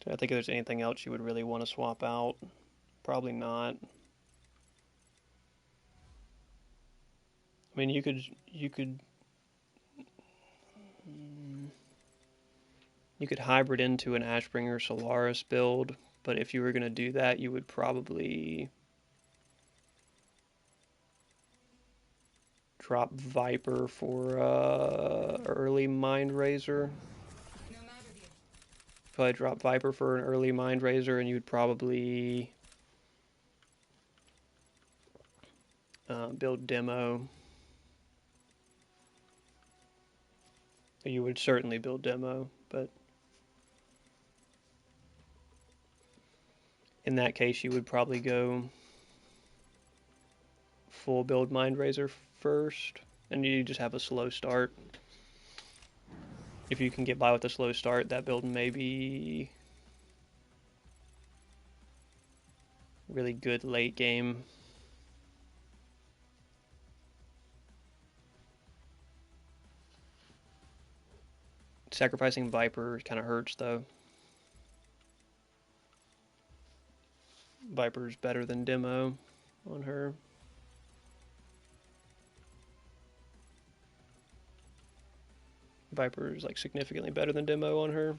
So I think if there's anything else you would really want to swap out. Probably not. I mean, you could hybrid into an Ashbringer Solaris build, but if you were going to do that, you would probably drop Viper for early Mind Razor. No matter the Probably drop Viper for an early Mind Razor, and you'd probably build Demo. You would certainly build Demo, but in that case, you would probably go full build Mind Razor first, and you just have a slow start. If you can get by with a slow start, that build may be really good late game. Sacrificing Viper kind of hurts, though. Viper's better than Demo on her. Viper's like significantly better than Demo on her.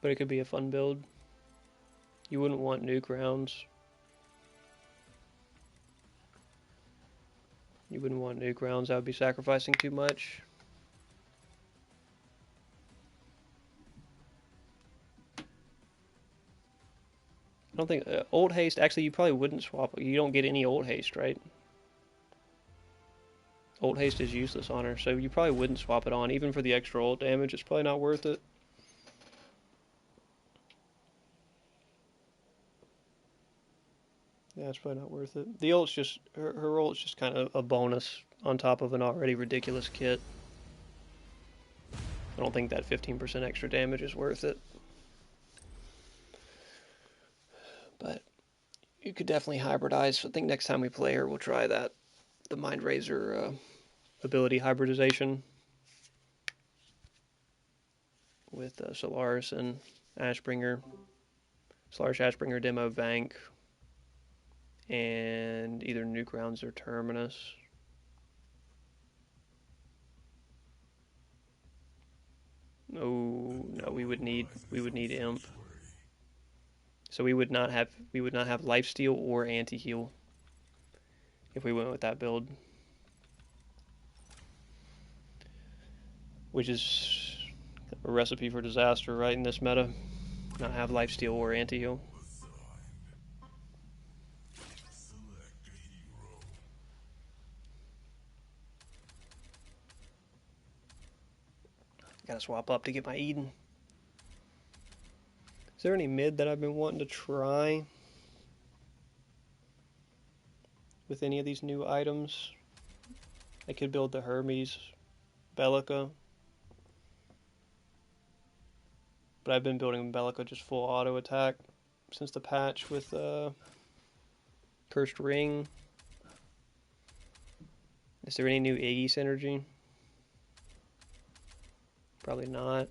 But it could be a fun build. You wouldn't want nuke rounds. You wouldn't want nuke rounds. That would be sacrificing too much. I don't think old haste. Actually, you probably wouldn't swap. You don't get any old haste, right? Old haste is useless on her, so you probably wouldn't swap it on, even for the extra ult damage. It's probably not worth it. Yeah, it's probably not worth it. The ult's just her ult's just kind of a bonus on top of an already ridiculous kit. I don't think that 15% extra damage is worth it. But you could definitely hybridize. So I think next time we play her, we'll try that. The Mind Razor ability hybridization with Solaris and Ashbringer. Solaris Ashbringer demo bank and either Newgrounds or Terminus. Oh no, we would need Imp. So we would not have lifesteal or anti-heal if we went with that build, which is a recipe for disaster, right? In this meta, not have lifesteal or anti-heal. Gotta swap up to get my Eden. Is there any mid that I've been wanting to try with any of these new items? I could build the Hermes Bellica, but I've been building Bellica just full auto attack since the patch with Cursed Ring. Is there any new Iggy synergy? Probably not.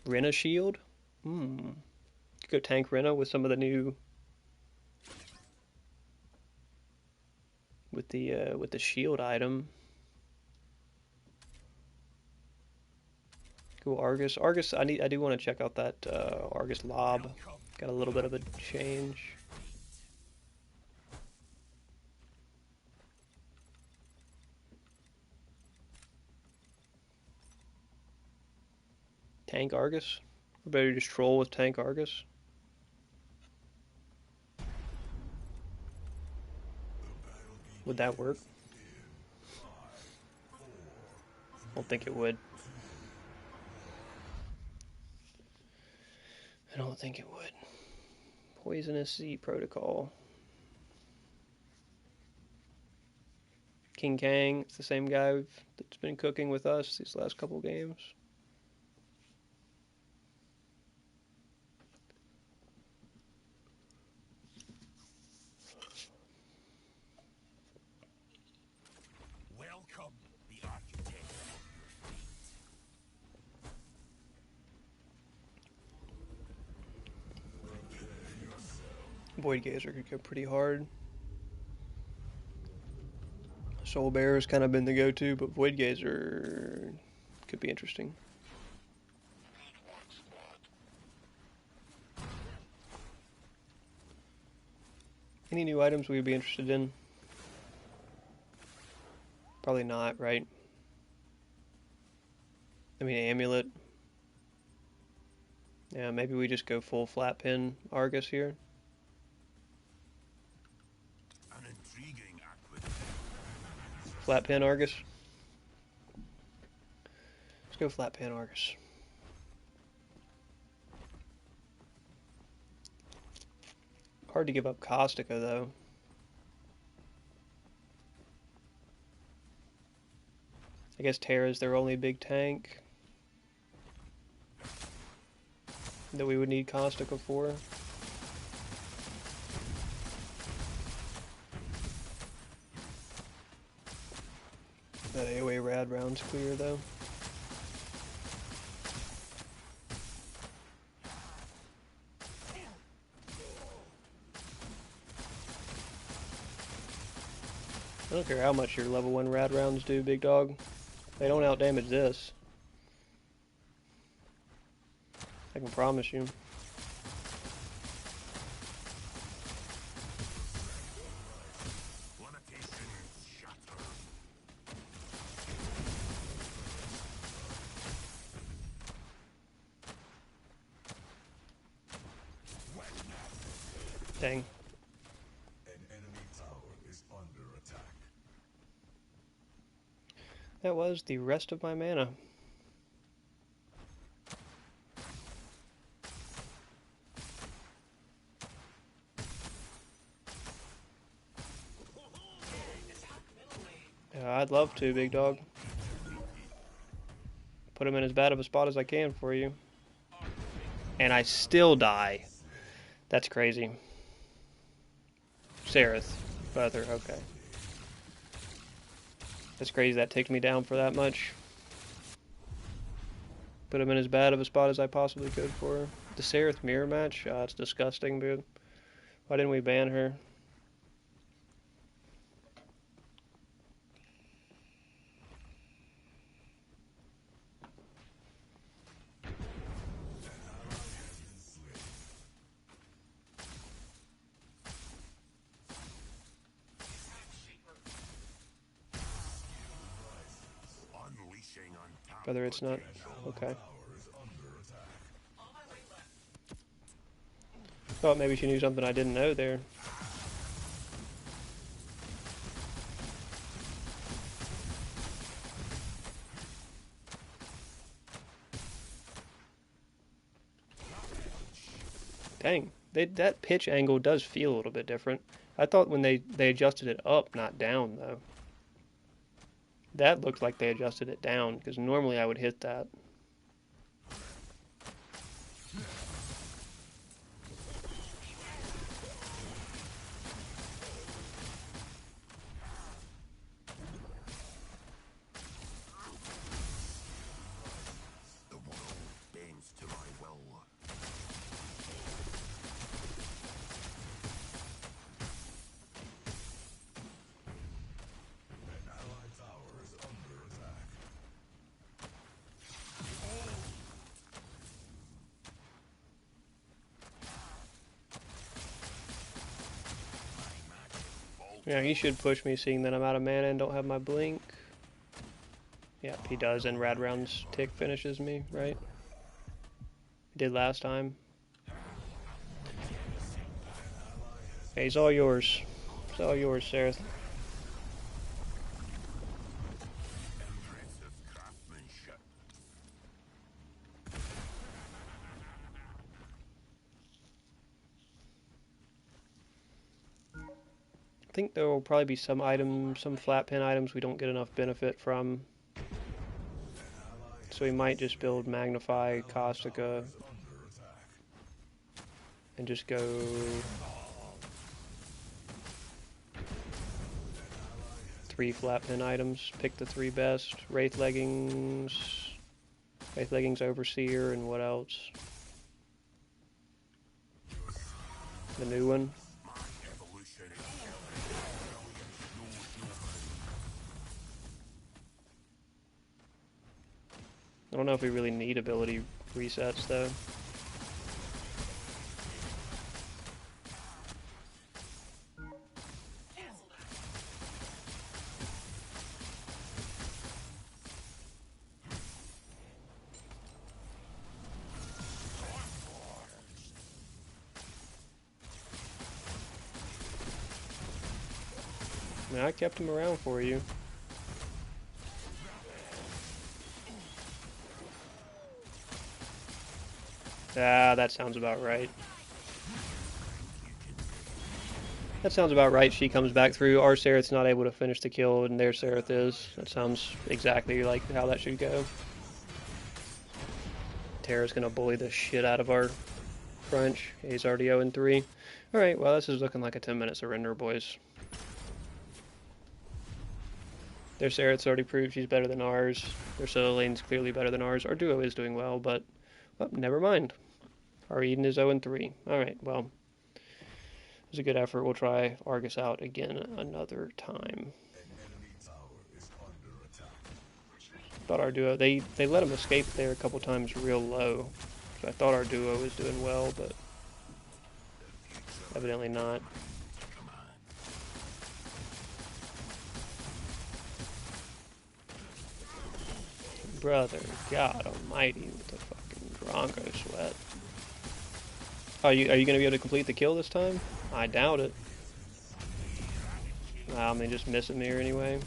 Rena Shield? Could go tank Rena with some of the new with the shield item. Cool. Argus. I do want to check out that Argus Lob. Got a little bit of a change. Tank Argus? Or better just troll with Tank Argus? Would that work? I don't think it would. I don't think it would. Poisonous Sea Protocol. King Kang, it's the same guy that's been cooking with us these last couple games. Welcome, the architect. Void Gazer could go pretty hard. Soul Bear has kind of been the go-to, but Void Gazer could be interesting. Any new items we'd be interested in? Probably not, right? I mean, Amulet. Yeah, maybe we just go full flat pin Argus here. An intriguing acquisition. Flat pin Argus. Let's go flat pin Argus. Hard to give up Caustica, though. I guess Terra's their only big tank that we would need Caustica for. That AoE rad round's clear, though. I don't care how much your level 1 rad rounds do, big dog. They don't outdamage this. I can promise you. Dang. An enemy tower is under attack. That was the rest of my mana. I'd love to, big dog. Put him in as bad of a spot as I can for you. And I still die. That's crazy. Sareth. Brother, okay. That's crazy that ticked me down for that much. Put him in as bad of a spot as I possibly could for her. The Sareth mirror match? It's disgusting, dude. Why didn't we ban her? Brother, it's not. Okay. Thought maybe she knew something I didn't know there. Dang, that pitch angle does feel a little bit different. I thought when they adjusted it up, not down, though. That looked like they adjusted it down, because normally I would hit that. Yeah, he should push me, seeing that I'm out of mana and don't have my blink. Yep, he does, and Rad Round's tick finishes me, right? He did last time. Hey, he's all yours. It's all yours, Sareth. I think there will probably be some items, some flat pin items we don't get enough benefit from. So we might just build Magnify, Caustica, and just go... three flat pin items. Pick the three best. Wraith Leggings, Overseer, and what else? The new one. I don't know if we really need ability resets, though. I mean, I kept him around for you. Ah, that sounds about right. That sounds about right. She comes back through. Our Sereth's not able to finish the kill, and their Sereth is. That sounds exactly like how that should go. Terra's gonna bully the shit out of our Crunch. He's already 0-3. Alright, well, this is looking like a 10-minute surrender, boys. Their Sereth's already proved she's better than ours. Their solo lane's clearly better than ours. Our duo is doing well, but well, never mind. Our Eden is 0-3. Alright, well, it was a good effort. We'll try Argus out again another time. Thought our duo, they let him escape there a couple times real low. So I thought our duo was doing well, but evidently not. Brother, God almighty, with the fucking Bronco sweat. Oh, are you going to be able to complete the kill this time? I doubt it. I mean, just missing me or anyway.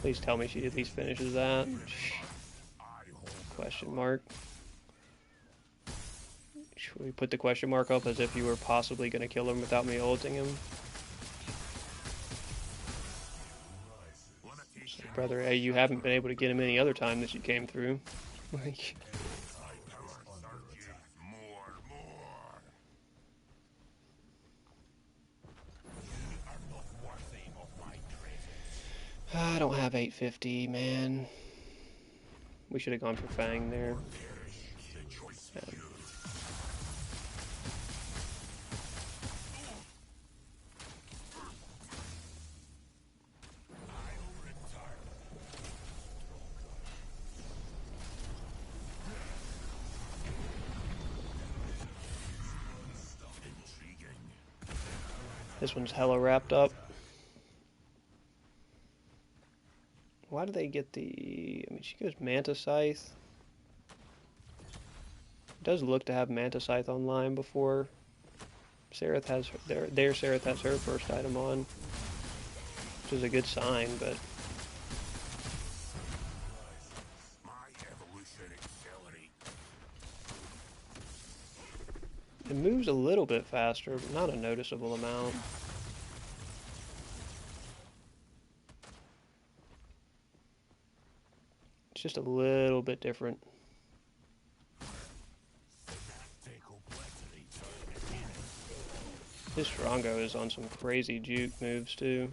Please tell me she at least finishes that. Question mark. Should we put the question mark up as if you were possibly going to kill him without me ulting him? So, brother, hey, you haven't been able to get him any other time that you came through. Like... I don't have 850, man. We should have gone for Fang there. Yeah. This one's hella wrapped up. Why do they get the... I mean, she goes Manta Scythe. It does look to have Manta Scythe online before Seraph has their Seraph has her first item on, which is a good sign, but it moves a little bit faster, but not a noticeable amount. It's just a little bit different. This Drongo is on some crazy juke moves too.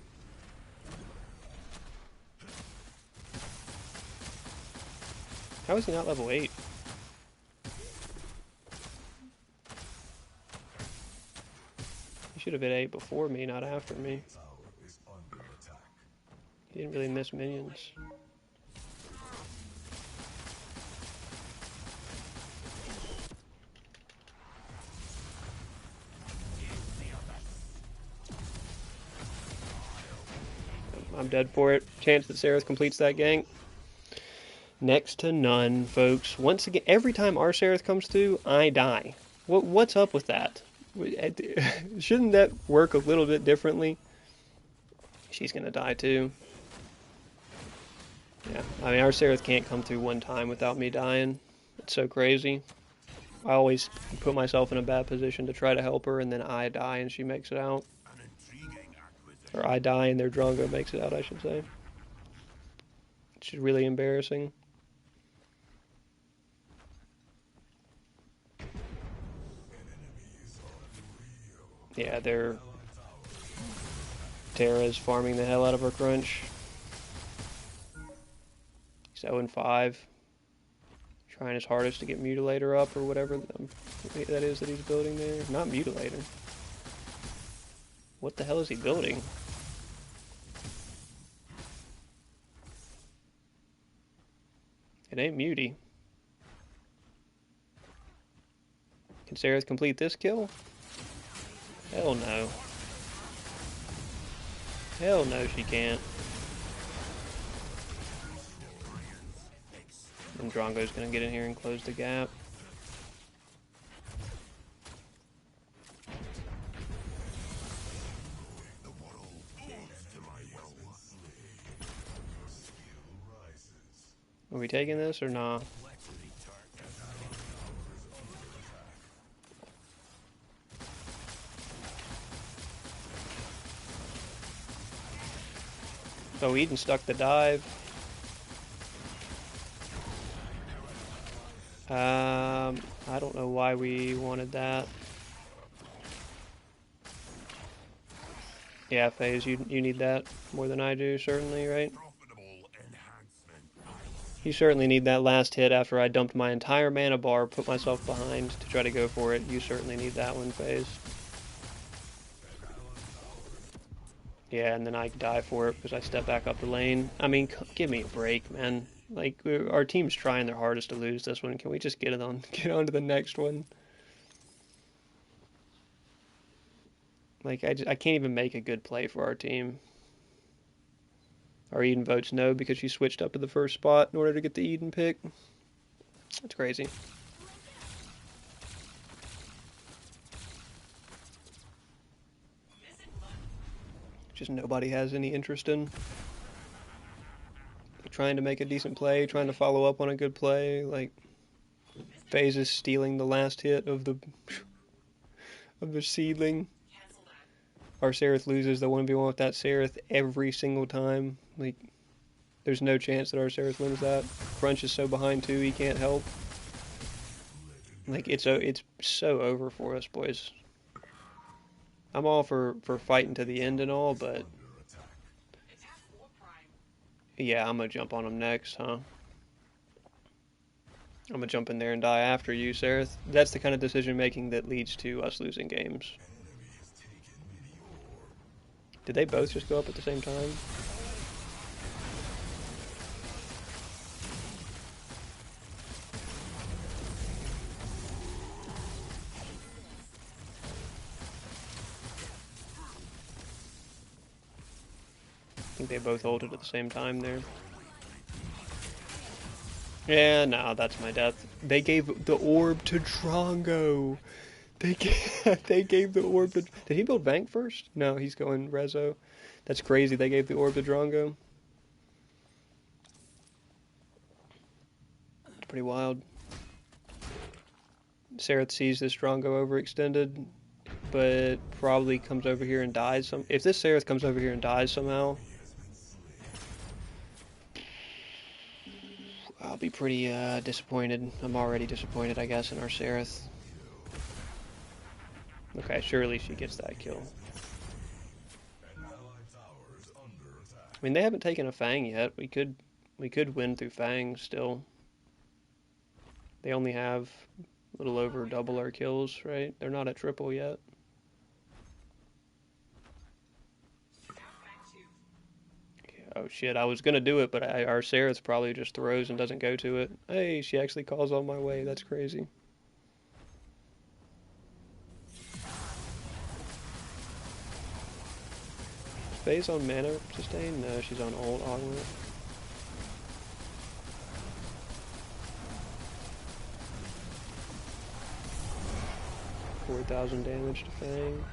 How is he not level 8? He should have hit 8 before me, not after me. He didn't really miss minions. I'm dead for it. Chance that Seraph completes that gank. Next to none, folks. Once again, every time our Seraph comes through, I die. What's up with that? Shouldn't that work a little bit differently? She's gonna die too. Yeah, I mean, our Seraph can't come through one time without me dying. It's so crazy. I always put myself in a bad position to try to help her, and then I die and she makes it out. Or I die and their Drongo makes it out, I should say. Which is really embarrassing. Yeah, Terra's farming the hell out of her crunch. He's 0-5. Trying his hardest to get Mutilator up or whatever that is that he's building there. Not Mutilator. What the hell is he building? It ain't Muty. Can Seraph complete this kill? Hell no. Hell no, she can't. And Drongo's gonna get in here and close the gap. Are we taking this or nah? Oh, Eden stuck the dive. I don't know why we wanted that. Yeah, FaZe, you need that more than I do, certainly, right? You certainly need that last hit after I dumped my entire mana bar, put myself behind to try to go for it. You certainly need that one, FaZe. Yeah, and then I die for it because I step back up the lane. I mean, give me a break, man. Like, our team's trying their hardest to lose this one. Can we just get on to the next one? Like, I can't even make a good play for our team. Our Eden votes no because she switched up to the first spot in order to get the Eden pick. It's crazy. Just nobody has any interest in trying to make a decent play, trying to follow up on a good play. Like, FaZe is stealing the last hit of the seedling. Our Seraph loses the 1v1 with that Seraph every single time. Like, there's no chance that our Seraph wins that. Crunch is so behind too, he can't help. Like, it's so over for us, boys. I'm all for fighting to the end and all, but Yeah, I'm gonna jump on him next, huh? I'm gonna jump in there and die after you, Sareth. That's the kind of decision making that leads to us losing games. Enemy has taken mini orb. Did they both just go up at the same time? I think they both ulted at the same time there. Yeah, no, that's my death. They gave the orb to Drongo. They gave the orb to. Did he build Vank first? No, he's going Rezo. That's crazy. They gave the orb to Drongo. It's pretty wild. Sareth sees this Drongo overextended, but probably comes over here and dies. If this Sareth comes over here and dies somehow, I'll be pretty disappointed. I'm already disappointed, I guess, in our Sareth. Okay, surely she gets that kill. An allied tower is under attack. I mean, they haven't taken a Fang yet. We could win through Fang still. They only have a little over double our kills, right? They're not at triple yet. Oh shit, I was gonna do it, but our Sareth probably just throws and doesn't go to it. Hey, she actually calls on my way. That's crazy. Phase on mana sustain? No, she's on ult augment. $4,000 damage to Fang.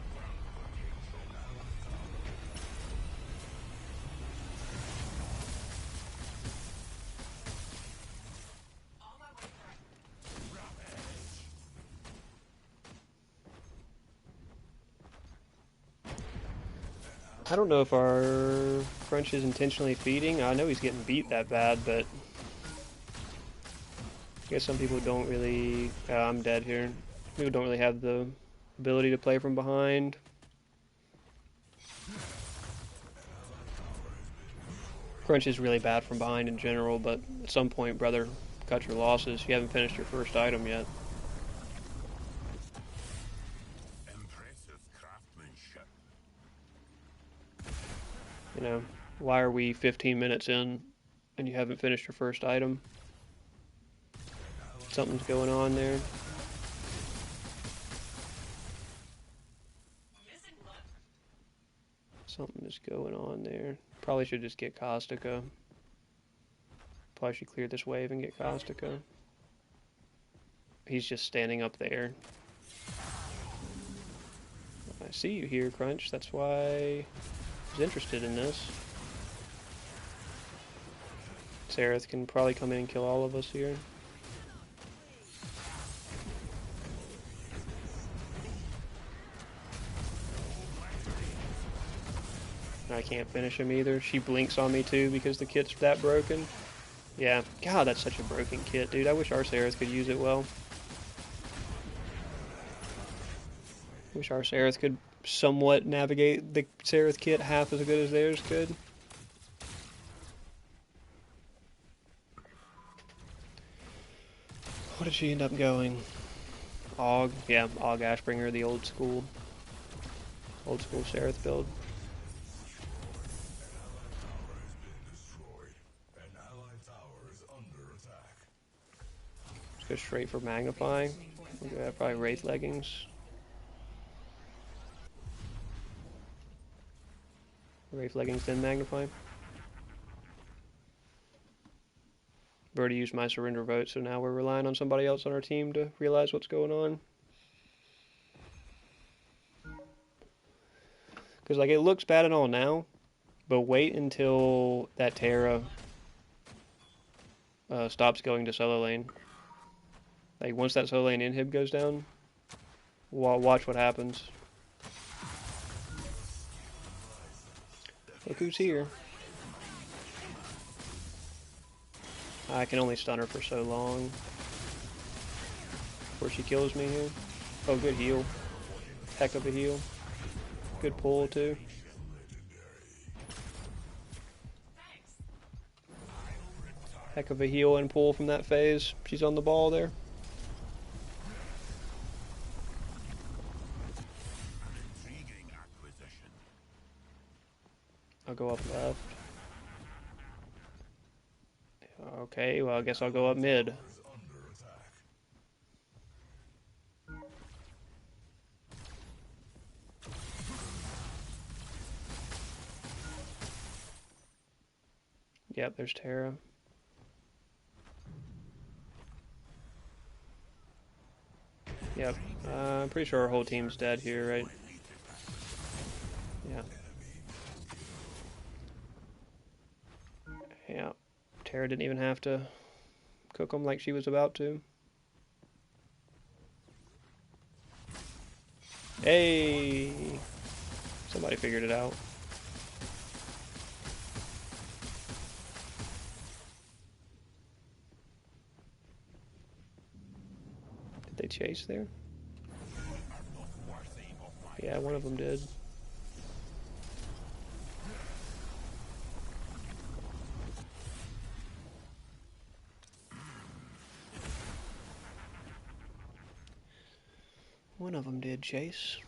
I don't know if our Crunch is intentionally feeding. I know he's getting beat that bad, but I guess some people don't really. I'm dead here. People don't really have the ability to play from behind. Crunch is really bad from behind in general, but at some point, brother, cut your losses. You haven't finished your first item yet. Impressive craftsmanship. You know, why are we 15 minutes in and you haven't finished your first item? Something's going on there. Something is going on there. Probably should just get Caustica. Probably should clear this wave and get Caustica. He's just standing up there. I see you here, Crunch. That's why I was interested in this. Sareth can probably come in and kill all of us here. I can't finish him either. She blinks on me too because the kit's that broken. Yeah, God, that's such a broken kit, dude. I wish our Sareth could use it well. Wish our Sareth could somewhat navigate the Sareth kit half as good as theirs could. What did she end up going? Aug, yeah, Aug Ashbringer, the old school Sareth build. An allied tower is under attack. Let's go straight for Magnify. We'll go ahead, probably Wraith Leggings. Wraith Leggings, then Magnify. I've already used my surrender vote, so now we're relying on somebody else on our team to realize what's going on. Because, like, it looks bad and all now, but wait until that Terra stops going to solo lane. Like, once that solo lane inhib goes down, watch what happens. Look who's here. I can only stun her for so long before she kills me here. Oh, good heal. Heck of a heal. Good pull, too. Heck of a heal and pull from that phase. She's on the ball there. Intriguing acquisition. I'll go up left. Okay, well I guess I'll go up mid. Is under attack. Yep, there's Terra. Yep, I'm pretty sure our whole team's dead here, right? Yeah. Yeah. Terra didn't even have to cook them like she was about to. Hey! Somebody figured it out. Did they chase there? Yeah, one of them did. One of them did chase.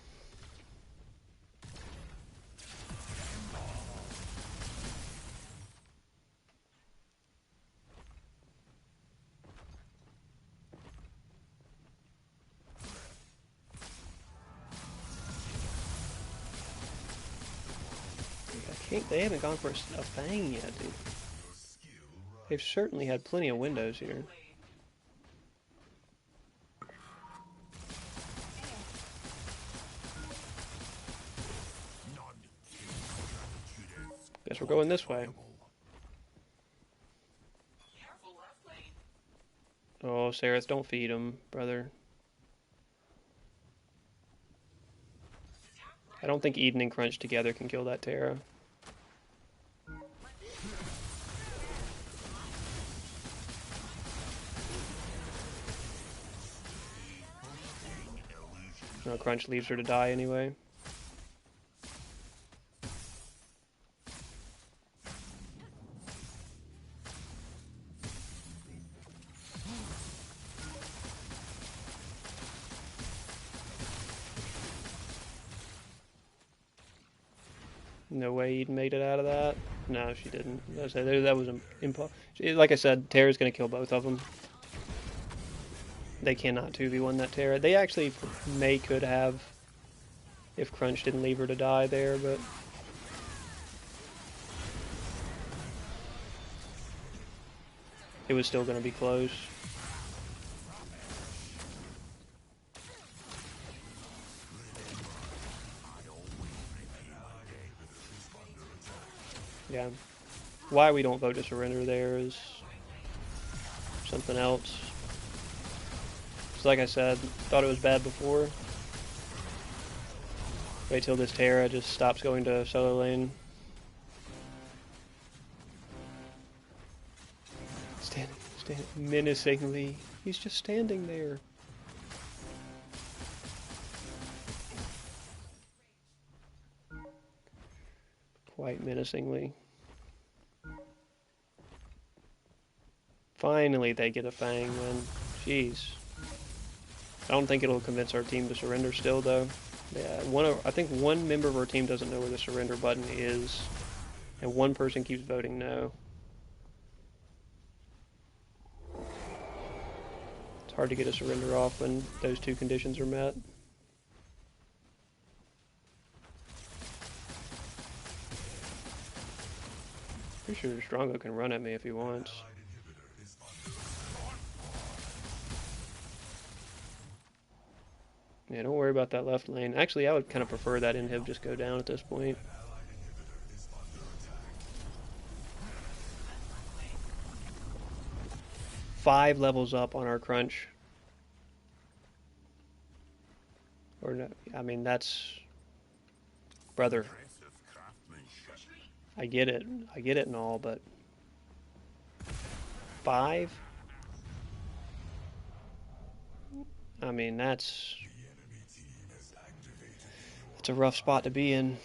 They haven't gone for a fang yet, dude. They've certainly had plenty of windows here. Guess we're going this way. Oh, Sareth, don't feed him, brother. I don't think Eden and Crunch together can kill that Terra. No, Crunch leaves her to die anyway. No way Eden made it out of that. No, she didn't. That was impossible. Like I said, Terra's going to kill both of them. They cannot 2v1 that Terra. They actually could have if Crunch didn't leave her to die there, but it was still going to be close. Yeah. Why we don't vote to surrender there is something else. So like I said, thought it was bad before. Wait till this Terra just stops going to solo lane. Standing menacingly. He's just standing there. Quite menacingly. Finally they get a Fang, man. Jeez. I don't think it'll convince our team to surrender still, though. Yeah, I think one member of our team doesn't know where the surrender button is, and one person keeps voting no. It's hard to get a surrender off when those two conditions are met. Pretty sure Strongo can run at me if he wants. Yeah, don't worry about that left lane. Actually, I would kind of prefer that inhib just go down at this point. 5 levels up on our Crunch. Or no, I mean, that's... Brother. I get it and all, but... 5? I mean, that's a rough spot to be in.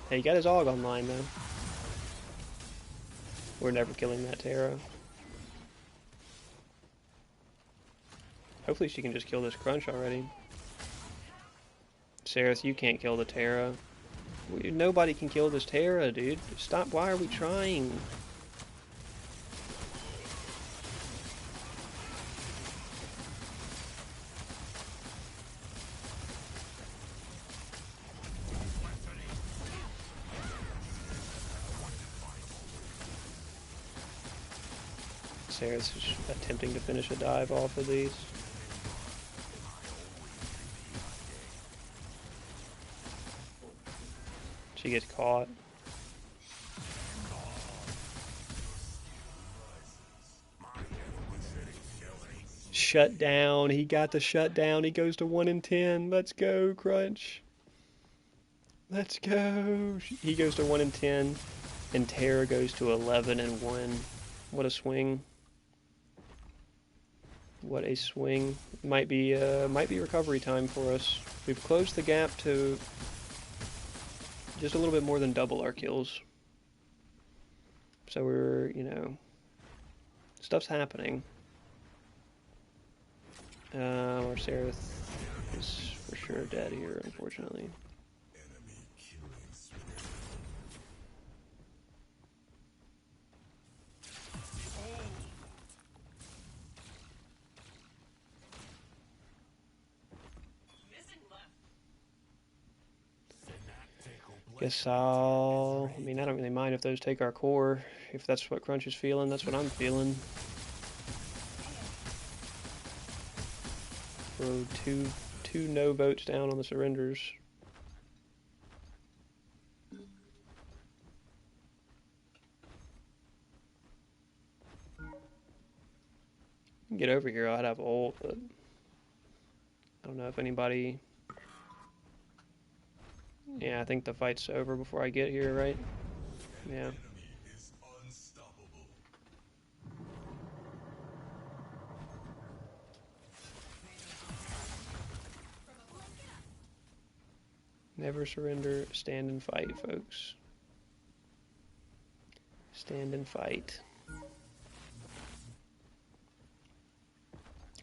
Hey, he got his AUG online, though. We're never killing that Terra. Hopefully she can just kill this Crunch already. Sareth, you can't kill the Terra. Nobody can kill this Terra, dude. Stop. Why are we trying? Sarah's attempting to finish a dive off of these. She gets caught. Shut down. He got the shutdown. He goes to 1 in 10. Let's go, Crunch. Let's go. He goes to 1 in 10, and Terra goes to 11 and 1. What a swing. What a swing. Might be recovery time for us. We've closed the gap to just a little bit more than double our kills. So we're, stuff's happening. Our Sareth is for sure dead here, unfortunately. Guess I mean, I don't really mind if those take our core. If that's what Crunch is feeling, that's what I'm feeling. Throw two no votes down on the surrenders. Get over here, I'd have ult, but I don't know if anybody... Yeah, I think the fight's over before I get here, right? Yeah. Never surrender, stand and fight, folks. Stand and fight.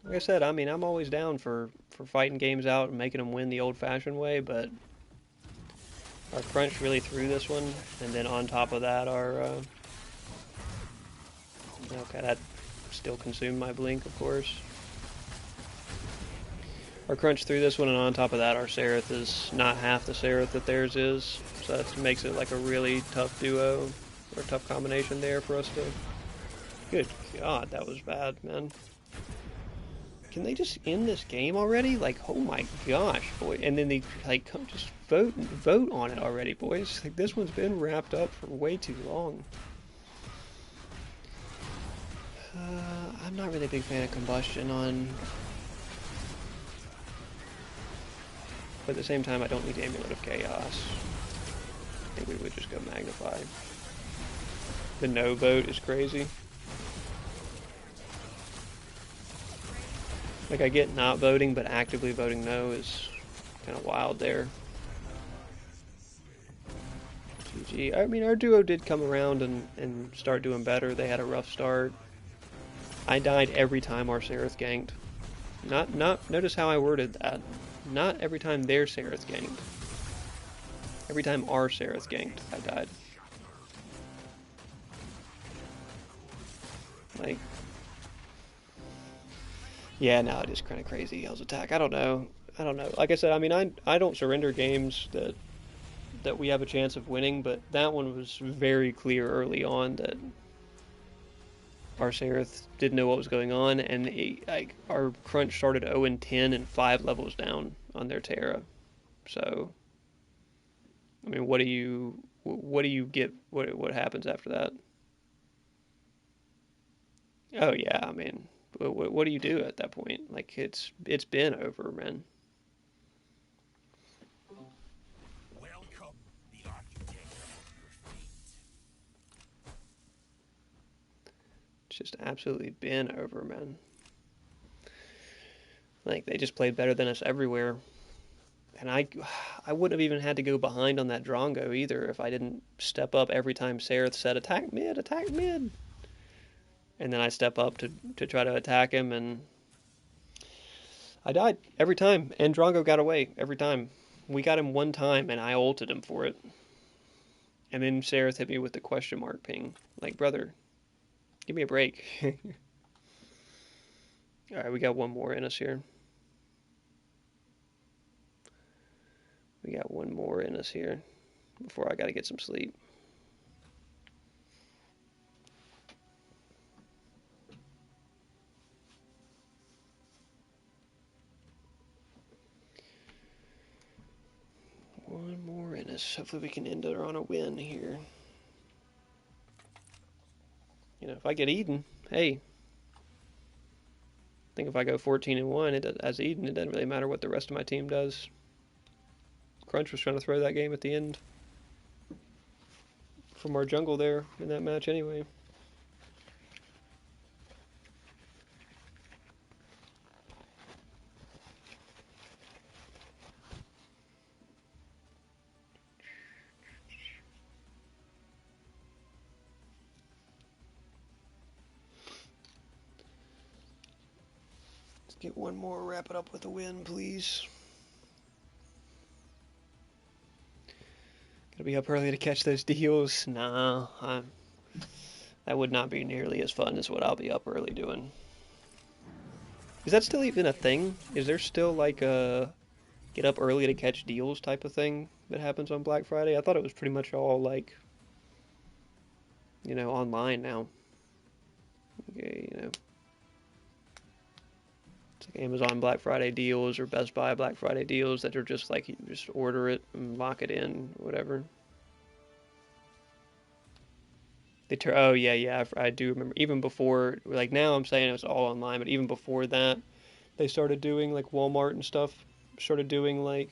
Like I said, I mean, I'm always down for fighting games out and making them win the old-fashioned way, but our Crunch really threw this one, and then on top of that, our... Okay, that still consumed my blink, of course. Our Crunch threw this one, and on top of that, our Sareth is not half the Sareth that theirs is, so that makes it like a really tough duo, or tough combination there for us to... Good God, that was bad, man. Can they just end this game already? Like, oh my gosh, boy. And then they, like, come just vote on it already, boys. Like, this one's been wrapped up for way too long. I'm not really a big fan of combustion on... But at the same time, I don't need Amulet of Chaos. I think we would just go Magnify. The no vote is crazy. Like, I get not voting, but actively voting no is kind of wild there. GG. I mean, our duo did come around and start doing better. They had a rough start. I died every time our Sareth ganked. Notice how I worded that. Not every time their Sareth ganked. Every time our Sareth ganked, I died. Like... Yeah, no, it is kind of crazy, Hell's Attack. I don't know. Like I said, I mean, I don't surrender games that we have a chance of winning, but that one was very clear early on that our Sareth didn't know what was going on, and our Crunch started 0 and 10 and 5 levels down on their Terra. So, I mean, what do you get? What happens after that? Oh yeah, I mean... What do you do at that point? Like, it's been over, man. Welcome, the architect of your fate. It's just absolutely been over, man. Like, they just played better than us everywhere. And I I wouldn't have even had to go behind on that Drongo either if I didn't step up every time Sareth said attack mid, and then I step up to try to attack him, and I died every time, and Drongo got away every time. We got him one time, and I ulted him for it, and then Sareth hit me with the question mark ping, like, brother, give me a break. All right, we got one more in us here. We got one more in us here before I got to get some sleep. One more in us. Hopefully we can end it on a win here. You know, if I get Eden, hey, I think if I go 14-1 as Eden, it doesn't really matter what the rest of my team does. Crunch was trying to throw that game at the end from our jungle there in that match anyway. Let's get one more, wrap it up with a win, please. Gotta be up early to catch those deals. Nah, that would not be nearly as fun as what I'll be up early doing. Is that still even a thing? Is there still like a get up early to catch deals type of thing that happens on Black Friday? I thought it was pretty much all like, online now. Okay, it's like Amazon Black Friday deals or Best Buy Black Friday deals that are just like you just order it and lock it in, whatever. Oh yeah, I do remember. Even before, like now, I'm saying it was all online, but even before that, they started doing like Walmart and stuff. Started doing like,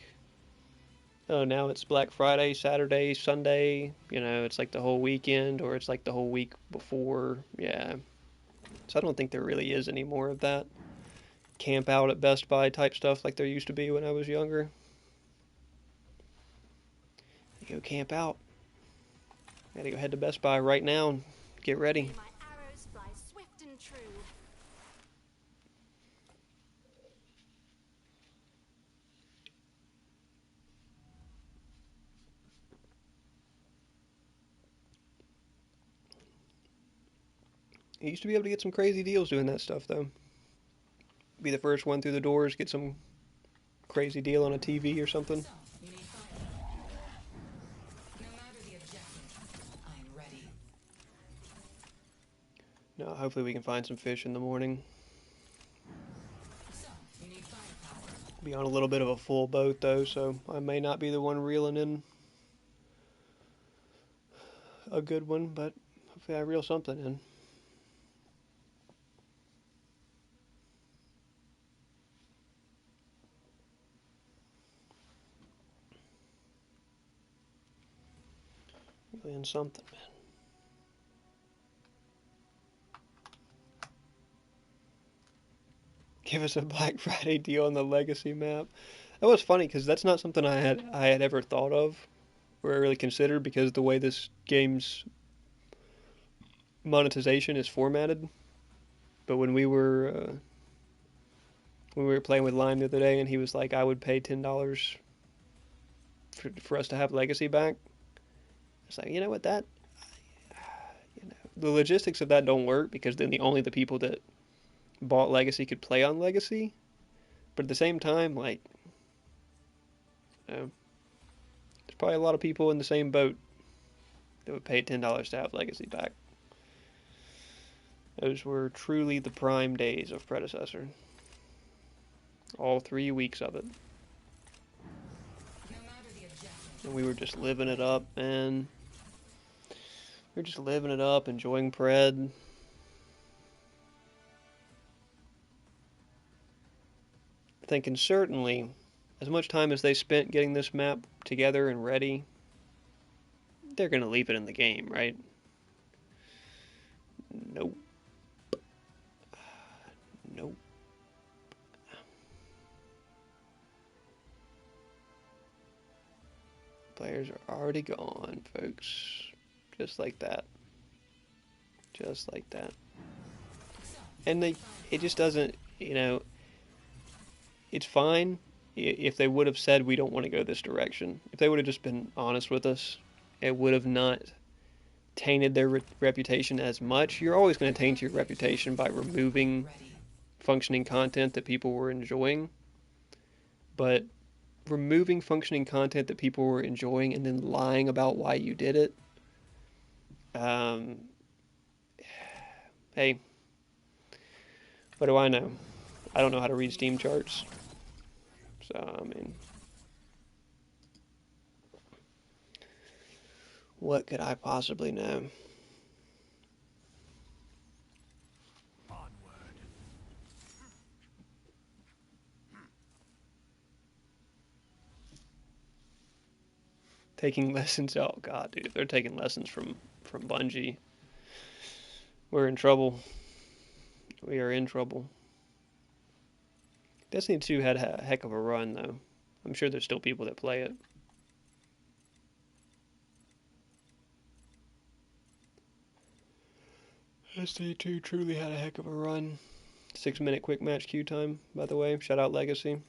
oh, now it's Black Friday, Saturday, Sunday. It's like the whole weekend, or it's like the whole week before. Yeah. So I don't think there really is any more of that camp out at Best Buy type stuff like there used to be when I was younger. You go camp out. Gotta go head to Best Buy right now and get ready. May my arrows fly swift and true. You used to be able to get some crazy deals doing that stuff though. Be the first one through the doors, get some crazy deal on a TV or something. So, you need fire. No matter the objective, I am ready. No, hopefully we can find some fish in the morning. So, you need firepower. Be on a little bit of a full boat though, so I may not be the one reeling in a good one, but hopefully I reel something in. Reel in something, man. Give us a Black Friday deal on the Legacy map. That was funny because that's not something I had ever thought of or really considered because the way this game's monetization is formatted. But when we were playing with Lime the other day, and he was like, "I would pay $10 for us to have Legacy back." It's like, you know what, the logistics of that don't work because then only the people that bought Legacy could play on Legacy. But at the same time, like, there's probably a lot of people in the same boat that would pay $10 to have Legacy back. Those were truly the prime days of Predecessor. All 3 weeks of it. No matter the objective. And we were just living it up, man. We were just living it up, enjoying Pred. Thinking certainly, as much time as they spent getting this map together and ready, they're going to leave it in the game, right? Nope. Nope. Players are already gone, folks. Just like that. Just like that. And it just doesn't, it's fine if they would have said we don't want to go this direction. If they would have just been honest with us, it would have not tainted their reputation as much. You're always going to taint your reputation by removing functioning content that people were enjoying. But removing functioning content that people were enjoying and then lying about why you did it, hey, what do I know? I don't know how to read Steam charts. So, I mean, what could I possibly know? Taking lessons, oh god, dude, if they're taking lessons from Bungie, we're in trouble. We are in trouble. Destiny 2 had a heck of a run, though. I'm sure there's still people that play it. Destiny 2 truly had a heck of a run. 6-minute quick match queue time, by the way. Shout out Legacy.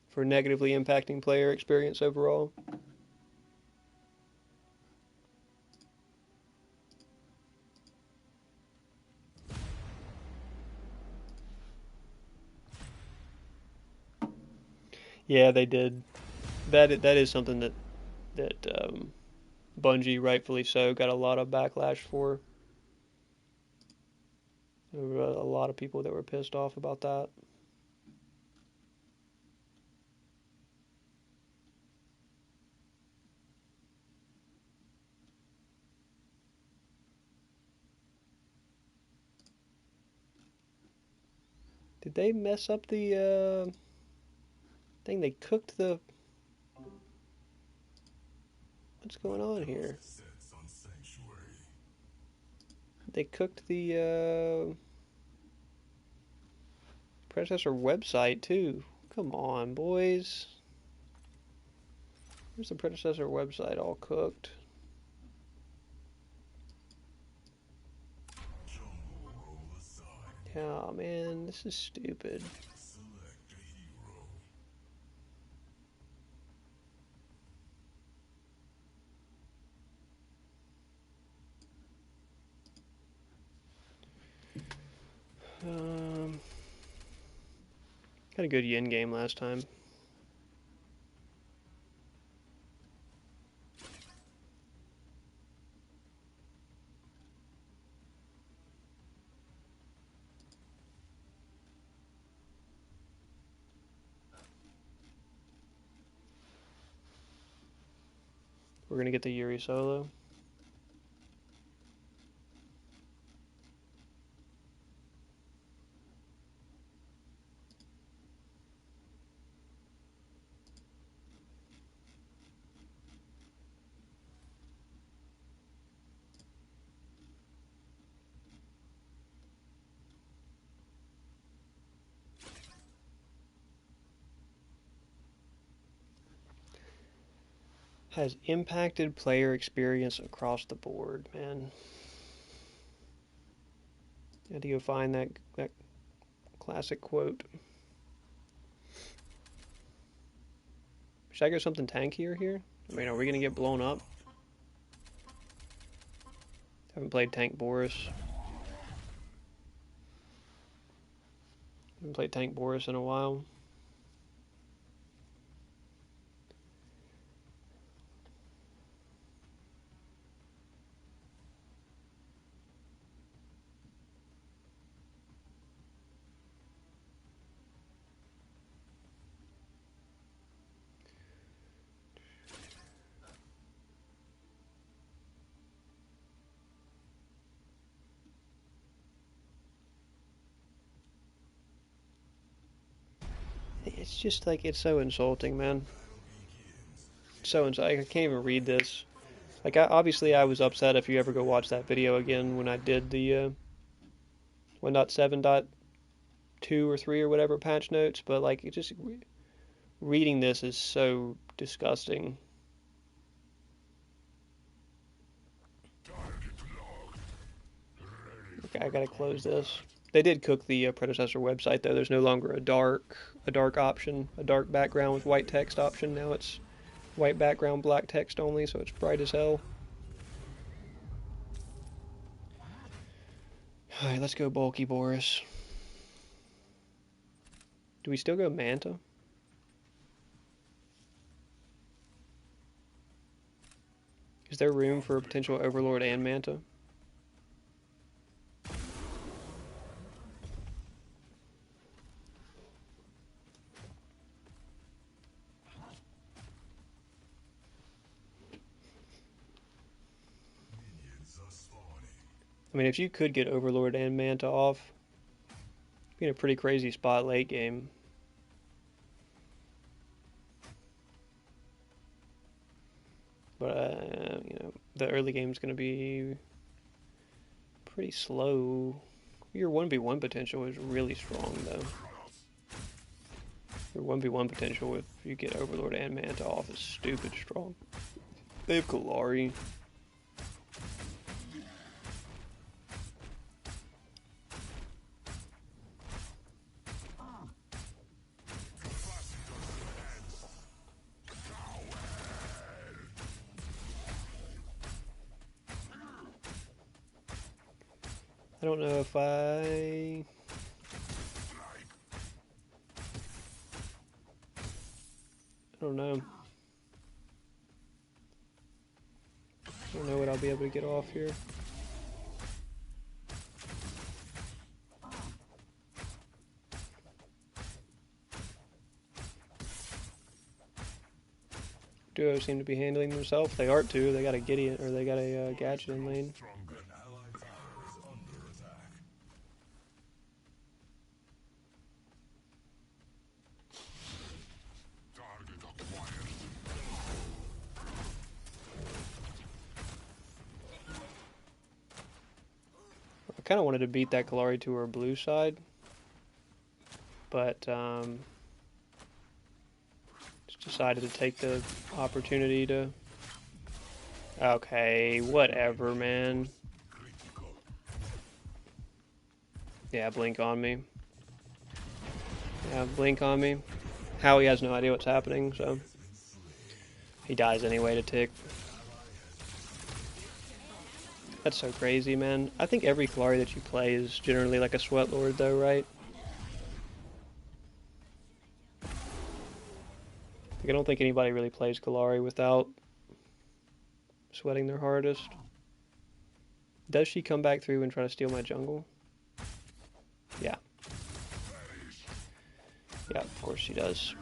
For negatively impacting player experience overall. Yeah, they did. That is something that Bungie, rightfully so, got a lot of backlash for. There were a lot of people that were pissed off about that. Did they mess up the thing? They cooked the... What's going on here? They cooked the Predecessor website too. Come on, boys. Where's the Predecessor website all cooked? Oh man, this is stupid. Had a good yin game last time. We're gonna get the Yuri solo. Has impacted player experience across the board, man. I had to go find that classic quote. Should I go something tankier here? I mean, are we gonna get blown up? Haven't played Tank Boris. Haven't played Tank Boris in a while. It's just like, it's so insulting, man. So insulting. I can't even read this. Like, obviously I was upset if you ever go watch that video again when I did the 1.7.2 or 3 or whatever patch notes, but like, it just, Reading this is so disgusting. Okay, I gotta close this. They did cook the predecessor website though. There's no longer a dark option, a dark background with white text option. Now it's white background, black text only, so it's bright as hell. Alright, let's go bulky Boris. Do we still go Manta? Is there room for a potential Overlord and Manta? Minions are spawning. I mean, if you could get Overlord and Manta off, it'd be in a pretty crazy spot late game. But, the early game's going to be pretty slow. Your 1v1 potential is really strong, though. Your 1v1 potential, if you get Overlord and Manta off, is stupid strong. They have Kalari. I don't know if I don't know. I don't know what I'll be able to get off here. Duo seem to be handling themselves. They are too. They got a Gideon, or they got a gadget in lane. An allied tower is under attack. Target acquired. I kind of wanted to beat that Kalari to her blue side, but just decided to take the opportunity to. Okay, whatever, man. Yeah, blink on me. Yeah, blink on me. Howie has no idea what's happening, so he dies anyway to tick. That's so crazy, man. I think every Kalari that you play is generally like a Sweat Lord, though, right? Like, I don't think anybody really plays Kalari without sweating their hardest. Does she come back through and try to steal my jungle? Yeah. Yeah, of course she does.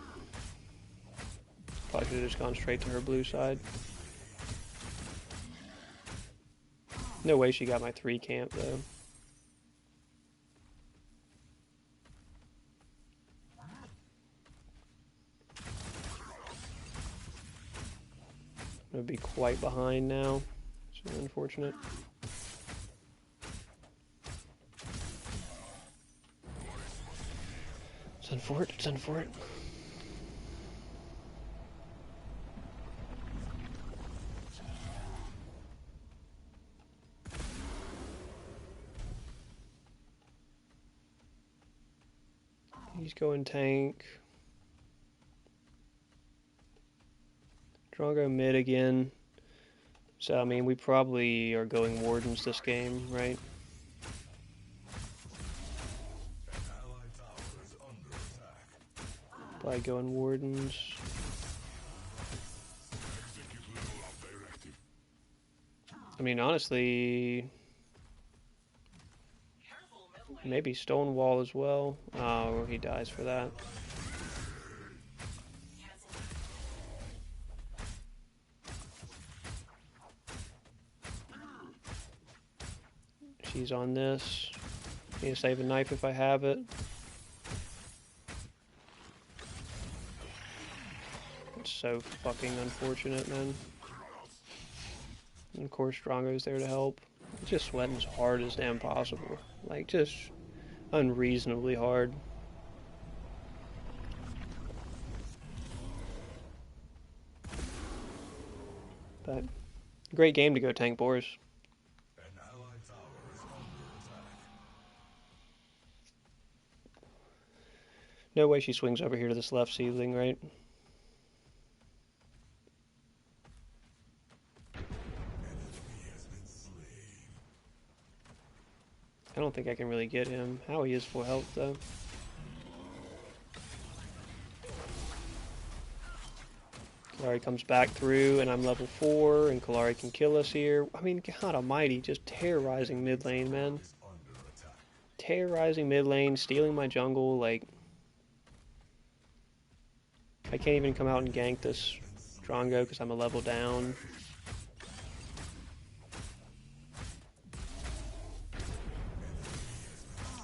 Probably should have just gone straight to her blue side. No way she got my 3 camp, though. I'm gonna be quite behind now. So unfortunate. Send for it, send for it. He's going tank. Drago mid again. So, I mean, we probably are going Wardens this game, right? An allied tower is under attack. Probably going Wardens. Execute level up directive. I mean, honestly, maybe Stonewall as well. Oh, he dies for that. She's on this. Need to save a knife if I have it. It's so fucking unfortunate, man. And of course, Drongo's there to help. Just sweating as hard as damn possible. Like, just unreasonably hard. But great game to go tank Boris. An allied tower is under attack. No way she swings over here to this left seedling, right? Enemy has been slain. I don't think I can really get him. Howie is full health, though. Kalari comes back through, and I'm level 4, and Kalari can kill us here. I mean, God almighty, just terrorizing mid lane, man. Is under attack. Terrorizing mid lane, stealing my jungle, like... I can't even come out and gank this Drongo because I'm a level down.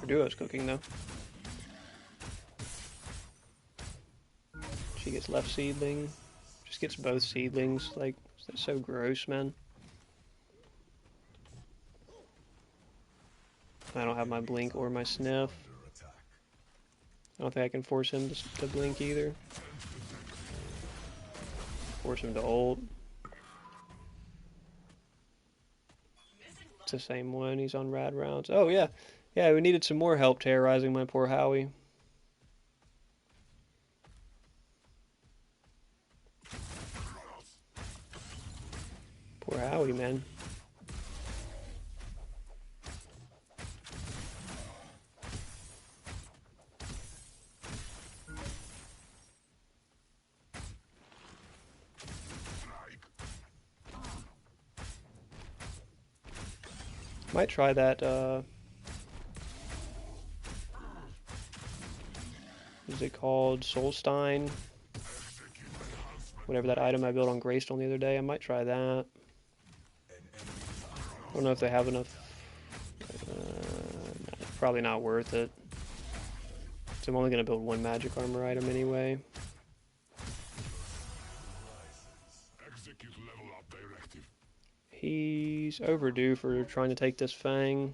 Our duo's cooking, though. She gets left seedling. Just gets both seedlings. Like, that's so gross, man. I don't have my blink or my sniff. Under attack. I don't think I can force him to blink either. Force him to ult. It's the same one. He's on rad rounds. Oh, yeah. Yeah, we needed some more help terrorizing my poor Howie. Poor Howie, man. Might try that, is it called Solstein? Whatever that item I built on Greystone the other day, I might try that. I don't know if they have enough, probably not worth it. So I'm only going to build one magic armor item anyway. Execute level up directive. He's overdue for trying to take this Fang.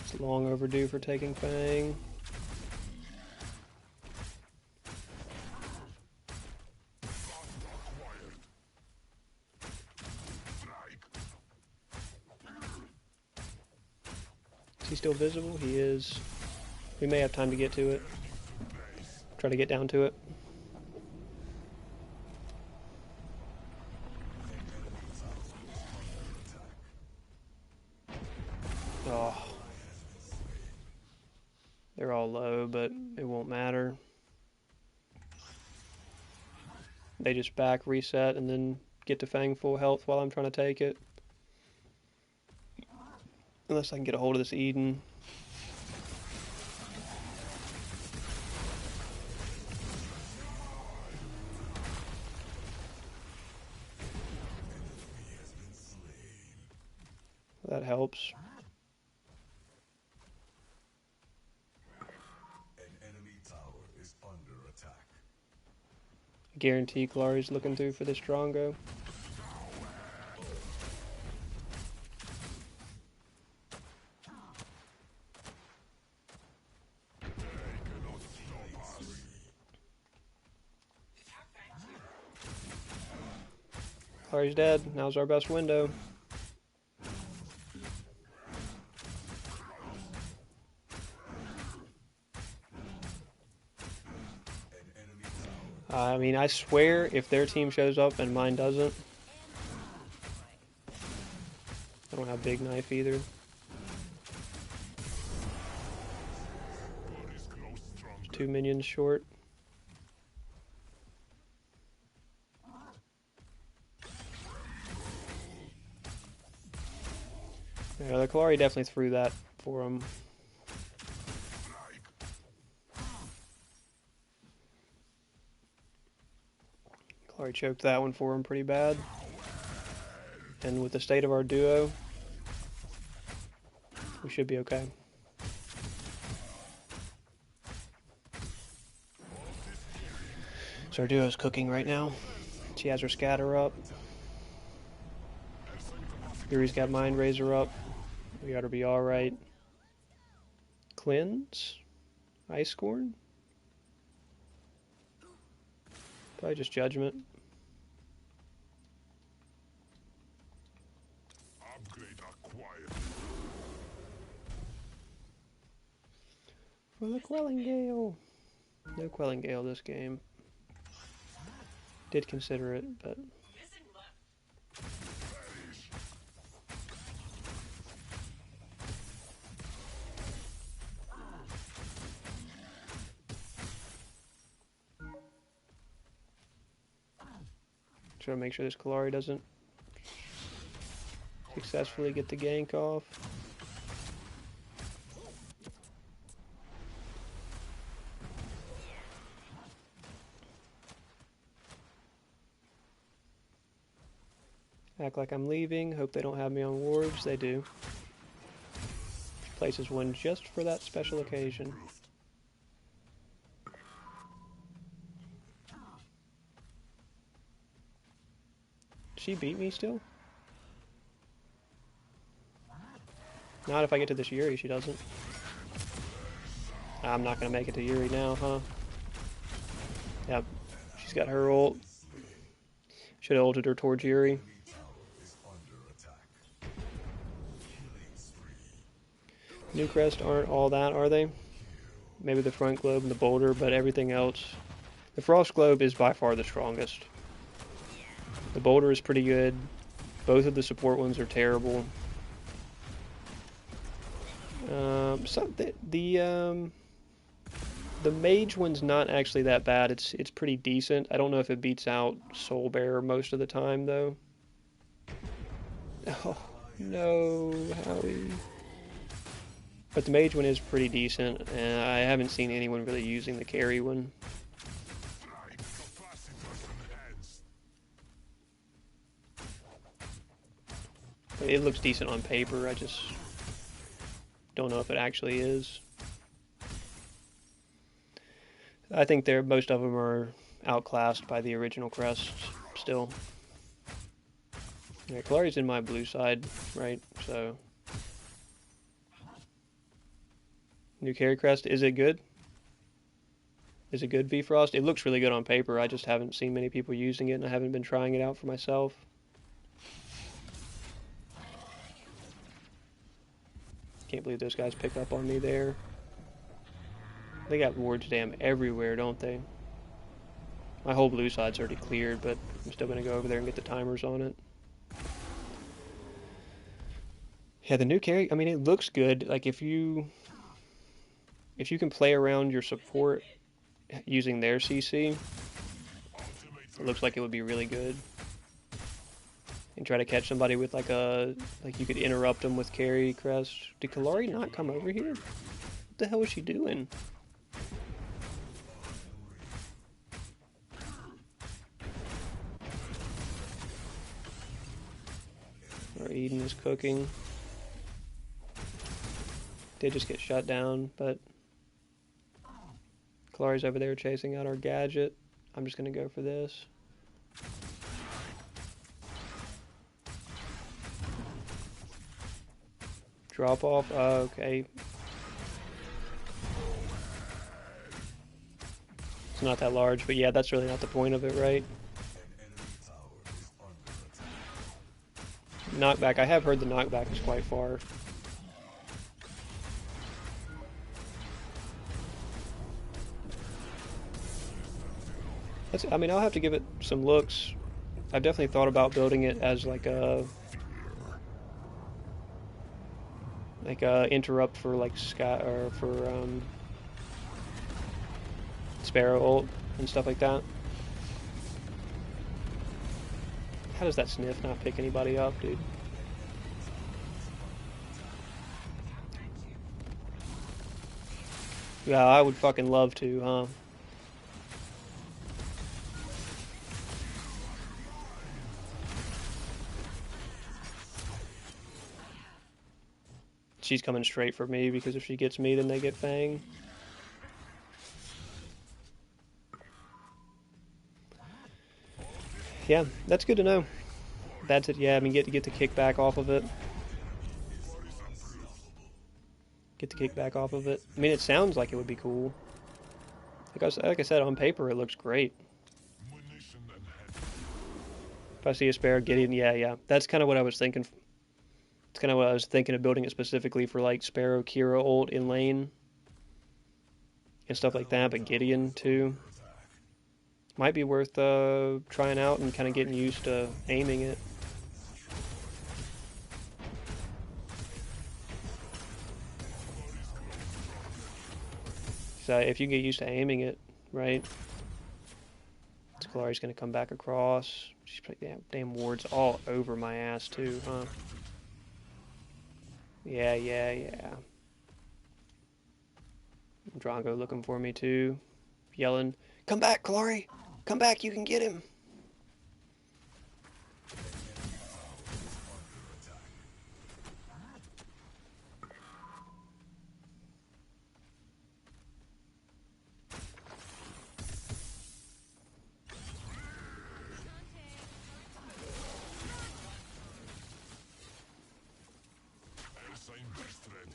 It's long overdue for taking Fang. Is he still visible? He is. We may have time to get to it. Try to get down to it. Oh. They're all low, but it won't matter. They just back, reset, and then get to Fang full health while I'm trying to take it. Unless I can get a hold of this Eden. That helps. An enemy tower is under attack. I guarantee Kalari's looking through for this Drongo. Kalari's dead. Now's our best window. I mean, I swear if their team shows up and mine doesn't. I don't have big knife either. Two minions short. Yeah, the Kalari definitely threw that for him. Kalari choked that one for him pretty bad. And with the state of our duo, we should be okay. So our duo's cooking right now. She has her scatter up. Yuri's got Mind Razor up. We ought to be alright. Cleanse? Ice Scorn? Probably just Judgment. Upgrade acquired. For the Quelling Gale. No Quelling Gale this game. Did consider it, but trying to make sure this Kalari doesn't successfully get the gank off. Act like I'm leaving. Hope they don't have me on wards. They do. Places one just for that special occasion. She beat me still? Not if I get to this Yuri, she doesn't. I'm not gonna make it to Yuri now, huh? Yep. She's got her ult. Should have ulted her towards Yuri. New Crest aren't all that, are they? Maybe the front globe and the boulder, but everything else. The Frost Globe is by far the strongest. The boulder is pretty good. Both of the support ones are terrible. The mage one's not actually that bad. It's pretty decent. I don't know if it beats out Soul Bearer most of the time though. Oh no, Howie. But the mage one is pretty decent, and I haven't seen anyone really using the carry one. It looks decent on paper, I just don't know if it actually is. I think most of them are outclassed by the original crests still. Yeah, Kalari's in my blue side, right? So new carry crest, is it good? Is it good, Bifrost? It looks really good on paper. I just haven't seen many people using it, and I haven't been trying it out for myself. Can't believe those guys picked up on me there. They got wards damn everywhere, don't they? My whole blue side's already cleared, but I'm still going to go over there and get the timers on it. Yeah, the new carry, I mean, it looks good. Like, if you can play around your support using their CC, it looks like it would be really good. And try to catch somebody with like you could interrupt them with carry crest. Did Kalari not come over here? What the hell is she doing? Or Eden is cooking. Did just get shut down, but Kalari's over there chasing out our gadget. I'm just gonna go for this. Drop off. Okay. It's not that large, but yeah, that's really not the point of it, right? Knockback. I have heard the knockback is quite far. I mean, I'll have to give it some looks. I've definitely thought about building it as like a interrupt for like Sky or for Sparrow ult and stuff like that. How does that sniff not pick anybody up, dude? Yeah, I would fucking love to, huh? She's coming straight for me because if she gets me, then they get Fang. Yeah, that's good to know. That's it. Yeah, I mean, get the kickback off of it. Get the kickback off of it. I mean, it sounds like it would be cool. Like I said, on paper it looks great. Munition and head. If I see a Sparrow Gideon, yeah. That's kind of what I was thinking. It's kind of what I was thinking of building it specifically for, like Sparrow, Kira ult in lane and stuff like that. But Gideon too might be worth trying out and kind of getting used to aiming it. So if you get used to aiming it, right? Scolari's gonna come back across. She's put damn wards all over my ass too, huh? Yeah. Drongo looking for me too, yelling, "Come back, Kalari! Come back! You can get him!"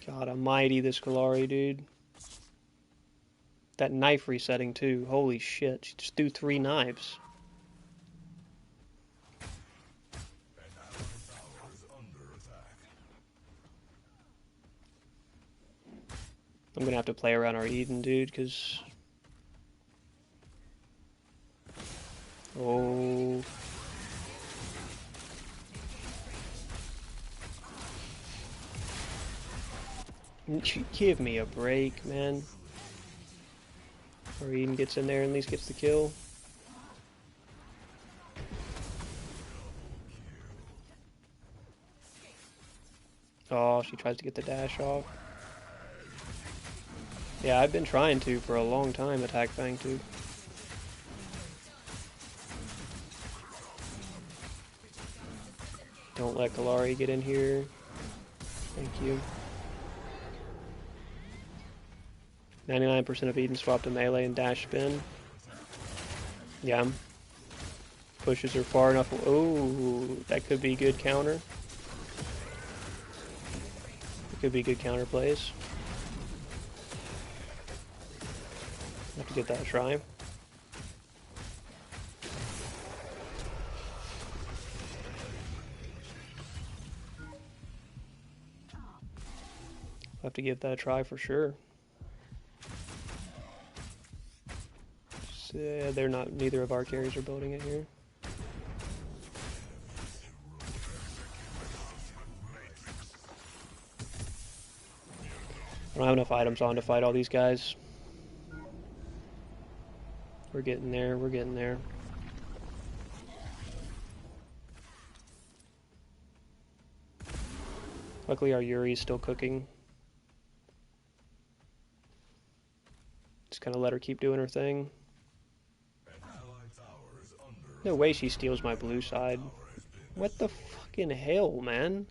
God almighty, this Kalari, dude. That knife resetting too. Holy shit! She just threw 3 knives. An allied tower is under attack. I'm gonna have to play around our Eden, dude, because... Oh... Give me a break, man. Or Eden gets in there and at least gets the kill. Oh, she tries to get the dash off. Yeah, I've been trying to for a long time attack Fang too. Don't let Kalari get in here. Thank you. 99% of Eden swapped to melee and dash spin. Yeah. Pushes her far enough. Oh, that could be good counter. It could be good counter plays. Have to get that try. Have to give that a try for sure. So, they're not. Neither of our carries are building it here. I don't have enough items on to fight all these guys. We're getting there. We're getting there. Luckily, our Yuri's still cooking. Just kind of let her keep doing her thing. No way she steals my blue side. What the fucking hell, man?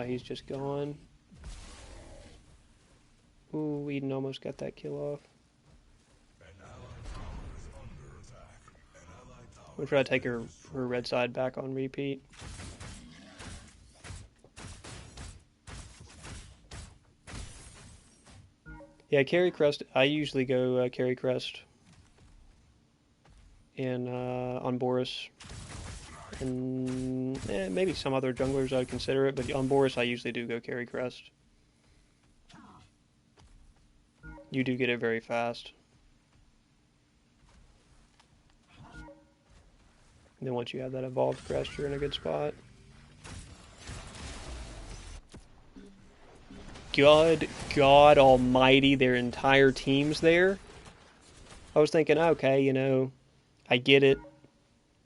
He's just gone. Ooh, Eden almost got that kill off. We'll try to take her red side back on repeat. Yeah, carry crest. I usually go carry crest in on Boris, and maybe some other junglers I'd consider it, but on Boris I usually do go carry crest. You do get it very fast. And then once you have that evolved crest, you're in a good spot. God almighty, their entire team's there. I was thinking, okay, you know, I get it.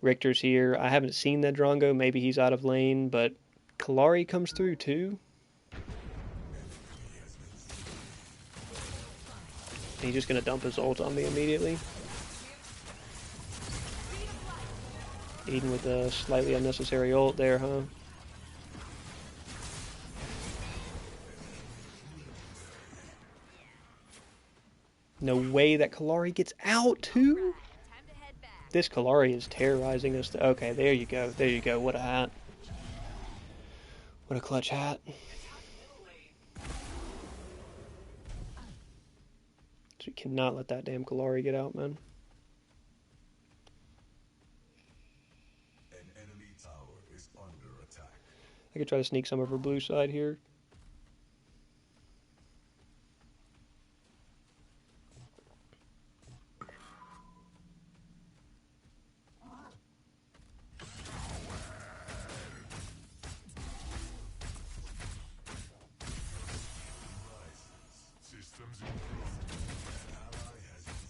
Richter's here. I haven't seen that Drongo. Maybe he's out of lane, but Kalari comes through too. He's just going to dump his ult on me immediately. Eden with a slightly unnecessary ult there, huh? No way that Kalari gets out, too? Time to head back. This Kalari is terrorizing us. Okay, there you go. There you go. What a hat. What a clutch hat. So we cannot let that damn Kalari get out, man. An enemy tower is under attack. I could try to sneak some of her blue side here. Systems improved. An ally has been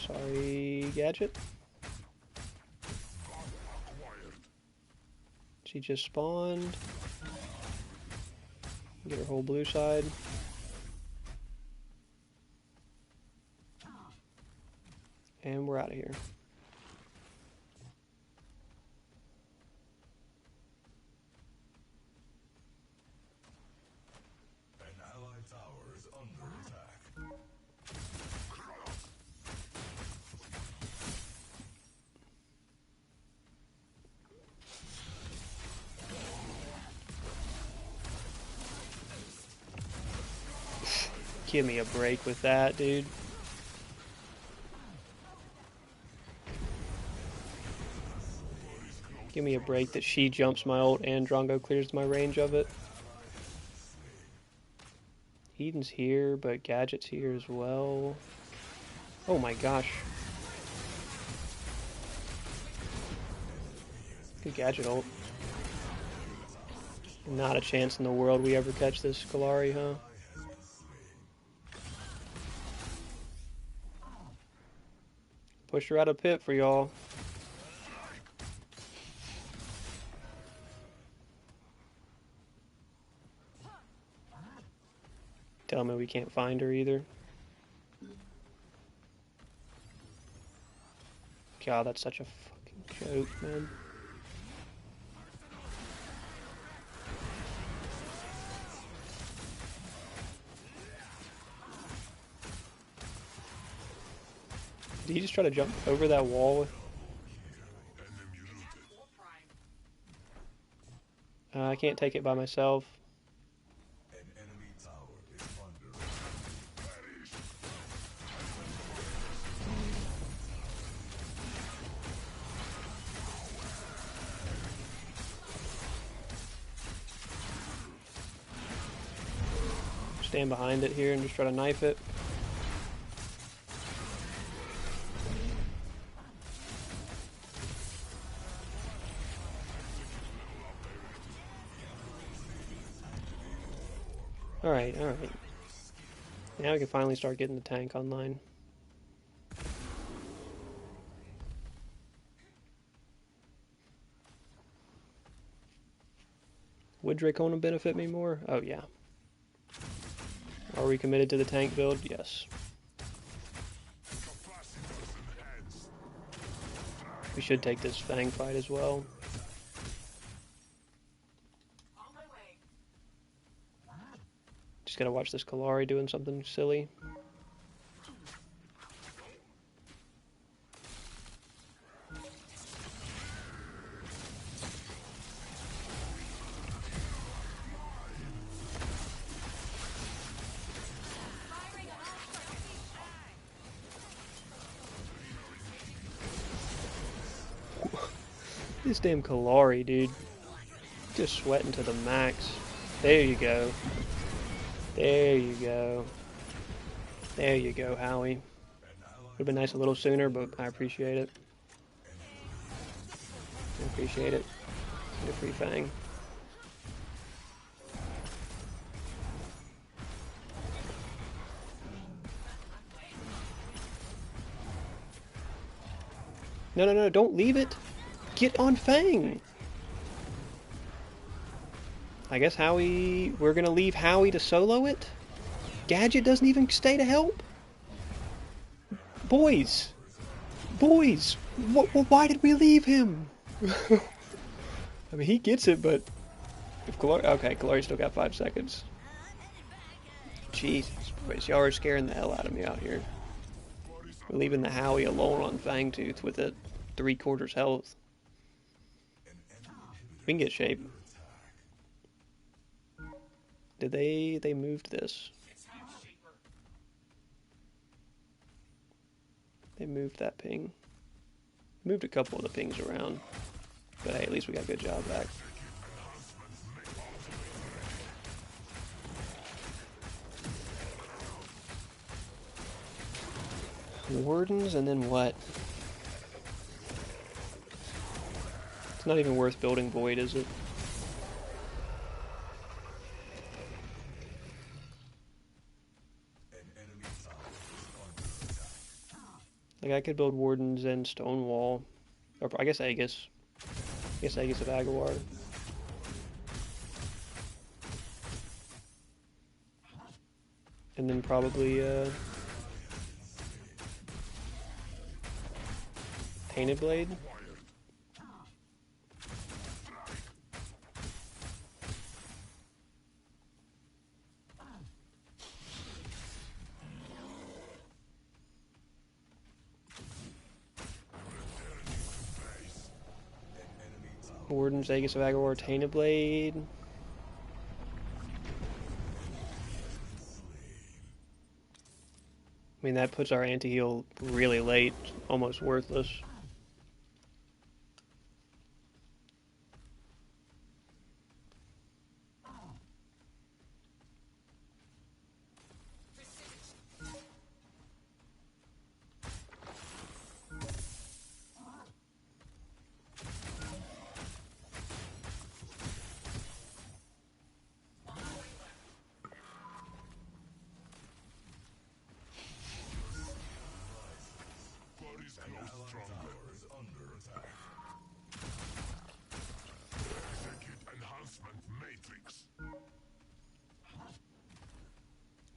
slain. Sorry, Gadget. She just spawned. Get her whole blue side. And we're out of here. An allied tower is under attack. Give me a break with that, dude. Give me a break that she jumps my ult and Drongo clears my range of it. Eden's here, but Gadget's here as well. Oh my gosh. Good Gadget ult. Not a chance in the world we ever catch this Kalari, huh? Pushed her out of pit for y'all. Tell me we can't find her either. God, that's such a fucking joke, man. Did he just try to jump over that wall? I can't take it by myself. An enemy tower is under Stand behind it here and just try to knife it. Alright, alright. Now we can finally start getting the tank online. Would Dracona benefit me more? Oh yeah. Are we committed to the tank build? Yes. We should take this Fang fight as well. Just gotta watch this Kalari doing something silly. This damn Kalari, dude. Just sweating to the max. There you go. There you go. There you go, Howie. Would have been nice a little sooner, but I appreciate it. I appreciate it. Get a free Fang. No, no, no, don't leave it. Get on Fang. I guess Howie, we're gonna leave Howie to solo it? Gadget doesn't even stay to help? Boys, Boys, why did we leave him? I mean, he gets it, but if Kalari still got 5 seconds. Jesus, boys, y'all are scaring the hell out of me out here. We're leaving the Howie alone on Fangtooth with it 3/4 health. We can get shape. Did they moved this? They moved that ping. Moved a couple of the pings around. But hey, at least we got a good job back. Wardens and then what? It's not even worth building Void, is it? Like, I could build Wardens and Stonewall. Or I guess Aegis. I guess Aegis of Aguilar. And then probably, Painted Blade. Wardens, Aegis of Aguilar, Tainted Blade. I mean, that puts our anti-heal really late, almost worthless.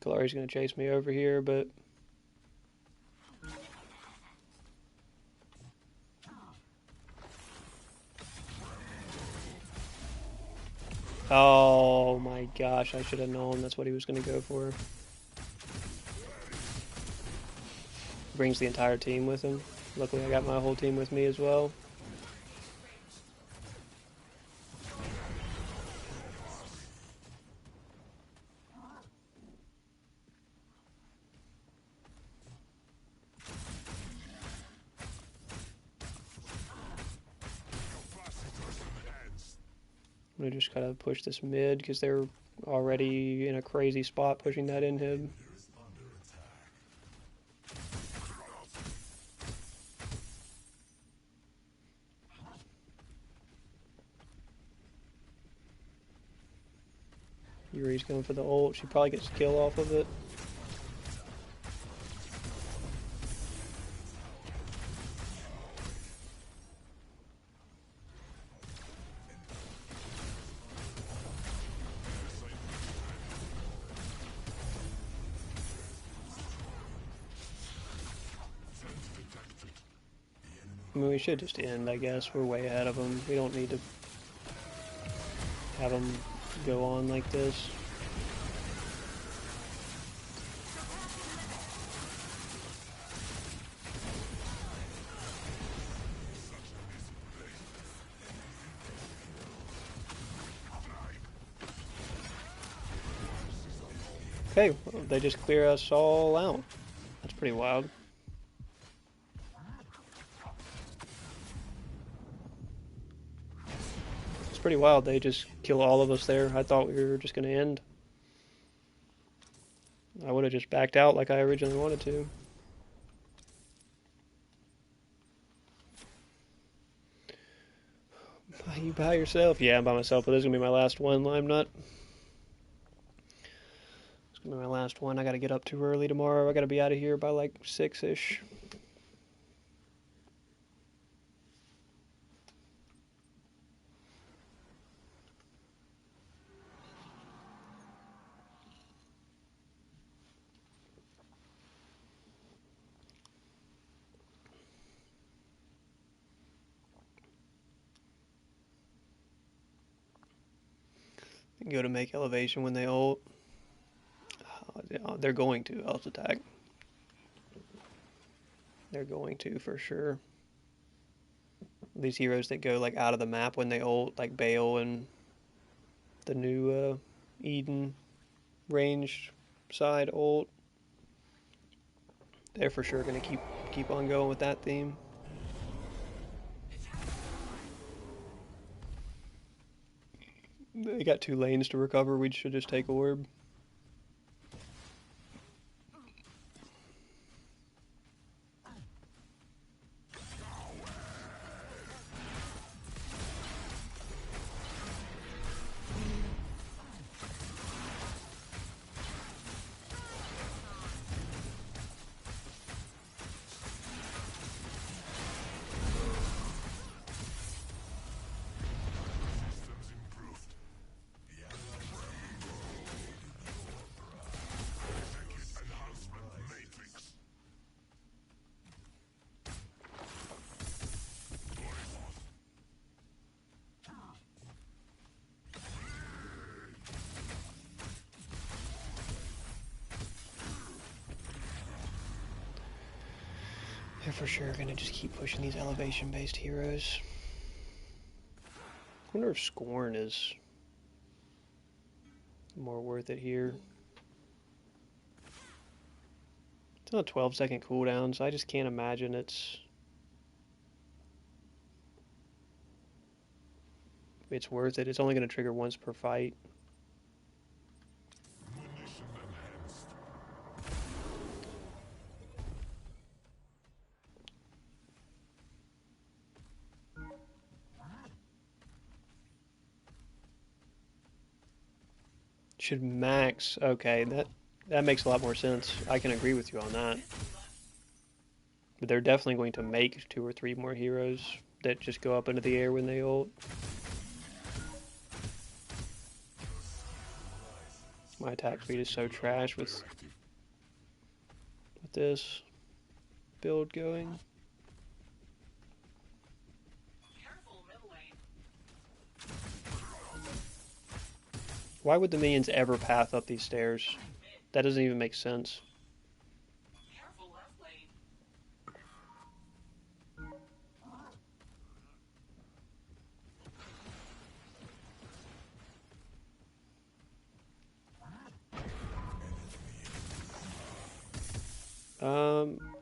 Kalari's gonna chase me over here, but oh my gosh, I should have known that's what he was gonna go for. Brings the entire team with him. Luckily, I got my whole team with me as well. I'm gonna just gotta push this mid because they're already in a crazy spot pushing that inhib. Yuri's going for the ult. She probably gets a kill off of it. I mean, we should just end, I guess. We're way ahead of them. We don't need to have them go on like this. Okay, well, they just clear us all out. That's pretty wild. It's pretty wild. They just kill all of us there. I thought we were just going to end. I would have just backed out like I originally wanted to. Are you by yourself? Yeah, I'm by myself, but this is going to be my last one, Lime Nut. It's going to be my last one. I got to get up too early tomorrow. I got to be out of here by like 6-ish. Go to make elevation when they ult. They're going to ult attack. They're going to for sure. These heroes that go like out of the map when they ult, like Bale and the new Eden ranged side ult. They're for sure gonna keep on going with that theme. They got 2 lanes to recover. We should just take orb. Systems improved. The Circuit enhancement matrix. They're for sure gonna just keep pushing these elevation based heroes. I wonder if Scorn is more worth it here. It's on a 12-second cooldown, so I just can't imagine it's worth it. It's only going to trigger once per fight. Munition enhanced. Should max. Okay, that makes a lot more sense. I can agree with you on that. But they're definitely going to make 2 or 3 more heroes that just go up into the air when they ult. My attack speed is so trash with this build going. Why would the minions ever path up these stairs? That doesn't even make sense.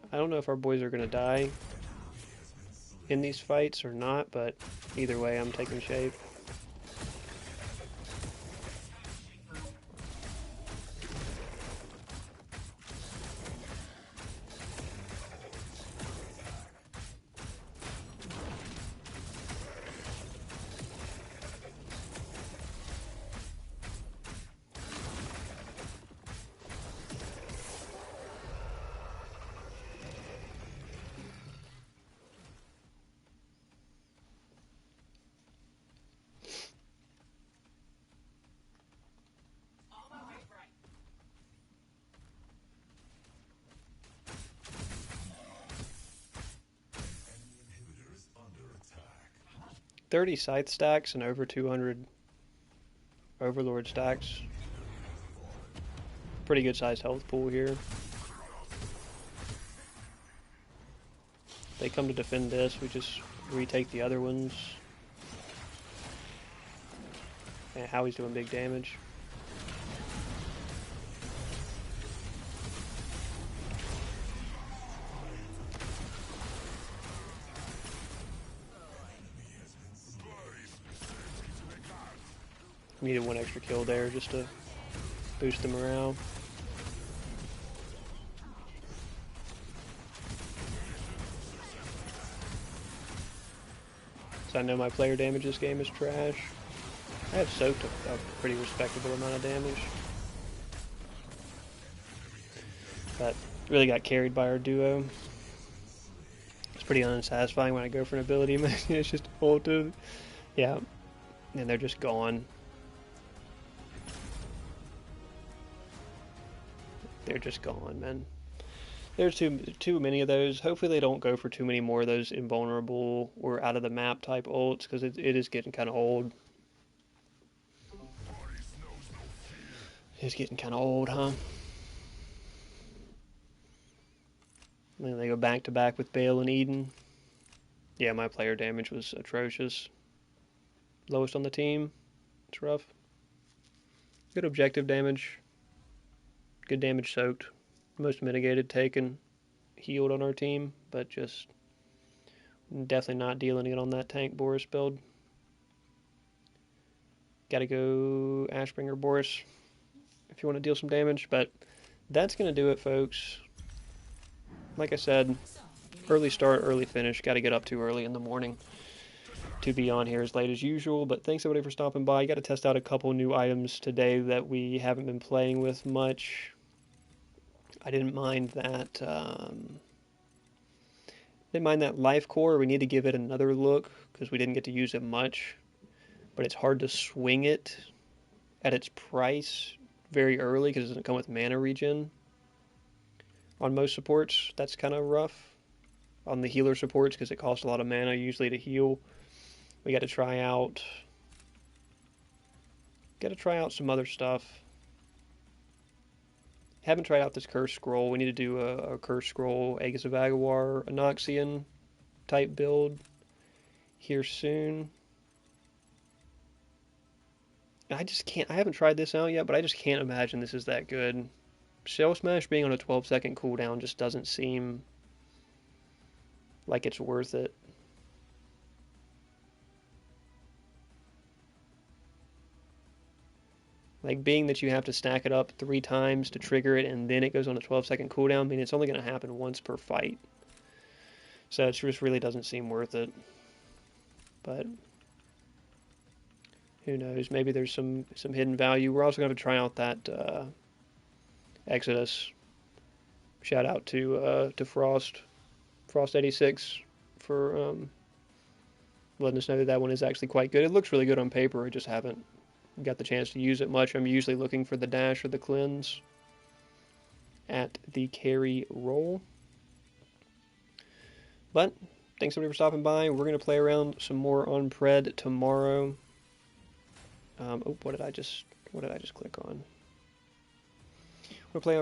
I don't know if our boys are gonna die in these fights or not, but either way, I'm taking shape. Enemy inhibitors under attack. 30 scythe stacks and over 200 overlord stacks. Pretty good sized health pool here. They come to defend this, we just retake the other ones. And Howie's doing big damage. Needed 1 extra kill there just to boost the morale. So I know my player damage this game is trash. I have soaked a pretty respectable amount of damage. But really got carried by our duo. It's pretty unsatisfying when I go for an ability. It's just ulted. Yeah. And they're just gone. They're just gone, man. There's too many of those. Hopefully they don't go for too many more of those invulnerable or out of the map type ults, because it is getting kind of old. It's getting kind of old, huh? And then they go back to back with Bale and Eden. Yeah, my player damage was atrocious. Lowest on the team. It's rough. Good objective damage. Good damage soaked. Most mitigated, taken, healed on our team, but just definitely not dealing it on that tank Boris build. Gotta go Ashbringer Boris if you want to deal some damage, but that's going to do it, folks. Like I said, early start, early finish. Got to get up too early in the morning to be on here as late as usual. But thanks everybody for stopping by. Got to test out a couple new items today that we haven't been playing with much. I didn't mind that. Didn't mind that life core. We need to give it another look because we didn't get to use it much. But it's hard to swing it at its price very early because it doesn't come with mana regen on most supports. That's kind of rough on the healer supports because it costs a lot of mana usually to heal. We got to try out some other stuff. Haven't tried out this Curse Scroll. We need to do a Curse Scroll Aegis of Aguar Anoxian type build here soon. I just can't. I haven't tried this out yet, but I just can't imagine this is that good. Shell Smash being on a 12-second cooldown just doesn't seem like it's worth it. Like, being that you have to stack it up 3 times to trigger it and then it goes on a 12-second cooldown, I mean, it's only going to happen once per fight. So it just really doesn't seem worth it. But who knows? Maybe there's some hidden value. We're also going to try out that Exodus. Shout out to Frost86 for letting us know that that one is actually quite good. It looks really good on paper. I just haven't got the chance to use it much. I'm usually looking for the dash or the cleanse at the carry roll. But thanks everybody for stopping by. We're going to play around some more on Pred tomorrow. What did I just click on? We'll play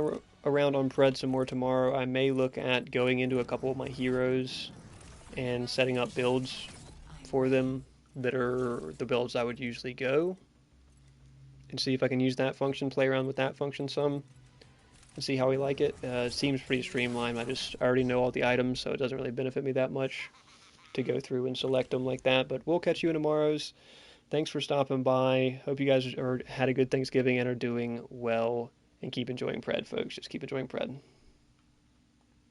around on Pred some more tomorrow. I may look at going into a couple of my heroes and setting up builds for them that are the builds I would usually go, and see if I can use that function, play around with that function some, and see how we like it. It seems pretty streamlined. I already know all the items, so it doesn't really benefit me that much to go through and select them like that. But we'll catch you in tomorrow's. Thanks for stopping by. Hope you guys had a good Thanksgiving and are doing well. And keep enjoying Pred, folks. Just keep enjoying Pred.